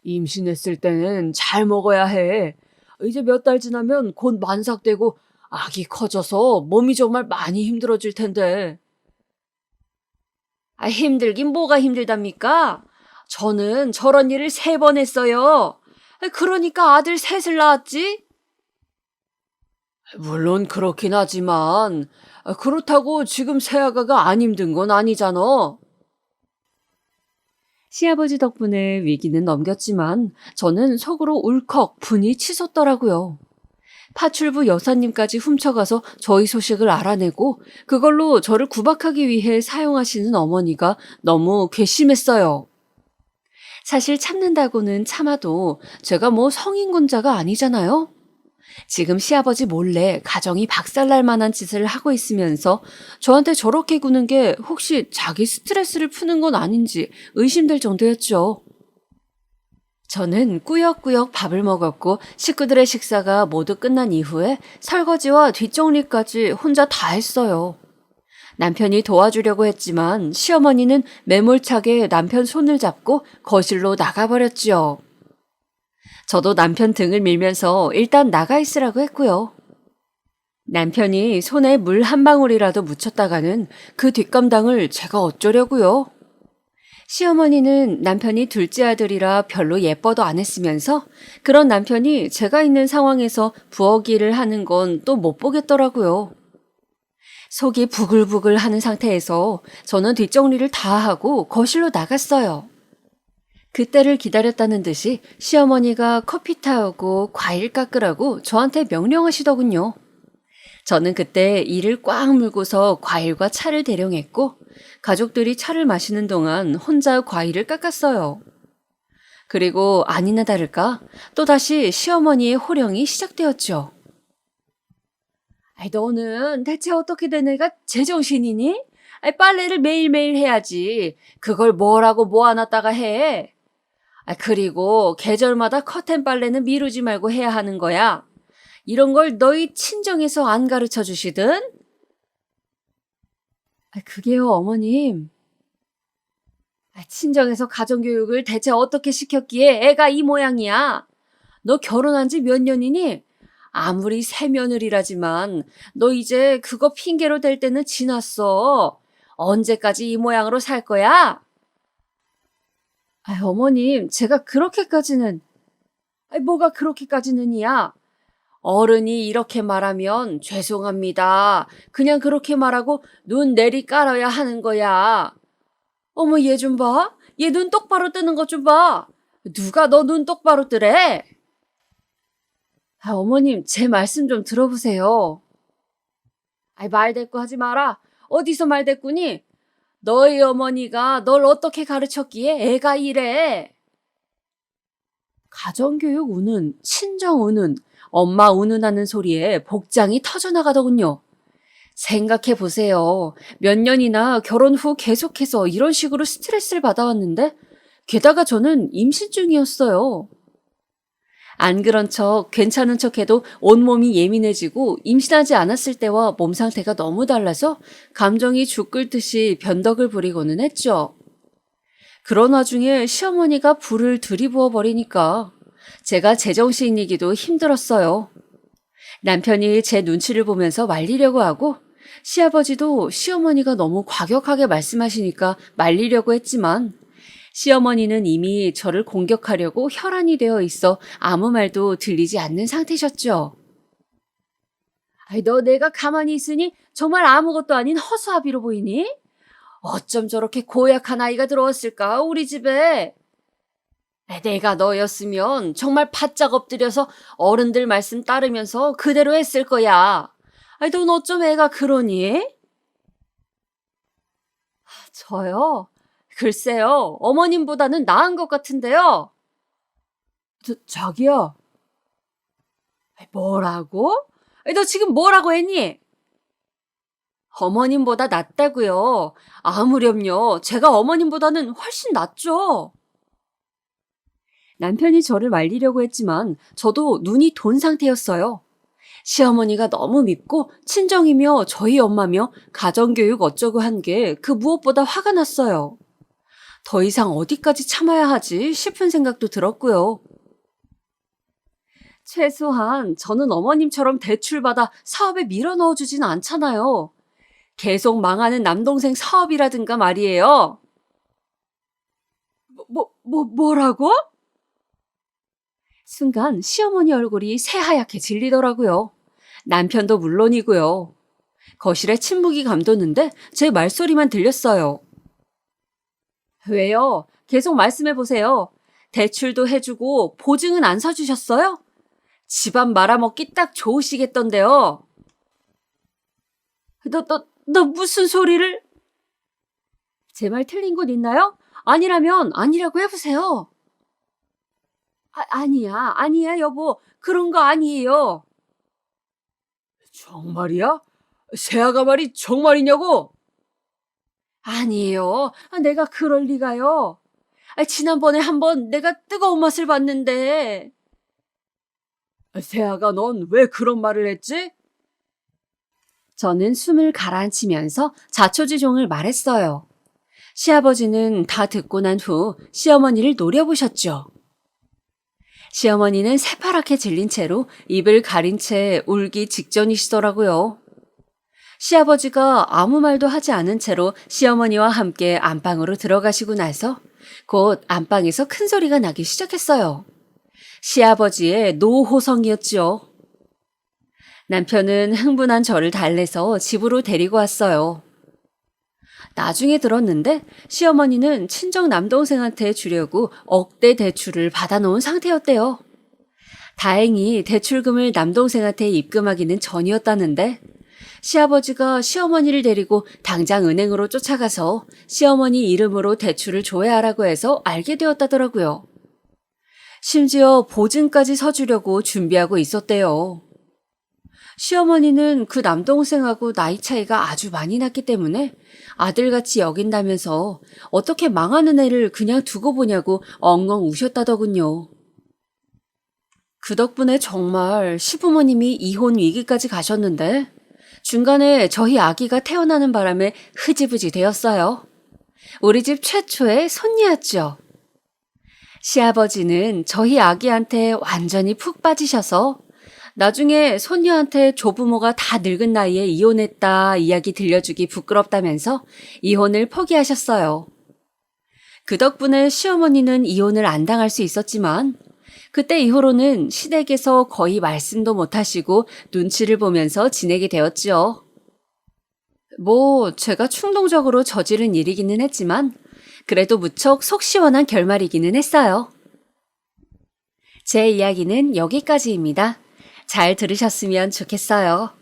임신했을 때는 잘 먹어야 해. 이제 몇 달 지나면 곧 만삭되고 아기 커져서 몸이 정말 많이 힘들어질 텐데. 힘들긴 뭐가 힘들답니까? 저는 저런 일을 3번 했어요. 그러니까 아들 셋을 낳았지? 물론 그렇긴 하지만 그렇다고 지금 새아가가 안 힘든 건 아니잖아. 시아버지 덕분에 위기는 넘겼지만 저는 속으로 울컥 분이 치솟더라고요. 파출부 여사님까지 훔쳐가서 저희 소식을 알아내고 그걸로 저를 구박하기 위해 사용하시는 어머니가 너무 괘씸했어요. 사실 참는다고는 참아도 제가 뭐 성인군자가 아니잖아요. 지금 시아버지 몰래 가정이 박살날 만한 짓을 하고 있으면서 저한테 저렇게 구는 게 혹시 자기 스트레스를 푸는 건 아닌지 의심될 정도였죠. 저는 꾸역꾸역 밥을 먹었고 식구들의 식사가 모두 끝난 이후에 설거지와 뒷정리까지 혼자 다 했어요. 남편이 도와주려고 했지만 시어머니는 매몰차게 남편 손을 잡고 거실로 나가버렸지요. 저도 남편 등을 밀면서 일단 나가 있으라고 했고요. 남편이 손에 물 한 방울이라도 묻혔다가는 그 뒷감당을 제가 어쩌려고요. 시어머니는 남편이 둘째 아들이라 별로 예뻐도 안 했으면서 그런 남편이 제가 있는 상황에서 부엌일을 하는 건 또 못 보겠더라고요. 속이 부글부글 하는 상태에서 저는 뒷정리를 다 하고 거실로 나갔어요. 그때를 기다렸다는 듯이 시어머니가 커피 타오고 과일 깎으라고 저한테 명령하시더군요. 저는 그때 이를 꽉 물고서 과일과 차를 대령했고 가족들이 차를 마시는 동안 혼자 과일을 깎았어요. 그리고 아니나 다를까 또다시 시어머니의 호령이 시작되었죠. 아이, 너는 대체 어떻게 된 애가 제정신이니? 아이, 빨래를 매일매일 해야지. 그걸 뭐라고 모아놨다가 해. 아, 그리고 계절마다 커튼 빨래는 미루지 말고 해야 하는 거야. 이런 걸 너희 친정에서 안 가르쳐 주시든? 아, 그게요, 어머님. 아, 친정에서 가정교육을 대체 어떻게 시켰기에 애가 이 모양이야. 너 결혼한 지 몇 년이니? 아무리 새며느리라지만 너 이제 그거 핑계로 댈 때는 지났어. 언제까지 이 모양으로 살 거야? 아, 어머님, 제가 그렇게까지는... 아이, 뭐가 그렇게까지는이야? 어른이 이렇게 말하면 죄송합니다. 그냥 그렇게 말하고 눈 내리 깔아야 하는 거야. 어머, 얘 좀 봐. 얘 눈 똑바로 뜨는 것 좀 봐. 누가 너 눈 똑바로 뜨래? 아, 어머님, 제 말씀 좀 들어보세요. 아이, 말대꾸 하지 마라. 어디서 말대꾸니? 너희 어머니가 널 어떻게 가르쳤기에 애가 이래? 가정교육 우는, 친정 우는, 엄마 우는하는 소리에 복장이 터져나가더군요. 생각해 보세요. 몇 년이나 결혼 후 계속해서 이런 식으로 스트레스를 받아왔는데, 게다가 저는 임신 중이었어요. 안 그런 척, 괜찮은 척 해도 온몸이 예민해지고 임신하지 않았을 때와 몸 상태가 너무 달라서 감정이 죽 끓듯이 변덕을 부리고는 했죠. 그런 와중에 시어머니가 불을 들이부어 버리니까 제가 제정신이기도 힘들었어요. 남편이 제 눈치를 보면서 말리려고 하고 시아버지도 시어머니가 너무 과격하게 말씀하시니까 말리려고 했지만 시어머니는 이미 저를 공격하려고 혈안이 되어 있어 아무 말도 들리지 않는 상태셨죠. 아이, 너 내가 가만히 있으니 정말 아무것도 아닌 허수아비로 보이니? 어쩜 저렇게 고약한 아이가 들어왔을까, 우리 집에? 내가 너였으면 정말 바짝 엎드려서 어른들 말씀 따르면서 그대로 했을 거야. 아이, 넌 어쩜 애가 그러니? 저요? 글쎄요, 어머님보다는 나은 것 같은데요. 자기야. 뭐라고? 너 지금 뭐라고 했니? 어머님보다 낫다고요. 아무렴요. 제가 어머님보다는 훨씬 낫죠. 남편이 저를 말리려고 했지만 저도 눈이 돈 상태였어요. 시어머니가 너무 밉고 친정이며 저희 엄마며 가정교육 어쩌고 한 게 그 무엇보다 화가 났어요. 더 이상 어디까지 참아야 하지 싶은 생각도 들었고요. 최소한 저는 어머님처럼 대출받아 사업에 밀어넣어주진 않잖아요. 계속 망하는 남동생 사업이라든가 말이에요. 뭐라고? 순간 시어머니 얼굴이 새하얗게 질리더라고요. 남편도 물론이고요. 거실에 침묵이 감도는데 제 말소리만 들렸어요. 왜요? 계속 말씀해보세요. 대출도 해주고 보증은 안 서주셨어요? 집안 말아먹기 딱 좋으시겠던데요. 너 무슨 소리를? 제 말 틀린 곳 있나요? 아니라면 아니라고 해보세요. 아니야, 여보. 그런 거 아니에요. 정말이야? 새아가 말이 정말이냐고? 아니에요. 내가 그럴 리가요. 지난번에 한번 내가 뜨거운 맛을 봤는데. 새아가 넌 왜 그런 말을 했지? 저는 숨을 가라앉히면서 자초지종을 말했어요. 시아버지는 다 듣고 난 후 시어머니를 노려보셨죠. 시어머니는 새파랗게 질린 채로 입을 가린 채 울기 직전이시더라고요. 시아버지가 아무 말도 하지 않은 채로 시어머니와 함께 안방으로 들어가시고 나서 곧 안방에서 큰 소리가 나기 시작했어요. 시아버지의 노호성이었죠. 남편은 흥분한 저를 달래서 집으로 데리고 왔어요. 나중에 들었는데 시어머니는 친정 남동생한테 주려고 억대 대출을 받아놓은 상태였대요. 다행히 대출금을 남동생한테 입금하기는 전이었다는데 시아버지가 시어머니를 데리고 당장 은행으로 쫓아가서 시어머니 이름으로 대출을 조회하라고 해서 알게 되었다더라고요. 심지어 보증까지 서주려고 준비하고 있었대요. 시어머니는 그 남동생하고 나이 차이가 아주 많이 났기 때문에 아들같이 여긴다면서 어떻게 망하는 애를 그냥 두고 보냐고 엉엉 우셨다더군요. 그 덕분에 정말 시부모님이 이혼 위기까지 가셨는데 중간에 저희 아기가 태어나는 바람에 흐지부지 되었어요. 우리 집 최초의 손녀였죠. 시아버지는 저희 아기한테 완전히 푹 빠지셔서 나중에 손녀한테 조부모가 다 늙은 나이에 이혼했다 이야기 들려주기 부끄럽다면서 이혼을 포기하셨어요. 그 덕분에 시어머니는 이혼을 안 당할 수 있었지만 그때 이후로는 시댁에서 거의 말씀도 못하시고 눈치를 보면서 지내게 되었죠. 제가 충동적으로 저지른 일이기는 했지만 그래도 무척 속 시원한 결말이기는 했어요. 제 이야기는 여기까지입니다. 잘 들으셨으면 좋겠어요.